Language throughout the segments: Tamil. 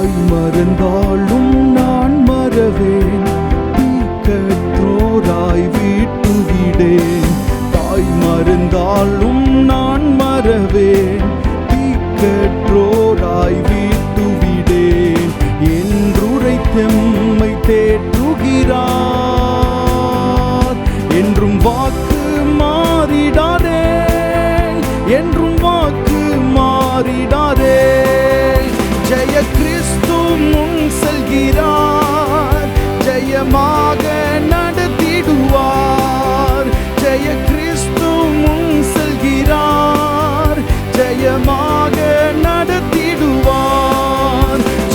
தாய் மறந்தாலும் நான் மறவேன், தீக்கற்றோராய் வீட்டுவிடேன். தாய் மறந்தாலும் நான் மறவேன், தீக்கற்றோராய் வீட்டுவிடேன். என்றுரைத்தெம்மை தேற்றுகிறார், என்றும் வாக்கு மாறிடாதே, என்றும் வாக்கு மாறிடாதே. ஜெய கிறிஸ்து முன் செல்கிறார், ஜெயமாக நடத்திடுவார். ஜெய கிறிஸ்து முன் செல்கிறார், ஜெயமாக நடத்திடுவார்.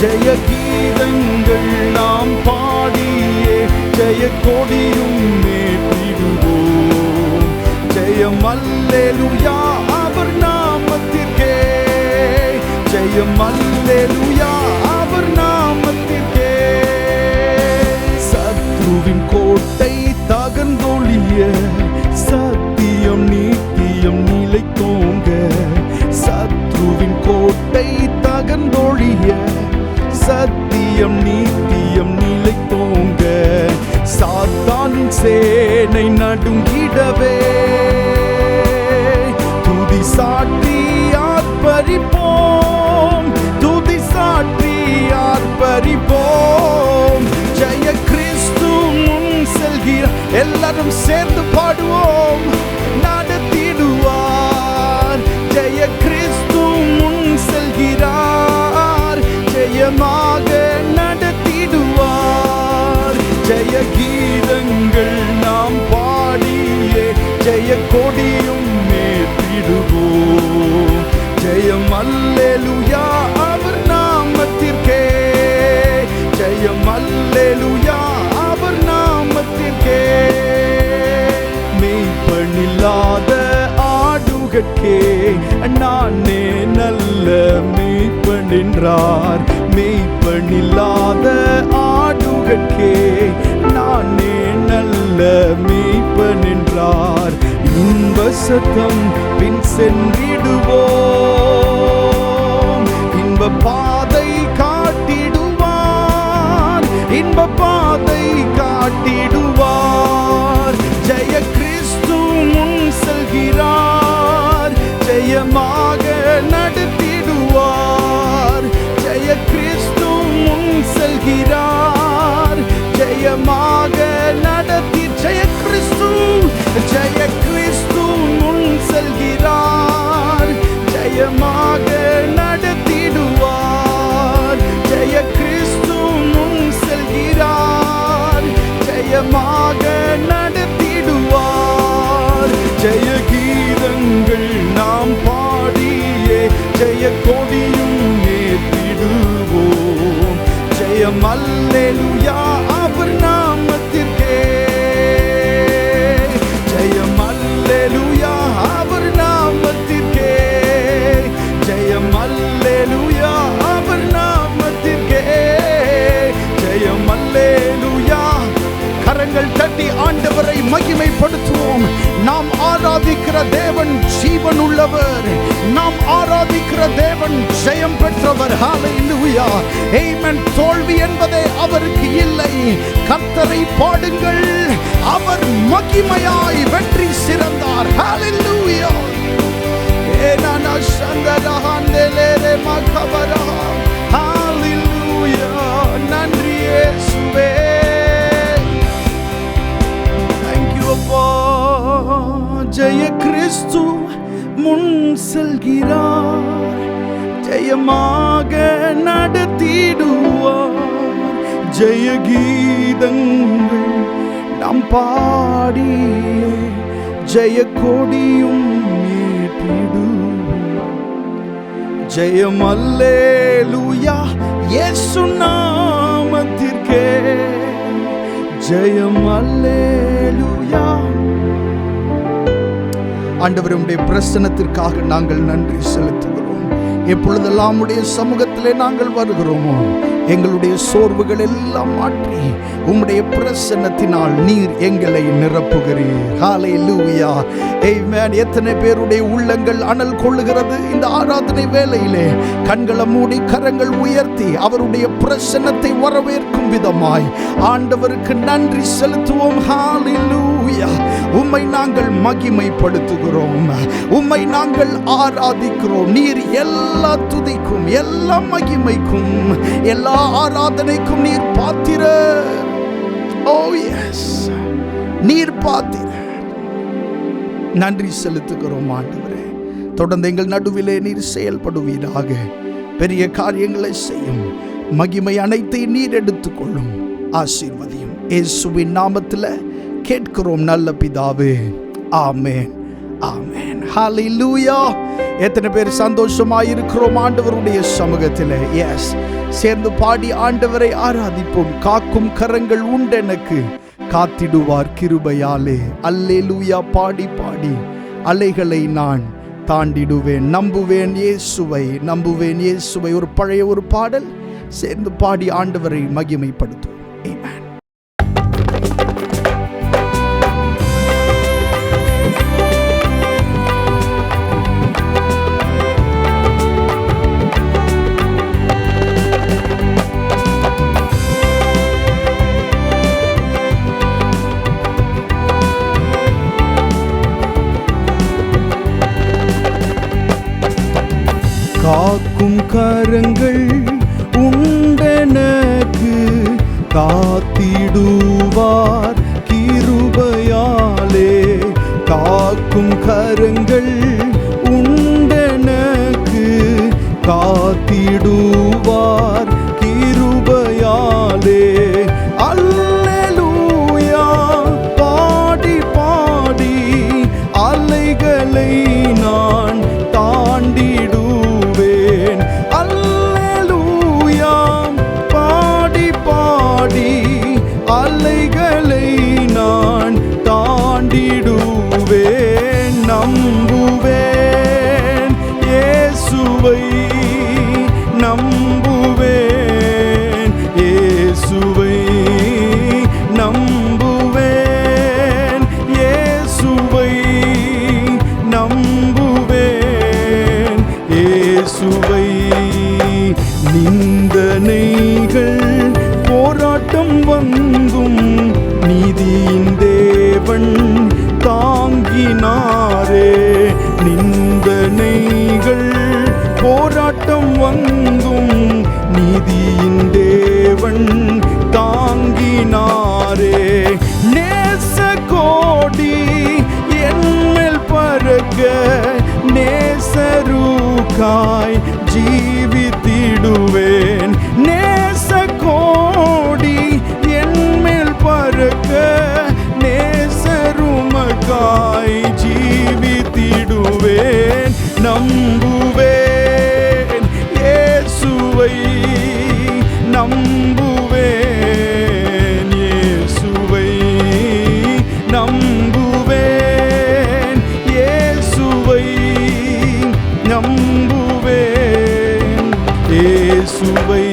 ஜெய கீதங்கள் நாம் பாடியே ஜெய கொடியும் ஏற்றிடுவோம். ஜெயம் அல்லேலூயா அவர் நாமத்திற்கே, ஜெயம் அல்லேலூயா அவர் நாமத்திற்கே. சத்ருவின் கோட்டை தகர்ந்தொழிய சத்தியம் நீத்தியம் நிலைத்தோங்க. சத்ருவின் கோட்டை தகர்ந்தொழிய சத்தியம் நீத்தியம் நிலைத்தோங்க. சாத்தானின் சேனை நடுங்கிடவே துதி சாட்டி ஆர்ப்பரிப்போம், துதி சாட்டி ஆர்ப்பரிப்போம். ஜெய கிறிஸ்து முன் செல்கிறார், எல்லாரும் சேர்ந்து பாடுவோம். நடத்திடுவார், ஜெய கிறிஸ்து முன் செல்கிறார், ஜெயமாக நடத்திடுவார். ஜெய கீதங்கள் நாம் பாடியே ஜெய கொடியும் ஏற்றிடுவோம். ஜெயம் அல்லேலூயா அவர் நாமத்திற்கே, ஜெயம் அல்லேலூயா அவர் நாமத்திற்கே. மெய்ப்பனில்லாத ஆடுகட்கே நானே நல்ல மெய்ப்பன் என்றார். மெய்ப்பனில்லாத ஆடுகட்கே நானே நல்ல மெய்ப்பன் என்றார். இன்ப சத்தம் பின் சென்றிடுவோம், இன்ப பாதை காட்டிடுவார், இன்ப பாதை காட்டிடுவார். ஜெய கிறிஸ்து முன் செல்கிறார், ஜெயமாக நடத்திடுவார். ஜெய கிறிஸ்து முன் செல்கிறார், ஜெயமாக நடத்தி. ஜெய கிறிஸ்து, ஜெய கிறிஸ்து முன் செல்கிறார், ஜெயமாக நடத்திடுவார். ஜெய கிறிஸ்து முன் செல்கிறார், ஜெயமாக நடத்திடுவார். ஜெய கீதங்கள் நாம் பாடியே ஜெய கொடியும் ஏற்றிடுவோம். ஜெயம் அல்லேலூயா அவர் நாமத்திற்கே, ஜெயம் அல்லேலூயா அவர் நாமத்திற்கே, ஜெயம் அல்லேலூயா அவர் நாமத்திற்கே, ஜெயம் அல்லேலூயா. கரங்கள் தட்டி ஆண்டவரை மகிமைப்படுத்துவோம். நாம் ஆராதிக்கிற தேவன் ஜீவன் உள்ளவர், நாம் ஆராதிக்கிற தேவன் ஜெயம் பெற்றவர். ஹல்லேலூயா, ஆமென். தோல்வி என்பதே அவருக்கு இல்லை. கர்த்தரை பாடுங்கள், அவர் மகிமையாய் வெற்றி சிறந்தார். ஹல்லேலூயா. ஏனானா சந்தரஹந்தேலே மகபரா. ஹல்லேலூயா, நன்றி இயேசுவே. ஜெய கிறிஸ்து முன் செல்கிறார், ஜெயமாக நடத்திடுவார். ஜெய கீதங்கள் நாம் பாடியே ஜெய கொடியும் ஏற்றிடுவோம். ஜெயம் அல்லேலூயா இயேசு நாமத்திற்கே, ஜெயம் அல்லேலூயா. ஆண்டவரே, உம்முடைய பிரசன்னத்திற்காக நாங்கள் நன்றி செலுத்துகிறோம். எப்பொழுதெல்லாம் உடைய சமூகத்திலே நாங்கள் வருகிறோமோ எங்களுடைய சோர்வுகள் எல்லாம் மாற்றி உம்முடைய பிரசன்னத்தினால் நீர் எங்களை நிரப்புகிறீர். ஹல்லேலூயா, ஆமென். எத்தனை பேருடைய உள்ளங்கள் அனல் கொள்ளுகிறது இந்த ஆராதனை வேளையிலே. கண்களை மூடி கரங்கள் உயர்த்தி அவருடைய பிரசன்னத்தை வரவேற்கும் விதமாய் ஆண்டவருக்கு நன்றி செலுத்துவோம். ஹல்லேலூயா. உம்மை நாங்கள் மகிமைப்படுத்துகிறோம், உம்மை நாங்கள் ஆராதிக்கிறோம். நீர் எல்லா துதிக்கும், எல்லா மகிமைக்கும், எல்லா ஆராதனைக்கும் நீர் பாத்திரர். ஓ எஸ், நீர் பாத்திரர். நன்றி செலுத்துகிறோம் ஆண்டவரே. தொடர்ந்து எங்கள் நடுவிலே நீர் செயல்படுவீராக. பெரிய காரியங்களை செய்யும். மகிமை அனைத்தையும் நீர் எடுத்துக்கொள்ளும். ஆசீர்வதியும். இயேசுவின் நாமத்தில் கேட்கிறோம் நல்ல பிதாவே. ஆமென், ஆமென். ஹல்லேலூயா. எத்தனை பேர் சந்தோஷமாயிருக்கிறோம் ஆண்டவருடைய சமூகத்தில்? எஸ், சேர்ந்து பாடி ஆண்டவரை ஆராதிப்போம். காக்கும் கரங்கள் உண்டெனக்கு, காத்திடுவார் கிருபையாலே. அல்லேலூயா. பாடி பாடி அலைகளை நான் தாண்டிடுவேன். நம்புவேன் இயேசுவை, நம்புவேன் இயேசுவை. ஒரு பழைய ஒரு பாடல் சேர்ந்து பாடி ஆண்டவரை மகிமைப்படுத்துவோம். ஆமென். காக்கும் கரங்கள் உண்டெனக்கு, காத்திடுவார் கிருபையாலே. காக்கும் கரங்கள் உண்டெனக்கு, காத்திடுவார் கிருபையாலே. அல்லேலூயா. பாடி பாடி அலைகளை நான் தாண்டிடுவேன். அல்லேலூயா. பாடி பாடி அலைகளை நான் தாண்டிடுவேன். நம்புவேன் இயேசுவை, நம்புவேன் இயேசுவை, நம்புவேன் இயேசுவை, நம்புவேன் இயேசுவை. நிந்தனைகள் போராட்டம் வந்தும் நீதியின் தேவன் தாங்கினாரே. நிந்தனைகள் போராட்டம் வந்தும் நீதியின் தேவன் தாங்கினாரே. நேச கோடி என்மேல் பறக்க, நேசருக்காய் ஜீவித்திடுவேன். நேச கோடி என்மேல் பறக்க, நேசருமக்காய் ஜீவித்திடுவேன். நம்புவேன் இயேசுவை, நம்புவேன் இயேசுவை, நம்புவேன் இயேசுவை, நம்புவேன் இயேசுவை.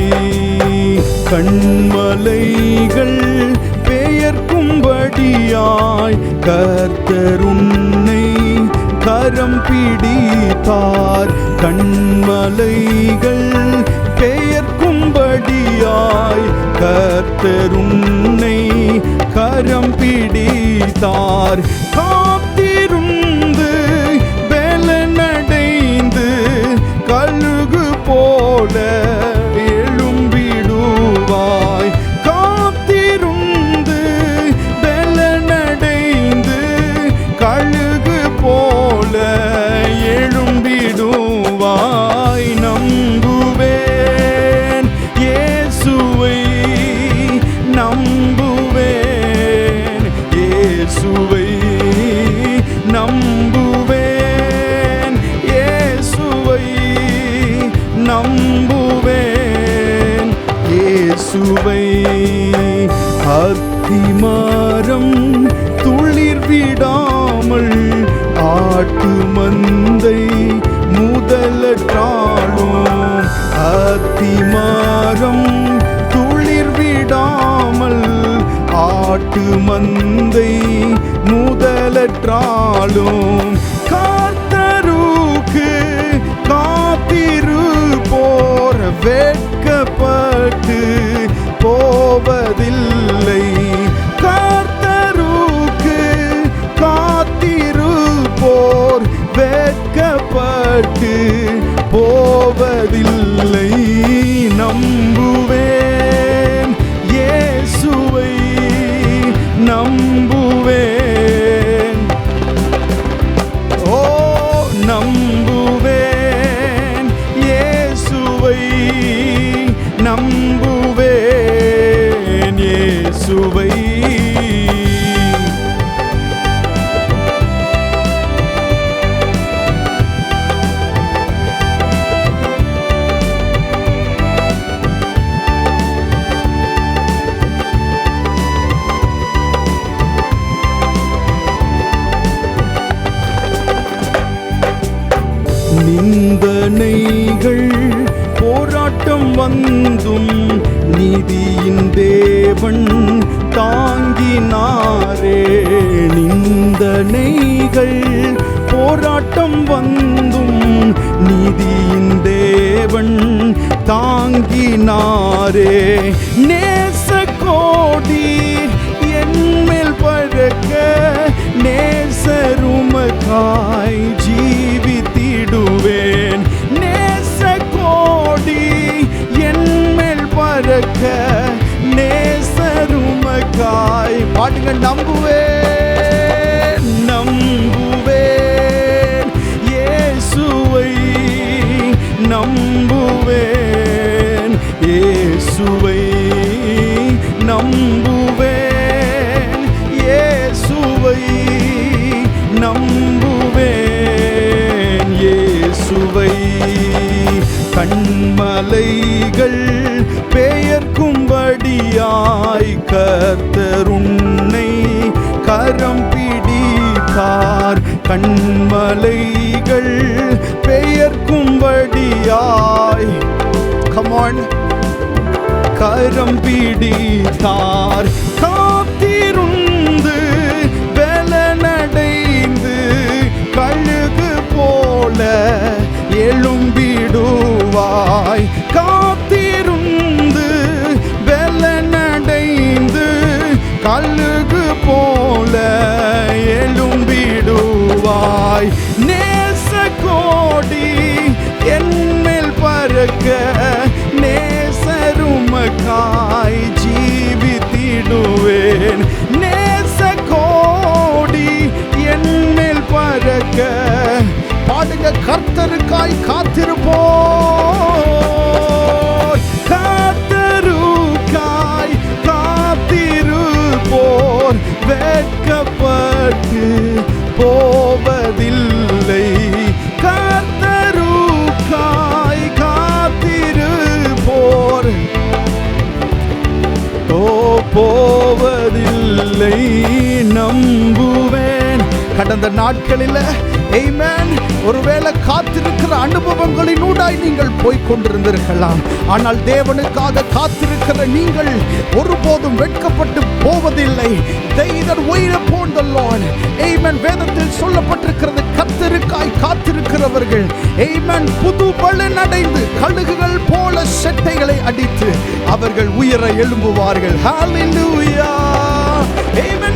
கண்மலைகள் பெயர்க்கும்படியாய் கர்த்தர் உன்னை கரம் பிடித்தார். கண்மலைகள் பெயர்க்கும்படியாய் கர்த்தர் உன்னை கரம் பிடித்தார். காத்திருந்து பெலனடைந்து கழுகு போல எழும்பிடுவாய். காத்திருந்து பெலனடைந்து கழுகு போல எழும்பிடுவாய். நம்புவேன் இயேசுவை, நம்புவேன் இயேசுவை, மரம் துளிர் விடாமல் ஆட்டு மந்தை முதலற்றாலும் கர்த்தருக்கு காத்திருப்போர் வெட்கப்பட்டு போவதில்லை. கர்த்தருக்கு காத்திருப்போர் வெட்கப்பட்டு போவதில்லை. நம்புவேன் இயேசுவை நம்புவேன். ஓ நம்புவேன் இயேசுவை நம்புவேன் இயேசுவை. நிந்தனைகள் போராட்டம் வந்தும் நீதியின் தேவன் தாங்கினாரே. நிந்தனைகள் போராட்டம் வந்தும் நீதியின் தேவன் தாங்கினாரே. நேச கோடி என்மேல் பறக்க நேசருமக்காய் ஜீவித்திடுவேன். நேச கோடி என்மேல் பறக்க நேசருமக்காய் பாடுங்க. நம்புவேன் நம்புவேன் இயேசுவை நம்புவேன் இயேசுவை நம்புவேன் இயேசுவை நம்புவேன் இயேசுவை. கண்மலைகள் பெயர்க்கும்படியாய் கர்த்தர் உன்னை கரம் பிடித்தார். கண்மலைகள் பெயர்க்கும்படியாய் come on கரம் பிடித்தார். காத்திருந்து பலனடைந்து கழுகு போல எழும்பிடுவாய். காத்திருந்து பலனடைந்து கழுகு போல எழும்பிடுவாய். நேச கோடி என்மேல் பறக்க நேசருமக்காய் ஜீவித்திடுவேன். நேச கோடி என்மேல் பறக்க பாடுங்க. கர்த்தருக்காய் காத்திருப்போர் கர்த்தருக்காய் காத்திருப்போர் வெட்கப்பட்டு போவதில்லை. கர்த்தருக்காய் காத்திருப்போர் போவதில்லை. நம்புவேன். கடந்த நாட்களில் ஆமென் ஒருவேளை காத்திருக்கிற அனுபவங்களினூடாய் நீங்கள் போய்க் கொண்டிருந்திருக்கலாம். ஆனால் தேவனுக்காக காத்திருக்கிற நீங்கள் ஒருபோதும் வெட்கப்பட்டு போவதில்லை. They that wait upon the Lord. ஆமென். வேதத்தில் சொல்லப்பட்டிருக்கிறது கர்த்தருக்காய் காத்திருக்கிறவர்கள் ஆமென் புது பலன் அடைந்து கழுகுகள் போல செட்டைகளை அடித்து அவர்கள் உயர எழும்புவார்கள். ஹalleluya. ஆமென்.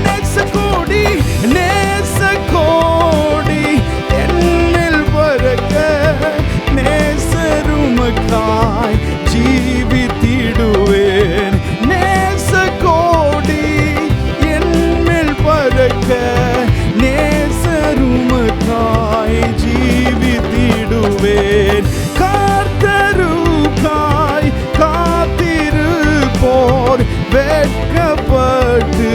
நேச கோடி என்மேல் பறக்க நேசருமக்காய் ஜீவித்திடுவேன். நேச கோடி என்மேல் பறக்க நேசருமக்காய் ஜீவித்திடுவேன். கர்த்தருக்காய் காத்திருப்போர் வெட்கப்பட்டு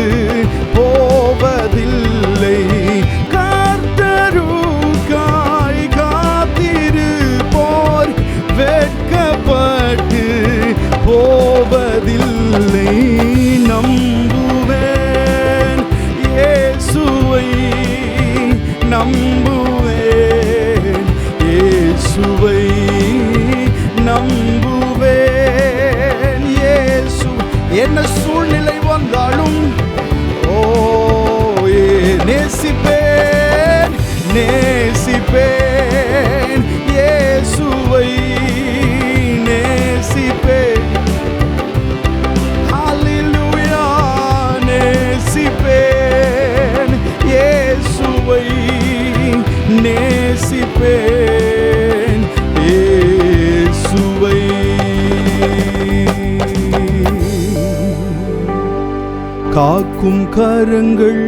காக்கும் கரங்கள்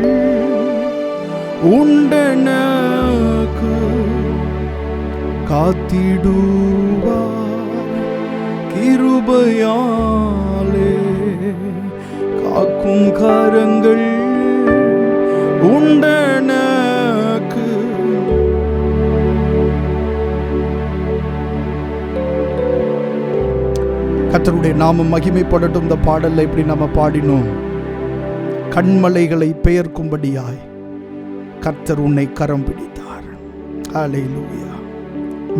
உண்டனக்கு காத்திடுவார் கிருபையாலே. காக்கும் கரங்கள் உண்டனக்கு. கர்த்தருடைய நாமம் மகிமைப்படட்டும். இந்த பாடல்ல இப்படி நம்ம பாடினோம். கண்மலைகளை பெயர்க்கும்படியாய் கர்த்தர் உன்னை கரம் பிடித்தார். ஹல்லேலூயா.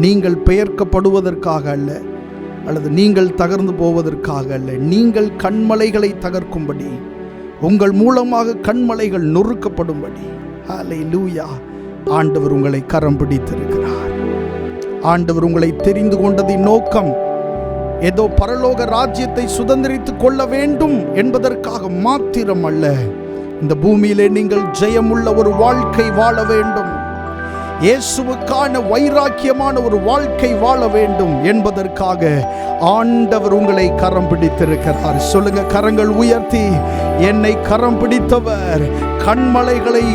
நீங்கள் பெயர்க்கப்படுவதற்காக அல்ல, அல்லது நீங்கள் தகர்ந்து போவதற்காக அல்ல, நீங்கள் கண்மலைகளை தகர்க்கும்படி, உங்கள் மூலமாக கண்மலைகள் நொறுக்கப்படும்படி, ஹல்லேலூயா, ஆண்டவர் உங்களை கரம் பிடித்திருக்கிறார். ஆண்டவர் உங்களை தெரிந்து கொண்டதின் நோக்கம் ஏதோ பரலோக ராஜ்யத்தை சுதந்திரித்துக் கொள்ள வேண்டும் என்பதற்காக மாத்திரம் அல்ல. இந்த பூமியிலே நீங்கள் ஜெயமுள்ள ஒரு வாழ்க்கை வாழ வேண்டும், இயேசுவுக்கான வைராக்கியமான ஒரு வாழ்க்கை வாழ வேண்டும் என்பதற்காக ஆண்டவர் உங்களை கரம் பிடித்திருக்கிறார். சொல்லுங்க, கரங்கள் உயர்த்தி, என்னை கரம் பிடித்தவர் கண்மலைகளை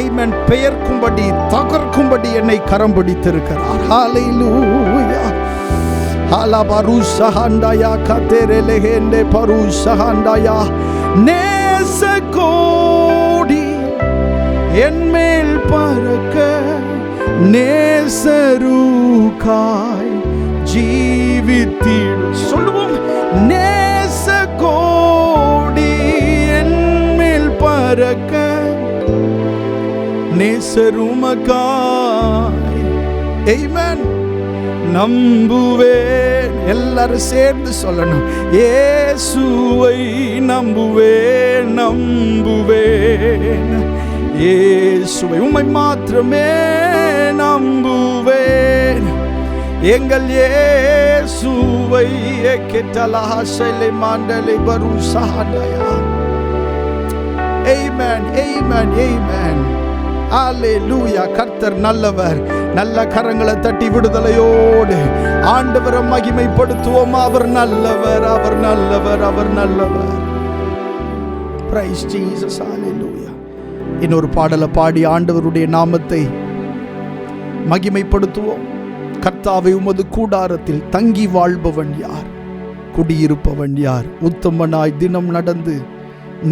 ஆமென் பெயர்க்கும்படி தகர்க்கும்படி என்னை கரம் பிடித்திருக்கிறார். ஹல்லேலூயா. ஹலபருஷஹண்டயா கதெரெலெஹெண்டே பருஷஹண்டயா. நேசகோடி என்மேல் பறக்க நேசருக்காய் ஜீவித்திடும். சொல்லுவோம், நேசகோடி என்மேல் பறக்க நேசருமக்காய் ஆமென் நம்புவேன். எல்லாரும் சேர்ந்து சொல்லணும், இயேசுவை நம்புவேன், நம்புவேன் இயேசுவை, உம்மை மாத்திரமே நம்புவேன், எங்கள் இயேசுவை. கெட்டலாசைலை மாண்டலை பருசாண்டயா. ஆமென், ஆமென், ஆமென். ஹல்லேலூயா. கர்த்தர் நல்லவர். நல்ல கரங்களை தட்டி விடுதலையோடு ஆண்டவரை மகிமைப்படுத்துவோம். அவர் நல்லவர், அவர் நல்லவர், அவர் நல்லவர். Praise Jesus. ஹல்லேலூயா. இன்னொரு பாடலை பாடி ஆண்டவருடைய நாமத்தை மகிமைப்படுத்துவோம். கர்த்தாவே, உமது கூடாரத்தில் தங்கி வாழ்பவன் யார்? குடியிருப்பவன் யார்? உத்தமனாய் தினம் நடந்து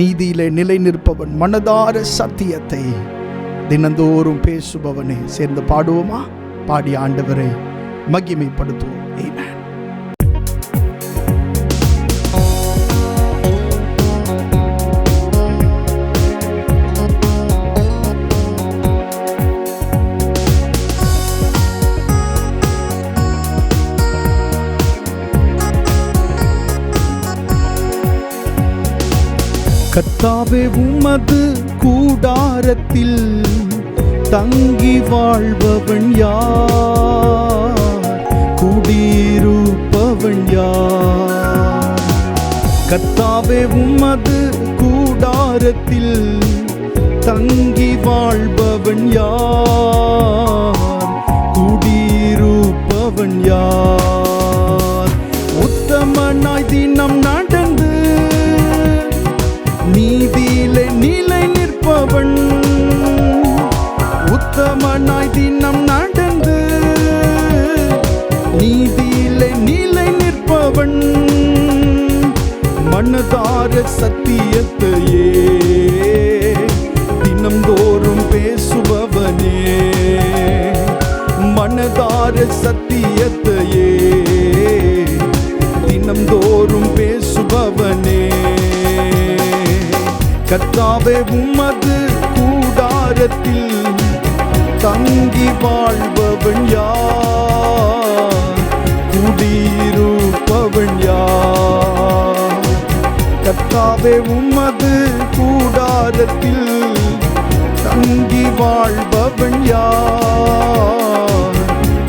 நீதியிலே நிலை நிற்பவன், மனதார சத்தியத்தை தினந்தோறும் பேசுபவனே. சேர்ந்து பாடுவோமா? பாடி ஆண்டவரை மகிமைப்படுத்துவோம். ஆமென். கர்த்தாவே, உமது கூடாரத்தில் தங்கி வாழ்பவன் யார்? குடியிருப்பவன் யார்? கர்த்தாவே, உமது கூடாரத்தில் தங்கி வாழ்பவன் யார்? குடியிருப்பவன் யார்? உத்தமனாய் தினம் நடந்து நீதியிலே நிலை நிற்பவன், உத்தமனாய் தினம் நடந்து நீதியிலே நிலை நிற்பவன், மனதார சத்தியத்தையே தினம்தோறும் பேசுபவனே, மனதார சத்தியத்தையே தினம்தோறும் பேசுபவனே. கர்த்தாவே, உமது கூடாரத்தில் தங்கி வாழ்பவன் யார்? குடியிருப்பவன் யார்? கர்த்தாவே, உமது கூடாரத்தில் தங்கி வாழ்பவன் யார்?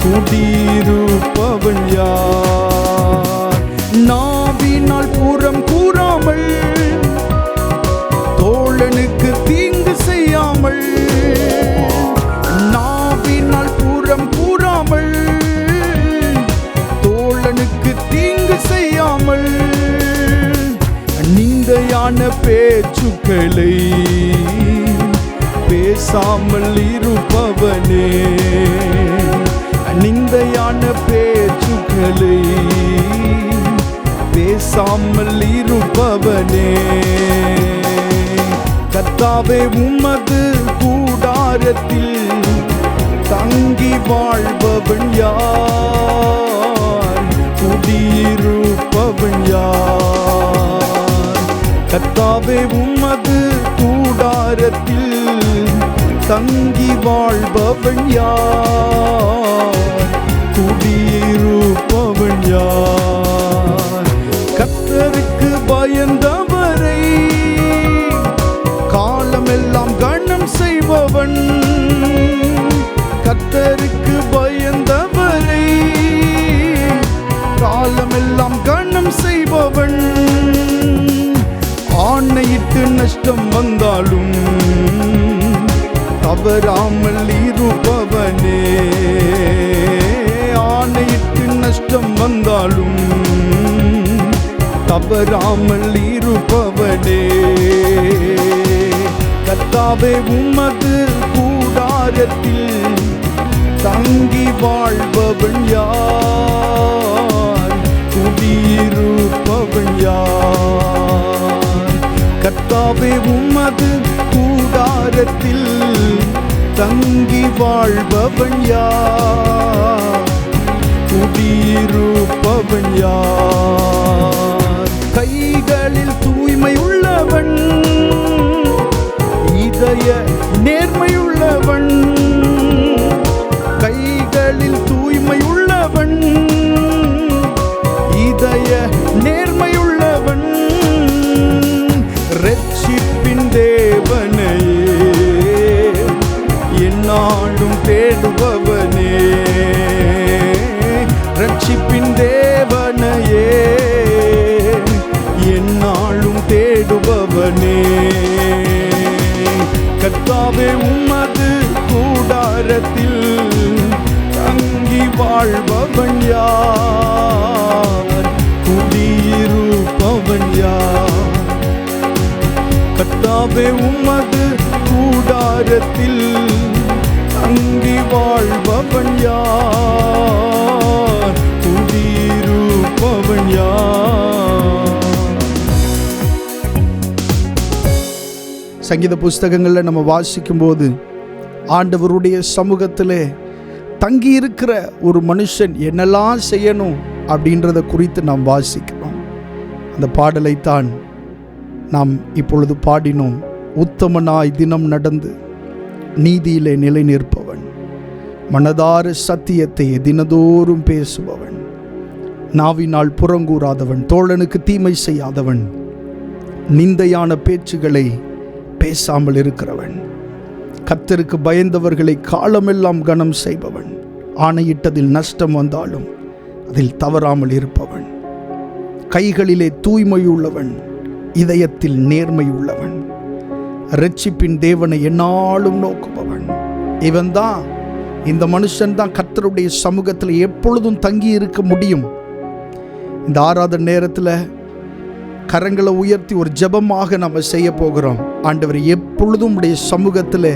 குடியிருப்பவன் யார்? நாவினால் புறம் கூறாமல், தோழனுக்கு தீங்கு செய்யாமல், நாவினால் புறம் கூறாமல், தோழனுக்கு தீங்கு செய்யாமல், நிந்த நிந்தையான பேச்சுக்களை பேசாமல் இருப்பவனே, நிந்தையான பேச்சுக்களை பேசாமல் இருப்பவனே. கர்த்தாவே உமது கூடாரத்தில் தங்கி வாழ்பவன் யார்? குடியிருப்பவன் யார்? கர்த்தாவே உமது கூடாரத்தில் தங்கி வாழ்பவன் யார்? குடியிருப்பவன் யார்? கர்த்தருக்கு பயந்தவரை காலமெல்லாம் கனம் செய்பவன், கர்த்தருக்கு பயந்தவரை காலமெல்லாம் கனம் செய்பவன். ஆணையிட்டு நஷ்டம் வந்தாலும் தவறாமல் இருப்பவனே, ஆணையிட்டு நஷ்டம் வந்தாலும் தவறாமல் இருப்பவனே. கர்த்தாவே உமது கூடாரத்தில் தங்கி வாழ்பவன் யார்? குடியிருப்பவன் யார்? கர்த்தாவே உமது கூடாரத்தில் தங்கி வாழ்பவன் யார்? குடியிருப்பவன் யார்? கைகளில் தூய்மை உள்ளவன், இதய நேர்மையுள்ளவன், கைகளில் தூய்மை உள்ளவன், இதய நேர்மையுள்ளவன். இரட்சிப்பின் தேவனையே எந்நாளும் தேடுபவனே, இரட்சிப்பின் தேவனையே எந்நாளும் தேடுபவனே. கர்த்தாவே உமது கூடாரத்தில் தங்கி வாழ்பவன் யார்? குடியிருப்பவன் யார்? கர்த்தாவே உமது கூடாரத்தில் தங்கி வாழ்பவன் யார்? குடியிருப்பவன் யார்? சங்கீத புஸ்தகங்களில் நம்ம வாசிக்கும் போது ஆண்டவருடைய சமூகத்திலே தங்கி இருக்கிற ஒரு மனுஷன் என்னெல்லாம் செய்யணும் அப்படின்றத குறித்து நாம் வாசிக்கிறோம். அந்த பாடலைத்தான் நாம் இப்பொழுது பாடினோம். உத்தமனாய் தினம் நடந்து நீதியிலே நிலை நிற்பவன், மனதார சத்தியத்தை தினதோறும் பேசுபவன், நாவினால் புறங்கூறாதவன், தோழனுக்கு தீமை செய்யாதவன், நிந்தையான பேச்சுகளை பேசாமல் இருக்கிறவன், கர்த்தருக்கு பயந்தவர்களை காலமெல்லாம் கனம் செய்பவன், ஆணையிட்டதில் நஷ்டம் வந்தாலும் அதில் தவறாமல் இருப்பவன், கைகளிலே தூய்மையுள்ளவன், இதயத்தில் நேர்மையுள்ளவன், இரட்சிப்பின் தேவனை எந்நாளும் நோக்குபவன். இவன் தான், இந்த மனுஷன் தான் கர்த்தருடைய சமூகத்தில் எப்பொழுதும் தங்கி இருக்க முடியும். இந்த ஆராதனை நேரத்தில் கரங்களை உயர்த்தி ஒரு ஜெபமாக நம்ம செய்ய போகிறோம். ஆண்டவர் எப்பொழுதும் உடைய சமூகத்தில்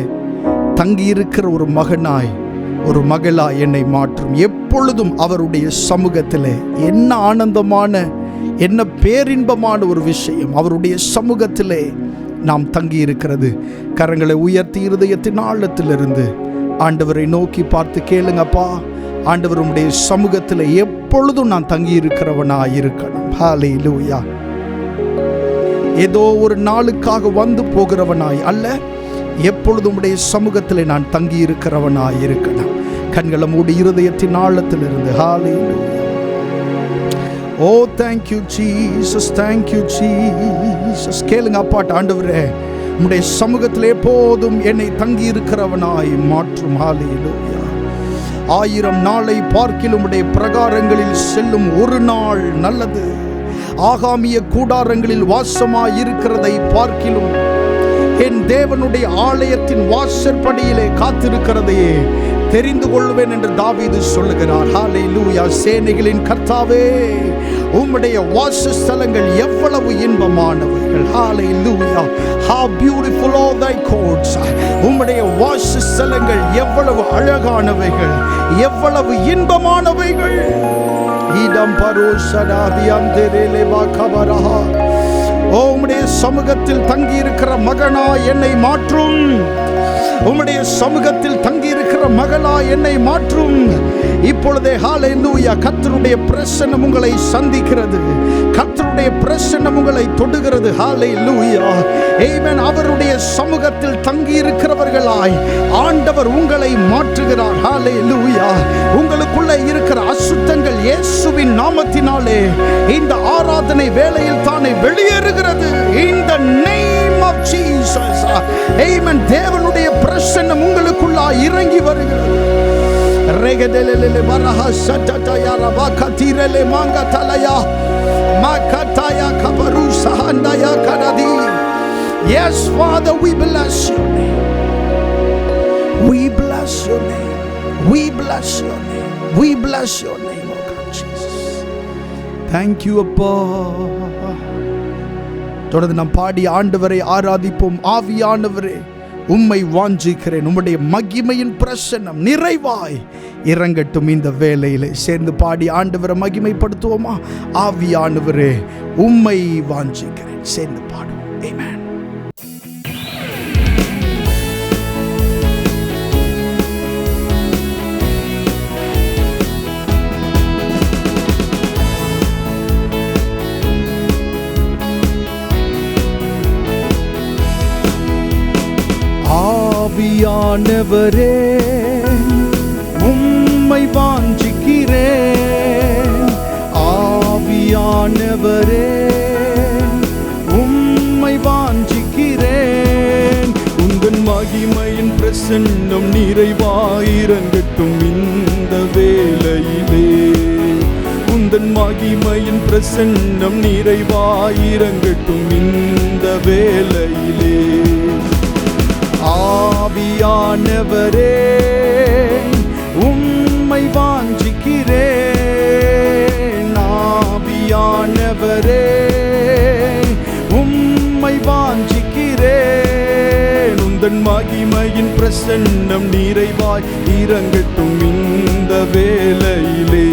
தங்கி இருக்கிற ஒரு மகனாய் ஒரு மகளாய் என்னை மாற்றும். எப்பொழுதும் அவருடைய சமூகத்தில் என்ன ஆனந்தமான என்ன பேரின்பமான ஒரு விஷயம் அவருடைய சமூகத்திலே நாம் தங்கி இருக்கிறது. கரங்களை உயர்த்தி இருதயத்தின் ஆழத்திலிருந்து ஆண்டவரை நோக்கி பார்த்து கேளுங்கப்பா, ஆண்டவர் உம்முடைய சமூகத்தில் எப்பொழுதும் நான் தங்கி இருக்கிறவனாய் இருக்கணும். ஹல்லேலூயா. ஏதோ ஒரு நாளுக்காக வந்து போகிறவனாய் அல்ல, எப்பொழுதும் உடைய சமூகத்தில் நான் தங்கி இருக்கிறவனாய் இருக்கணும். கண்களை மூடி இருதயத்தின் ஆழத்திலிருந்து ஹல்லேலூயா. ஓ தேங்க்யூ ஜீசஸ், தேங்க்யூ ஜீசஸ். கேளுங்க அப்பாட்ட, ஆண்டவரே உம்முடைய சமூகத்தில் எப்போதும் என்னை தங்கி இருக்கிறவனாய் மாற்றும். ஹல்லேலூயா. 1000 நாளை பார்க்கிலும் உம்முடைய பிரகாரங்களில் செல்லும் ஒரு நாள் நல்லது. ஆகாமிய கூடாரங்களில் வாசமாய் இருக்கிறதை பார்க்கிலும் என் தேவனுடைய ஆலயத்தின் வாசற்படியிலே காத்திருக்கிறதையே தெரிந்து கொள்வேன் என்று தாவீது சொல்லுகிறார். ஹல்லேலூயா. சேனைகளின் கர்த்தாவே, உம்முடைய வாசஸ்தலங்கள் எவ்வளவு இன்பமானவைகள். ஹல்லேலூயா. How beautiful all thy courts. உம்முடைய வாசஸ்தலங்கள் எவ்வளவு அழகானவைகள், எவ்வளவு இன்பமானவைகள். இடம் பரோசடாதி அந்தரேலே பாகபரஹா. உம்முடைய சமூகத்தில் தங்கி இருக்கிற மகனா என்னை மாற்றும். உம்முடைய சமூகத்தில் தங்கி இருக்கிற மகளா என்னை மாற்றும். இப்பொழுதே ஹல்லேலூயா. கர்த்தருடைய பிரசன்னம் உங்களை சந்திக்கிறது. கர்த்தருடைய பிரசன்னம் உங்களை தொடுகிறது. ஹல்லேலூயா. ஆமென். அவருடைய சமூகத்தில் தங்கி இருக்கிறவர்களாய் ஆண்டவர் உங்களை மாற்றுகிறார். ஹல்லேலூயா. உங்களுக்குள்ள இருக்கிற அசுத்தங்கள் இயேசுவின் நாமத்தினாலே இந்த ஆராதனை வேளையில் தானே வெளியேறுகிறது. In the name of Jesus. ஆமென். தேவனுடைய பிரசன்னம் உங்களுக்குள்ள இறங்கி வருகிறது. ரெகதலலே வரஹா சட்டதயா ரபகதிரலே மங்கதலயா மக்கதயா கபருசா ஹந்தயா கடதி. Yes, Father, we bless your name. We bless your name. We bless your name. We bless your name, oh God Jesus. Thank you, Appa. தொடர்ந்து நாம் பாடி ஆண்டவரை ஆராதிப்போம். ஆவியானவரே, உம்மை வாஞ்சிக்கிறேன். உம்முடைய மகிமையின் பிரசன்னம் நிறைவாய் இறங்கட்டும். இந்த வேளையிலே சேர்ந்து பாடி ஆண்டவரை மகிமைப்படுத்துவோமா? ஆவியானவரே, உம்மை வாஞ்சிக்கிறேன். சேர்ந்து பாடுவோம். ஆமென். ஆவியானவரே, உம்மை வாஞ்சிக்கிறேன். ஆவியானவரே, உம்மை வாஞ்சிக்கிறேன். உந்தன் மகிமையின் பிரசன்னம் நிறைவாயிரங்கட்டும் இந்த வேளையிலே. உந்தன் மகிமையின் பிரசன்னம் நிறைவாயிரங்கட்டும் இந்த வேளையிலே. ஆவியானவரே, உம்மை வாஞ்சிக்கிறேன். ஆவியானவரே, உம்மை வாஞ்சிக்கிறேன். உந்தன் மகிமையின் பிரசன்னம் நிறைவாய் இறங்கட்டும் இந்த வேளையிலே.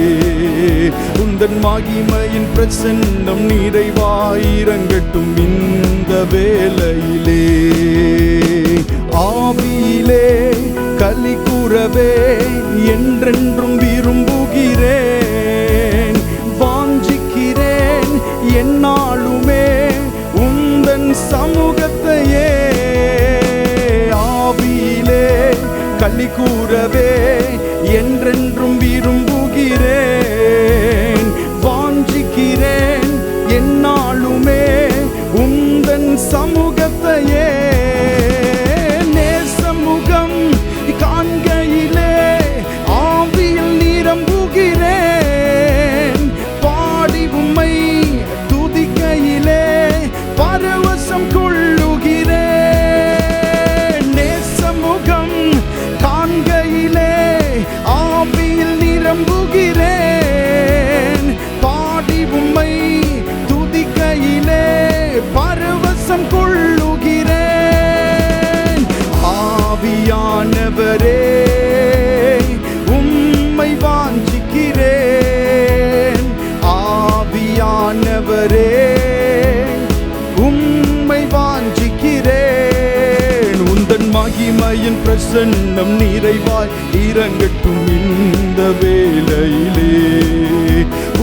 உந்தன் மகிமையின் பிரசன்னம் நிறைவாய் இறங்கட்டும் இந்த வேளையிலே. ஆவியிலே களி கூறவே என்றென்றும் விரும்புகிறேன். வாஞ்சிக்கிறேன் என்னாலுமே உந்தன் சமூகத்தையே. ஆவியிலே களி கூறவே என்றென்றும் விரும்புகிறேன். வாஞ்சிக்கிறேன் என்னாலுமே உந்தன் சமூகத்தையே. காண்கையிலே ஆவியில் நிரம்புகிறேன். பாடி உம்மை துதிக்கையிலே பரவசம் கொள்ளுகிறேன். நேசமுகம் காண்கையிலே ஆவியில் நிரம்புகிறேன். பாடி உம்மை துதிக்கையிலே பரவசம் கொள்ளுகிறேன். ஆவியானவரே, உம்மை வாஞ்சிக்கிறேன். ஆவியானவரே, உம்மை வாஞ்சிக்கிறேன். உந்தன் மகிமையின் பிரசன்னம் நிறைவாய் இறங்கட்டும் இந்த வேளையிலே.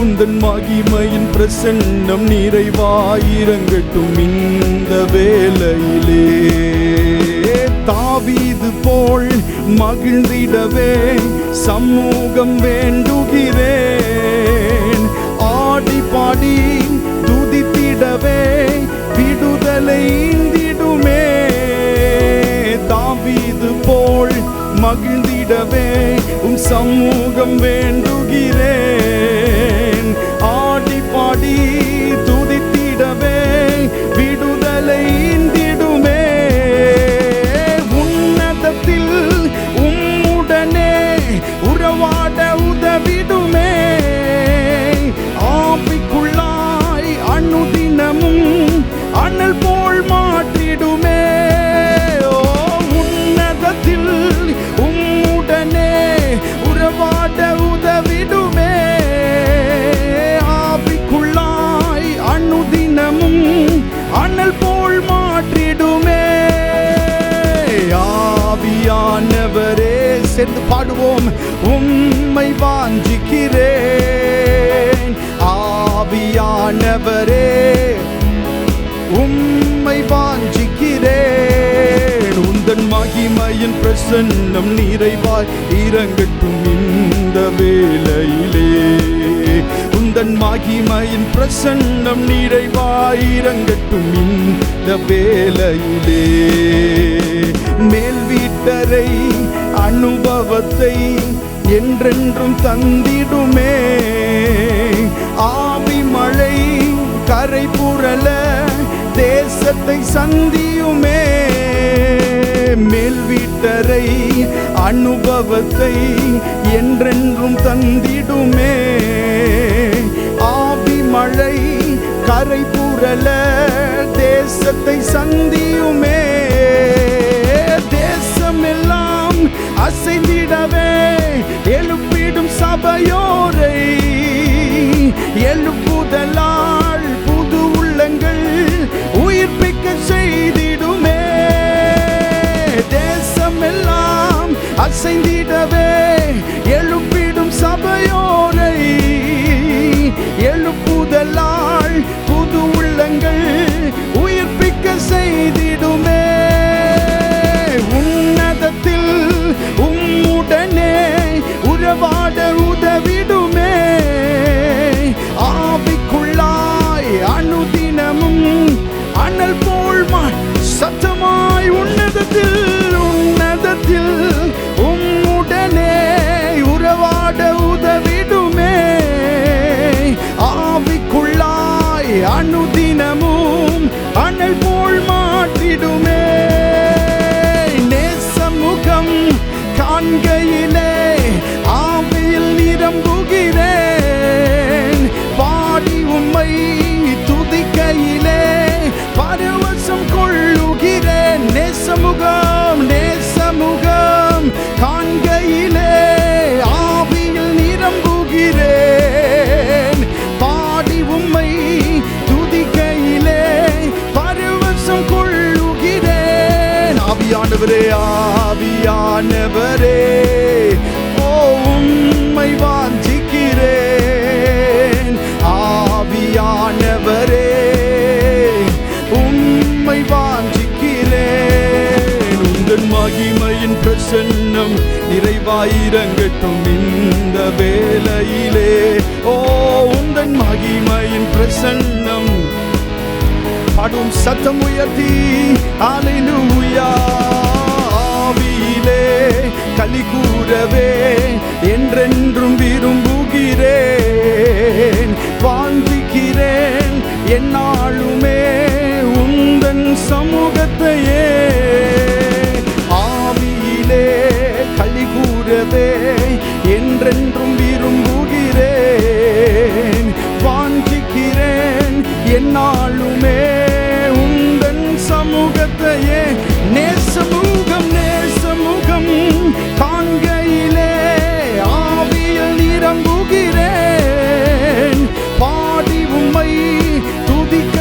உந்தன் மகிமையின் பிரசன்னம் நிறைவாய் இறங்கட்டும் இந்த வேளையிலே. தாவீது போல் மகிழ்ந்திடவே சமூகம் வேண்டுகிறேன். ஆடி பாடி துதித்திடவே விடுதலை ஈந்திடுமே. தாவீது போல் மகிழ்ந்திடவே சமூகம் வேண்டுகிறேன். ஆடி பாடி துதித்திடவே விடுதலை ஈந்திடுமே. உன்னதத்தில் உம்முடனே அனல் போல் மாற்றிடுமே. ஆவியானவரே, சேர்ந்து பாடுவோம். உம்மை வாஞ்சிக்கிறேன். ஆவியானவரே, உம்மை வாஞ்சிக்கிறேன். உந்தன் மகிமையின் பிரசன்னம் நிறைவாய் இறங்கட்டும் இந்த வேளையிலே. உந்தன் மகிமையின் பிரசன்னம் நிறைவாய் இறங்கட்டும் இந்த வேளையிலே. மேல் வீட்டரை அனுபவத்தை என்றென்றும் தந்திடுமே. ஆவி மழை கரை புரள தேசத்தை சந்தியுமே. மேல் வீட்டரை அனுபவத்தை என்றென்றும் தந்திடுமே. ஆவி மழை கரை புரள தேசத்தை சந்தியுமே. தேசமெல்லாம் அசைந்திடவே எழுப்பிடும் சபையோரை எழுப்புதலால் புது உள்ளங்கள் உயிர்ப்பிக்க செய்திடுமே. தேசமெல்லாம் அசைந்திடவே எழுப்பிடும் சபையோரை எழுப்புதலால் புது உள்ளங்கள் உயிர்ப்பிக்க செய்திடுமே. உன்னதத்தில் உம்முடனே உறவாட உதவிடுமே. ஆவிக்குள்ளாய் அனுதினமும் அனல் போல் சத்தமாய் உன்னதத்தில் உன்னதத்தில் உம்முடனே உறவாட உதவிடுமே. ஆவிக்குள்ளாய் அனுதினமும் அனல் போல் மாற்றிடுமே. நேசமுகம் காண்கையிலே ஆவியில் நிரம்புகிறேன். பாடி உம்மை துதிக்கையிலே பரவசம் கொள்ளுகிறேன். நேசமுகம் நேசமுகம் காண்கையிலே ஆவியில் நிரம்புகிறேன். பாடி உம்மை துதிக்கையிலே பரவசம் கொள்ளுகிறேன். ஆவியானவரே, ஆவியானவரே, ஓ உம்மை வாஞ்சிக்கிறேன். ஆவியானவரே, உம்மை வாஞ்சிக்கிறேன். உந்தன் மகிமையின் பிரசன்னம் நிறைவாயிரங்கட்டும் இந்த வேளையிலே. ஓ உந்தன் மகிமையின் பிரசன்னம். பாடும் சத்தம் உயர்த்தி அல்லேலூயா. ஆவியிலே களி கூறவே என்றென்றும் விரும்புகிறேன். வாஞ்சிக்கிறேன் என்னாலுமே உந்தன் சமூகத்தையே. ஆவியிலே களி கூறவே என்றென்றும் விரும்புகிறேன். வாஞ்சிக்கிறேன் என்னாலுமே உந்தன் சமூகத்தையே. நேசமுகம் நேசமுகம் காண்கையிலே ஆவியில் நிரம்புகிறேன். பாடி உம்மை துதிக்க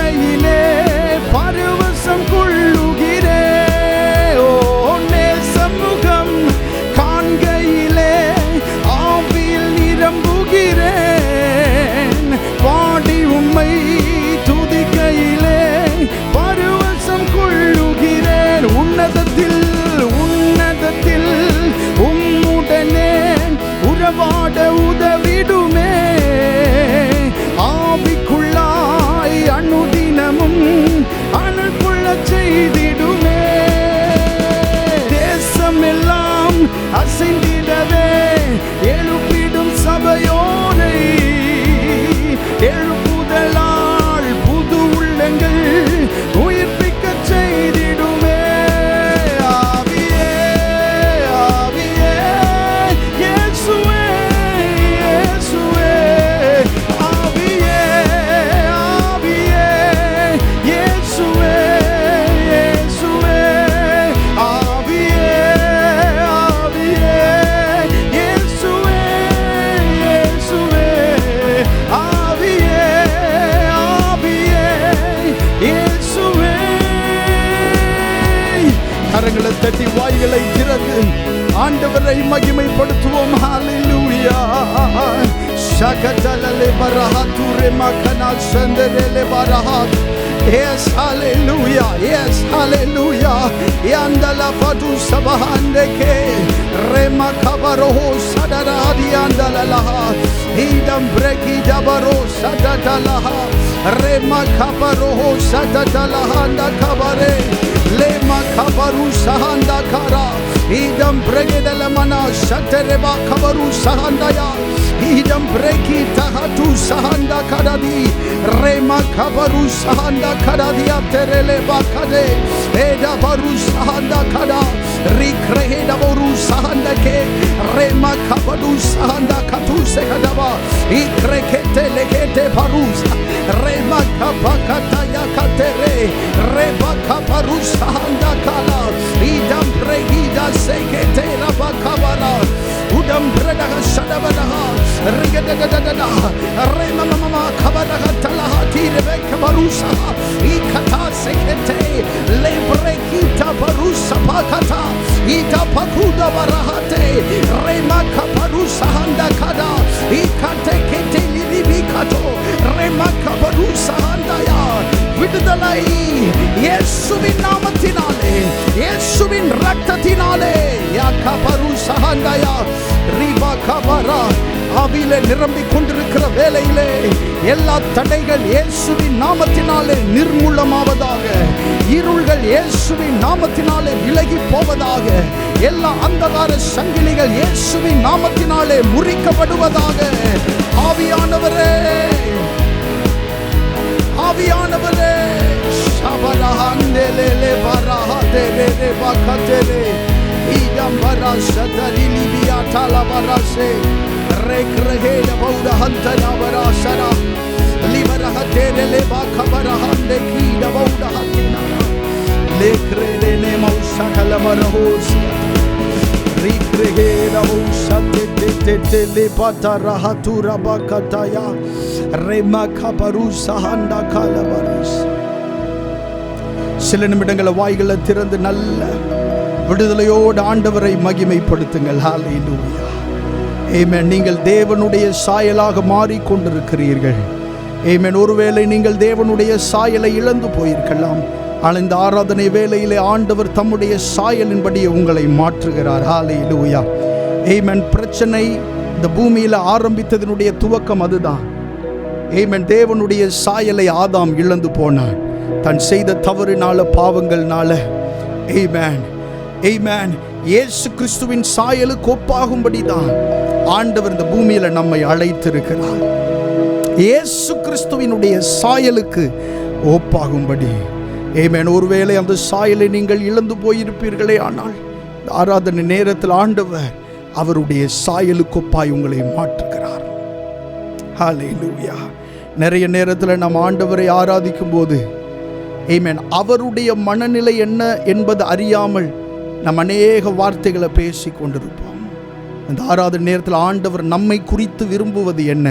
கரங்களை தட்டி வாய்களை திறந்து ஆண்டவரை மகிமைப்படுத்துவோம். ஹalleluya. ஷகதலலே பரஹதுரே மக்கனா சந்தரலே பரஹத். Yes, hallelujah. Yes, hallelujah. Yandala fatu sabhandeke rema kabaroho sadaradi yandala laha idam breki dabaro sadadalaha rema kabaroho sadadalaha ndakabare lema kabaru sahanda kara idam breki dalamana satereba kabaru sahandaya idam breki tahatu sahanda kadadi rema kabaru sahanda kadadi aterele bakade eda baru sahanda kada rikrehe da baru sahanda ke rema kabaru sahanda katu sekadaba ikrekete lekete baru rema kabakata yakatere reba kabaru sahanda kala idam breki da sekete raba kabara udam breda shadabada rigedadadada rema mama kabara talaha tire kabarusa ikata sekete lebrekita barusa pakata ita pakuda barahate rema kabarusa handa kada ikate kete libikato rema kabarusa handa ya விடுதலை இயேசுவின் நாமத்தினாலே இயேசுவின் இரத்தத்தினாலே யாக்கபருசா ஹந்தயா ரிபா கபரா ஆவியிலே நிரம்பிக் கொண்டிருக்கிற வேளையிலே எல்லா தடைகள் இயேசுவின் நாமத்தினாலே நிர்மூலமாவதாக. இருள்கள் இயேசுவின் நாமத்தினாலே விலகி போவதாக. எல்லா அந்தகார சங்கிலிகள் இயேசுவின் நாமத்தினாலே முறிக்கப்படுவதாக. ஆவியானவரே, ஆவியானவரே, ஷபரஹந்தேலே பரஹதேலே பக்கதேலே இதம்பரா சதரிலி பியாதலா பரசே ரெக்ரஹேல பௌட ஹந்தனா பரசரா லிபரஹதேலே பக்கபரஹந்தே கீட பௌட ஹந்தினா லேக்ரேலே மௌஷகல மரஹோஸ் ரிக்ரஹேல மௌஷதேலே பதரஹதுரா பக்கதயா ரெமா கபருசா ஹண்டா கலபரிஸ். சில நிமிடங்கள் வாய்களை திறந்து நல்ல விடுதலையோடு ஆண்டவரை மகிமைப்படுத்துங்கள். ஹalleluya. ஆமென். நீங்கள் தேவனுடைய சாயலாக மாறிக்கொண்டிருக்கிறீர்கள். ஆமென். ஒருவேளை நீங்கள் தேவனுடைய சாயலை இழந்து போயிருக்கலாம். ஆனால் இந்த ஆராதனை வேளையிலே ஆண்டவர் தம்முடைய சாயலின்படி உங்களை மாற்றுகிறார். ஹalleluya. ஆமென். பிரச்சனை இந்த பூமியில் ஆரம்பித்ததனுடைய துவக்கம் அதுதான். ஆமென். தேவனுடைய சாயலை ஆதாம் இழந்து போனான், தான் செய்த தவறினால பாவங்கள்னால. ஆமென். ஆமென். இயேசு கிறிஸ்துவின் சாயலுக்கு ஒப்பாகும்படி தான் ஆண்டவர் இந்த பூமியில நம்மை அழைத்திருக்கிறார். இயேசு கிறிஸ்துவினுடைய சாயலுக்கு ஒப்பாகும்படி. ஆமென். ஒருவேளை அந்த சாயலை நீங்கள் இழந்து போயிருப்பீர்களே, ஆனால் ஆராதனை நேரத்தில் ஆண்டவர் அவருடைய சாயலுக்கு ஒப்பாய் உங்களை மாற்றுகிறார். ஹalleluya. நிறைய நேரத்தில் நாம் ஆண்டவரை ஆராதிக்கும் போது ஆமென், அவருடைய மனநிலை என்ன என்பது அறியாமல் நாம் அநேக வார்த்தைகளை பேசி கொண்டிருப்போம். இந்த ஆராதனை நேரத்தில் ஆண்டவர் நம்மை குறித்து விரும்புவது என்ன?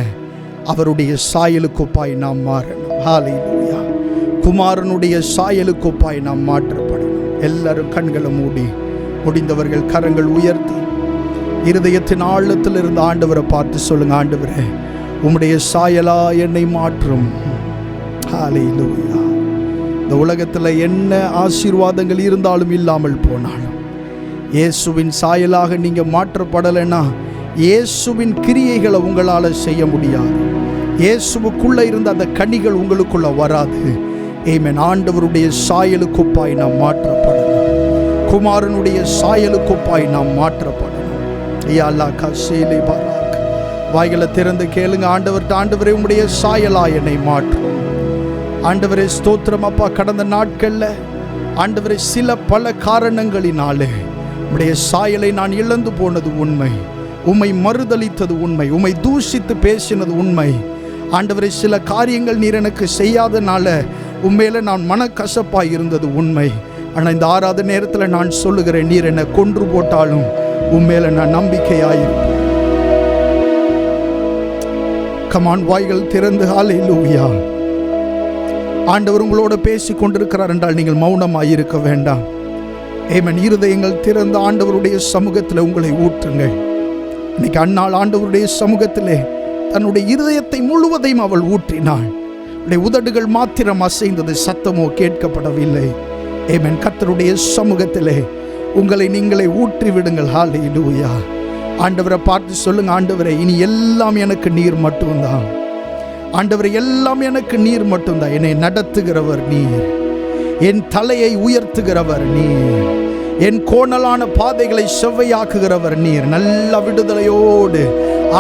அவருடைய சாயலுக்கொப்பாய் நாம் மாறணும். ஹalleluya. குமாரனுடைய சாயலுக்கொப்பாய் நாம் மாற்றப்படணும். எல்லாரும் கண்களை மூடி, முடிந்தவர்கள் கரங்கள் உயர்த்தி இருதயத்தின் ஆழத்தில் இருந்து ஆண்டவரை பார்த்து சொல்லுங்க, ஆண்டவரே உம்முடைய சாயலா என்னை மாற்றும். ஹalleluya. இந்த உலகத்தில் என்ன ஆசீர்வாதங்கள் இருந்தாலும் இல்லாமல் போனாலும் இயேசுவின் சாயலாக நீங்கள் மாற்றப்படலைன்னா இயேசுவின் கிரியைகளை உங்களால் செய்ய முடியாது. இயேசுவுக்குள்ளே இருந்த அந்த கனிகள் உங்களுக்குள்ள வராது. ஆமென். ஆண்டவருடைய சாயலுக்கொப்பாய் நாம் மாற்றப்படணும். குமாரனுடைய சாயலுக்கொப்பாய் நாம் மாற்றப்படணும். யா அல்லா கசேலே பாராக். வாய்களை திறந்து கேளுங்க, ஆண்டவரே உம்முடைய சாயலா என்னை மாற்றும். ஆண்டவரே ஸ்தோத்திரம் அப்பா. கடந்த நாட்களில் ஆண்டவரே சில பல காரணங்களினாலே உம்முடைய சாயலை நான் இழந்து போனது உண்மை. உம்மை மறுதலித்தது உண்மை. உம்மை தூஷித்து பேசினது உண்மை. ஆண்டவரே சில காரியங்கள் நீர் எனக்கு செய்யாதனால உண்மையில நான் மனக்கசப்பாய் இருந்தது உண்மை. ஆனால் இந்த ஆராத நேரத்தில் நான் சொல்லுகிறேன், நீர் என்னை கொன்று போட்டாலும் உண்மையில நான் நம்பிக்கையாயிருப்பேன். கமான், வாய்கள் திறந்து ஹalleluya. ஆண்டவர் உங்களோட பேசி கொண்டிருக்கிறார் என்றால் நீங்கள் மௌனமாக இருக்க வேண்டாம். ஆமென். இருதயங்கள் திறந்த ஆண்டவருடைய சமூகத்தில் உங்களை ஊற்றுங்கள். இன்னைக்கு அன்னாள் ஆண்டவருடைய சமூகத்திலே தன்னுடைய இருதயத்தை முழுவதையும் அவள் ஊற்றினாள். உதடுகள் மாத்திரம் அசைந்தது, சத்தமோ கேட்கப்படவில்லை. ஆமென். கர்த்தருடைய சமூகத்திலே உங்களை நீங்களே ஊற்றி விடுங்கள். ஹல்லேலூயா. ஆண்டவரை பார்த்து சொல்லுங்க, ஆண்டவரே இனி எல்லாம் எனக்கு நீர் மட்டும்தான். ஆண்டவரே எல்லாம் எனக்கு நீர் மட்டும்தான். என்னை நடத்துகிறவர் நீர், என் தலையை உயர்த்துகிறவர் நீர், என் கோணலான பாதைகளை செவ்வையாக்குகிறவர் நீர். நல்ல விடுதலையோடு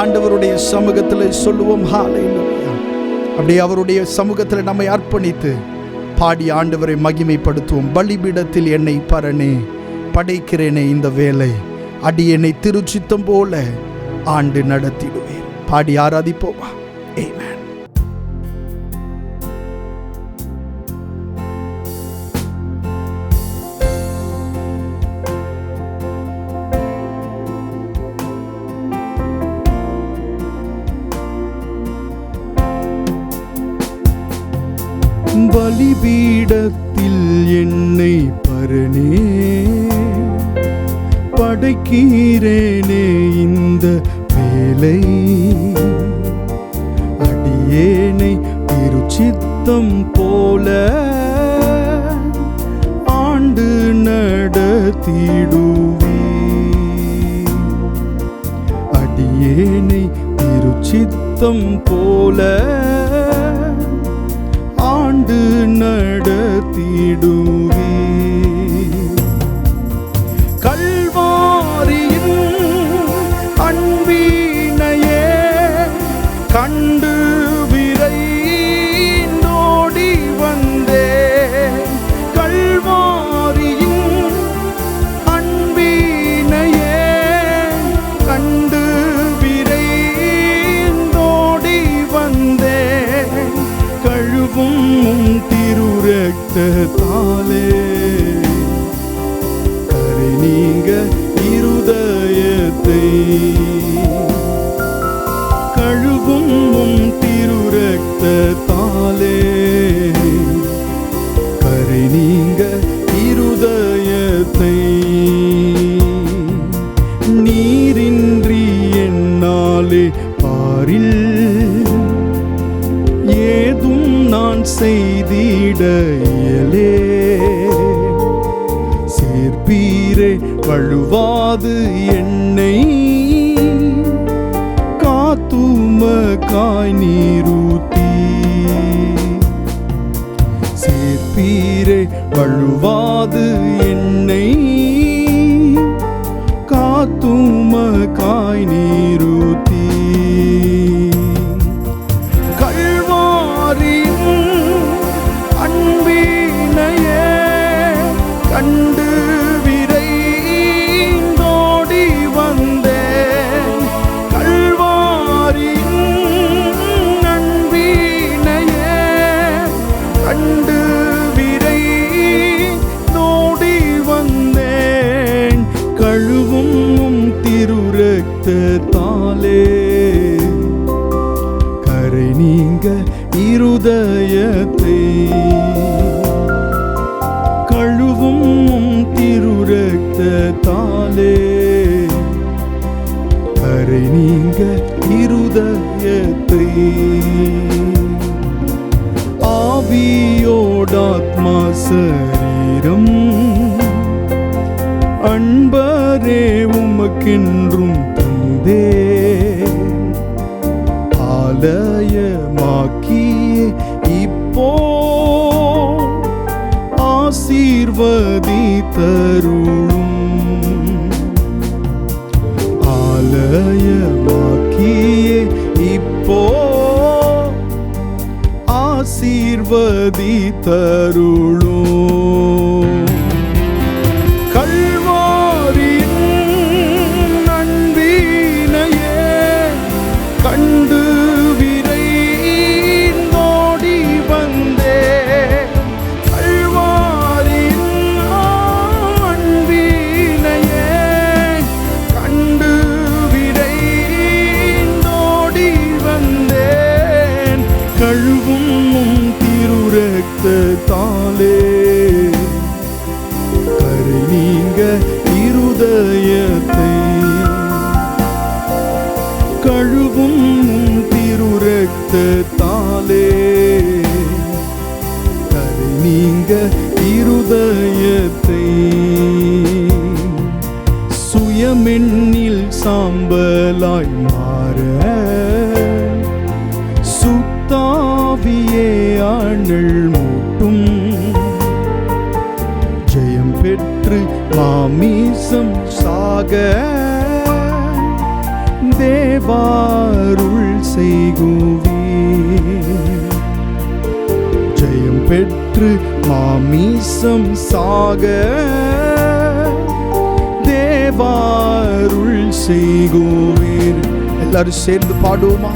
ஆண்டவருடைய சமூகத்தில் சொல்லுவோம். ஹல்லேலூயா. அப்படியே அவருடைய சமூகத்தில் நம்மை அர்ப்பணித்து பாடி ஆண்டவரை மகிமைப்படுத்துவோம். பலிபீடத்தில் என்னை பரனே படைக்கிறேனே, இந்த வேலை அடியேனை திருச்சித்தம் போல ஆண்டு நடத்திடுவேன். பாடி ஆராதிப்போமா? ஆமென். பலிபீடத்தில் என்னை பரனே படைக்கிறேனே, இந்த வேலை அடியேனை திருச்சித்தம் போல ஆண்டு நடத்திடுவே. அடியேனை திருச்சித்தம் போல ஆண்டு நடத்திடுவே. கல்வாரியின் அன்பினையே கண்டு விரைந்தோடி வந்தே. கல்வாரியின் அன்பினையே கண்டு விரைந்தோடி வந்தே. கழுவும் திரு இரத்தத்தாலே கரை நீங்க இருதயத்தை கழுவும் திரு இரத்தத்தாலே கரை நீங்க இருதயத்தை. நீரின்றி என்னாலே பாரில் ஏதும் நான் செய்திட இயலே. சேர்ப்பீரே வழுவாது என்னை காத்துமக்காய் நீரூத்தி. சேர்ப்பீரே வழுவாது என்னை காத்துமக்காய் நீரூத்தி. கண்டு விரைந்தோடி வந்தேன். கல்வாரியின் அன்பினையே கண்டு விரைந்தோடி வந்தேன். கழுவும் திரு இரத்தத்தாலே கரை நீங்க இருதயத்தை. கழுவும் திரு இரத்தத்தாலே கரை நீங்க இருதயத்தை. ஆவியோடாத்மா சரீரம் அன்பரே உமக்கென்றும் தந்தே. ஆலயமாக்கியே இப்போ ஆசீர்வதித்தருளும். ஆலயமாக்கியே இப்போ ஆசீர்வதித்தருளும். கல்வாரியின் அன்பினையே கண்டு விரைந்தோடி வந்தே. கழுவும் திரு இரத்தத்தாலே கரை நீங்க நீங்க இருதயத்தை சுயமெண்ணில் சாம்பலாய் மாற சுத்தாவியே அனல் மூட்டும். ஜெயம் பெற்று மாமிசம் சாக தேவாருள் செய்குவே. ஜெயம் பெற்று மாமிசம் சாக தேவாருள் செய்குவீர். எல்லாரும் சேர்ந்து பாடுவோமா?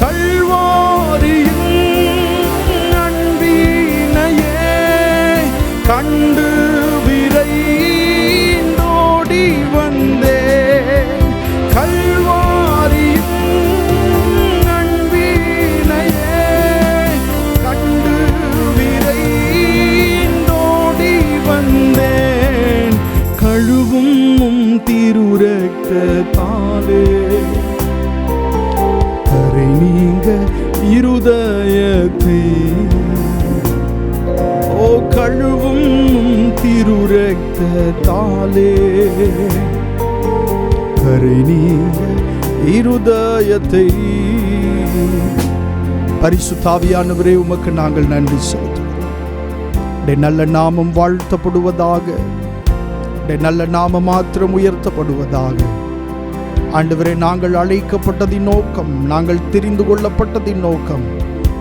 கல்வாரியின் அன்பினையே கண்டு விரைந்தோடி வந்தேன். கல்வாரியின் அன்பினையே கண்டு விரைந்தோடி வந்தேன். கழுவும் திருரக்தத்தாலே கரை நீங்க இருதயத்தை. ஓ கழுவும் திருரக்தத்தாலே கரை நீங்க இருதயத்தை. பரிசுத்த ஆவியானவரே, உமக்கு நாங்கள் நன்றி செலுத்துகிறோம். நல்ல நாமம் வாழ்த்தப்படுவதாக, நல்ல நாமம் மாத்திரம் உயர்த்தப்படுவதாக. ஆண்டவரே, நாங்கள் அழைக்கப்பட்டதின் நோக்கம், நாங்கள் தெரிந்து கொள்ளப்பட்டதின் நோக்கம்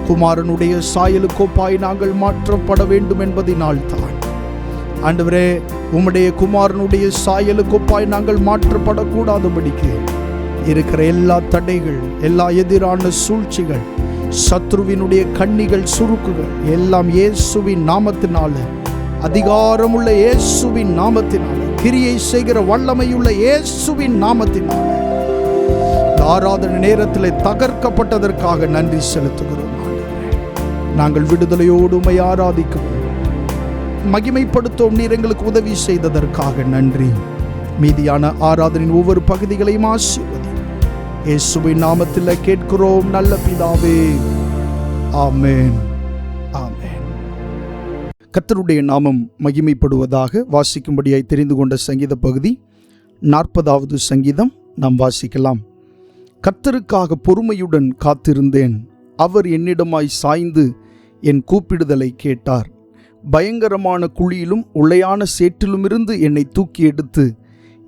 குமாரனுடைய சாயலுக்கொப்பாய் நாங்கள் மாற்றப்பட வேண்டும் என்பதினால் தான். ஆண்டவரே, உம்முடைய குமாரனுடைய சாயலுக்கொப்பாய் நாங்கள் மாற்றப்படக்கூடாதபடிக்கு இருக்கிற எல்லா தடைகள், எல்லா எதிரான சூழ்ச்சிகள், சத்ருவினுடைய கண்ணிகள், சுருக்குகள் எல்லாம் இயேசுவின் நாமத்தினால, அதிகாரமுள்ள இயேசுவின் நாமத்தினால, கிரியை செய்கிற வல்லமையுள்ள இயேசுவின் நாமத்தினால ஆராதனை நேரத்தில் தகர்க்கப்பட்டதற்காக நன்றி செலுத்துகிறோம். நாங்கள் விடுதலையோடு உம்மை ஆராதிக்கவும் மகிமைப்படுத்தவும் நீர் எங்களுக்கு உதவி செய்ததற்காக நன்றி. மீதியான ஆராதனின் ஒவ்வொரு பகுதிகளையும் ஆசீர்வதி. இயேசுவின் நாமத்தில் கேட்கிறோம் நல்ல பிதாவே, ஆமென், ஆமென். கர்த்தருடைய நாமம் மகிமைப்படுவதாக. வாசிக்கும்படியாய் தெரிந்து கொண்ட சங்கீத பகுதி 40வது சங்கீதம் நாம் வாசிக்கலாம். கர்த்தருக்காக பொறுமையுடன் காத்திருந்தேன். அவர் என்னிடமாய் சாய்ந்து என் கூப்பிடுதலை கேட்டார். பயங்கரமான குழியிலும் உளையான சேற்றிலுமிருந்து என்னை தூக்கி எடுத்து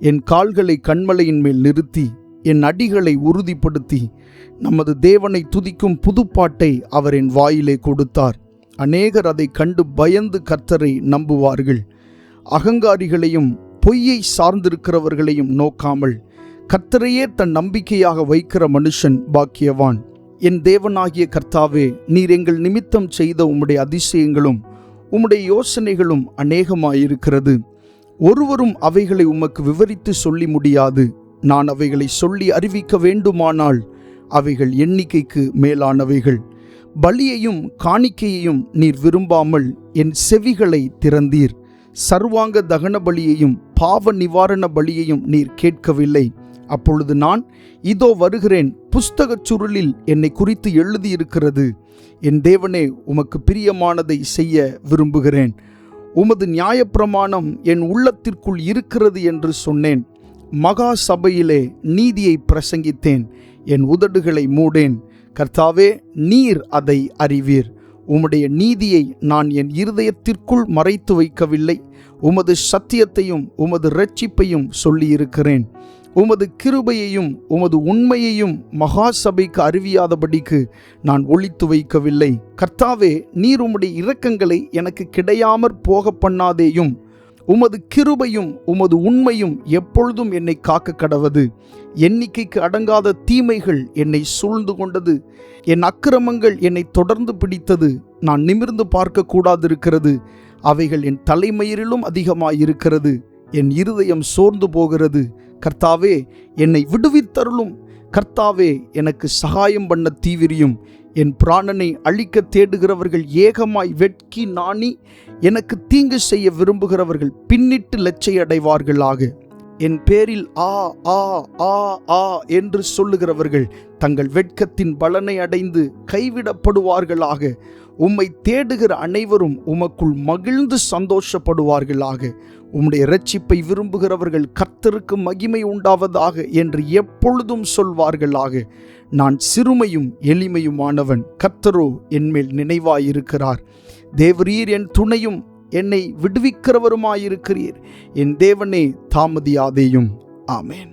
என் கால்களை கண்மலையின் மேல் நிறுத்தி என் அடிகளை உறுதிப்படுத்தி நமது தேவனை துதிக்கும் புதுப்பாட்டை அவர் என் வாயிலே கொடுத்தார். அநேகர் அதை கண்டு பயந்து கர்த்தரை நம்புவார்கள். அகங்காரிகளையும் பொய்யை சார்ந்திருக்கிறவர்களையும் நோக்காமல் கர்த்தரையே தன் நம்பிக்கையாக வைக்கிற மனுஷன் பாக்கியவான். என் தேவனாகிய கர்த்தாவே, நீர் எங்கள் நிமித்தம் செய்த உம்முடைய அதிசயங்களும் உம்முடைய யோசனைகளும் அநேகமாயிருக்கிறது. ஒருவரும் அவைகளை உமக்கு விவரித்து சொல்லி முடியாது. நான் அவைகளை சொல்லி அறிவிக்க வேண்டுமானால் அவைகள் எண்ணிக்கைக்கு மேலானவைகள். பலியையும் காணிக்கையையும் நீர் விரும்பாமல் என் செவிகளை திறந்தீர். சர்வாங்க தகன பலியையும் பாவ நிவாரண பலியையும் நீர் கேட்கவில்லை. அப்பொழுது நான், இதோ வருகிறேன், புஸ்தகச் சுருளில் என்னை குறித்து எழுதியிருக்கிறது. என் தேவனே, உமக்கு பிரியமானதை செய்ய விரும்புகிறேன். உமது நியாயப்பிரமாணம் என் உள்ளத்திற்குள் இருக்கிறது என்று சொன்னேன். மகா சபையிலே நீதியை பிரசங்கித்தேன். என் உதடுகளை மூடேன். கர்த்தாவே, நீர் அதை அறிவீர். உம்முடைய நீதியை நான் என் இருதயத்திற்குள் மறைத்து வைக்கவில்லை. உமது சத்தியத்தையும் உமது இரட்சிப்பையும் சொல்லியிருக்கிறேன். உமது கிருபையையும் உமது உண்மையையும் மகா சபைக்கு அறிவியாதபடிக்கு நான் ஒளித்து வைக்கவில்லை. கர்த்தாவே, நீர் உம்முடைய இரக்கங்களை எனக்கு கிடையாமற் போக பண்ணாதேயும். உமது கிருபையும் உமது உண்மையும் எப்பொழுதும் என்னை காக்க கடவது. எண்ணிக்கைக்கு அடங்காத தீமைகள் என்னை சூழ்ந்து கொண்டது. என் அக்கிரமங்கள் என்னை தொடர்ந்து பிடித்தது. நான் நிமிர்ந்து பார்க்க கூடாதிருக்கிறது. அவைகள் என் தலைமயிரிலும் அதிகமாயிருக்கிறது. என் இருதயம் சோர்ந்து போகிறது. கர்த்தாவே, என்னை விடுவித்தருளும். கர்த்தாவே, எனக்கு சகாயம் பண்ண தீவிரியும். என் பிராணனை அழிக்க தேடுகிறவர்கள் ஏகமாய் வெட்கி நாணி எனக்கு தீங்கு செய்ய விரும்புகிறவர்கள் பின்னிட்டு லட்சை அடைவார்களாக. என் பேரில் ஆ ஆ ஆ ஆ என்று சொல்லுகிறவர்கள் தங்கள் வெட்கத்தின் பலனை அடைந்து கைவிடப்படுவார்களாக. உம்மை தேடுகிற அனைவரும் உமக்குள் மகிழ்ந்து சந்தோஷப்படுவார்களாக. உம்முடைய இரட்சிப்பை விரும்புகிறவர்கள் கர்த்தருக்கு மகிமை உண்டாவதாக என்று எப்பொழுதும் சொல்வார்களாக. நான் சிறுமையும் எளிமையுமானவன், கர்த்தரோ என்மேல் நினைவாயிருக்கிறார். தேவரீர் என் துணையும் என்னை விடுவிக்கிறவருமாயிருக்கிறீர். என் தேவனே தாமதியாதேயும். ஆமேன்.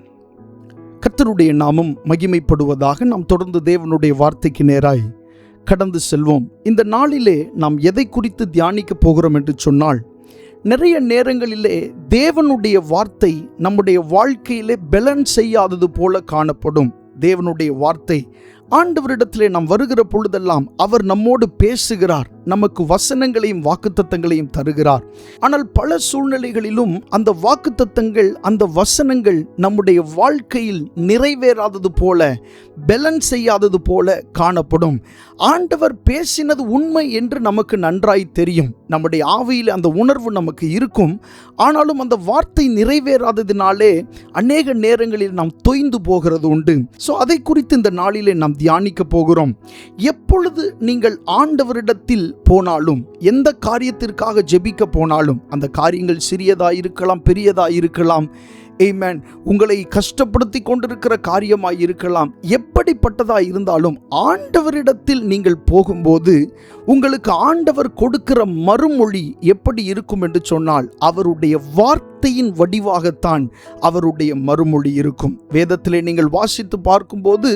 கர்த்தருடைய நாமம் மகிமைப்படுவதாக. நாம் தொடர்ந்து தேவனுடைய வார்த்தைக்கு நேராய் கடந்து செல்வோம். இந்த நாளிலே நாம் எதை குறித்து தியானிக்க போகிறோம் என்று சொன்னால், நிறைய நேரங்களிலே தேவனுடைய வார்த்தை நம்முடைய வாழ்க்கையிலே பேலன்ஸ் செய்யாதது போல காணப்படும். தேவனுடைய வார்த்தை ஆண்டவரிடத்திலே நாம் வருகிற பொழுதெல்லாம் அவர் நம்மோடு பேசுகிறார், நமக்கு வசனங்களையும் வாக்குத்தத்தங்களையும் தருகிறார். ஆனால் பல சூழ்நிலைகளிலும் அந்த வாக்குத்தத்தங்கள், அந்த வசனங்கள் நம்முடைய வாழ்க்கையில் நிறைவேறாதது போல, பேலன்ஸ் செய்யாதது போல காணப்படும். ஆண்டவர் பேசினது உண்மை என்று நமக்கு நன்றாய் தெரியும். நம்முடைய ஆவியில் அந்த உணர்வு நமக்கு இருக்கும். ஆனாலும் அந்த வார்த்தை நிறைவேறாததினாலே அநேக நேரங்களில் நாம் தொய்ந்து போகிறது உண்டு. ஸோ அதை குறித்து இந்த நாளிலே நாம் தியானிக்க போகிறோம். எப்பொழுது நீங்கள் ஆண்டவரிடத்தில் போனாலும், எந்த காரியத்திற்காக ஜெபிக்க போனாலும், அந்த காரியங்கள் சிறியதாயிருக்கலாம், பெரியதாயிருக்கலாம், ஆமென், உங்களை கஷ்டப்படுத்தி கொண்டிருக்கிற காரியமாய் இருக்கலாம், எப்படிப்பட்டதா இருந்தாலும் ஆண்டவரிடத்தில் நீங்கள் போகும்போது உங்களுக்கு ஆண்டவர் கொடுக்கிற மறுமொழி எப்படி இருக்கும் என்று சொன்னால், அவருடைய வார்த்தையின் வடிவாகத்தான் அவருடைய மறுமொழி இருக்கும். வேதத்திலே நீங்கள் வாசித்து பார்க்கும்போது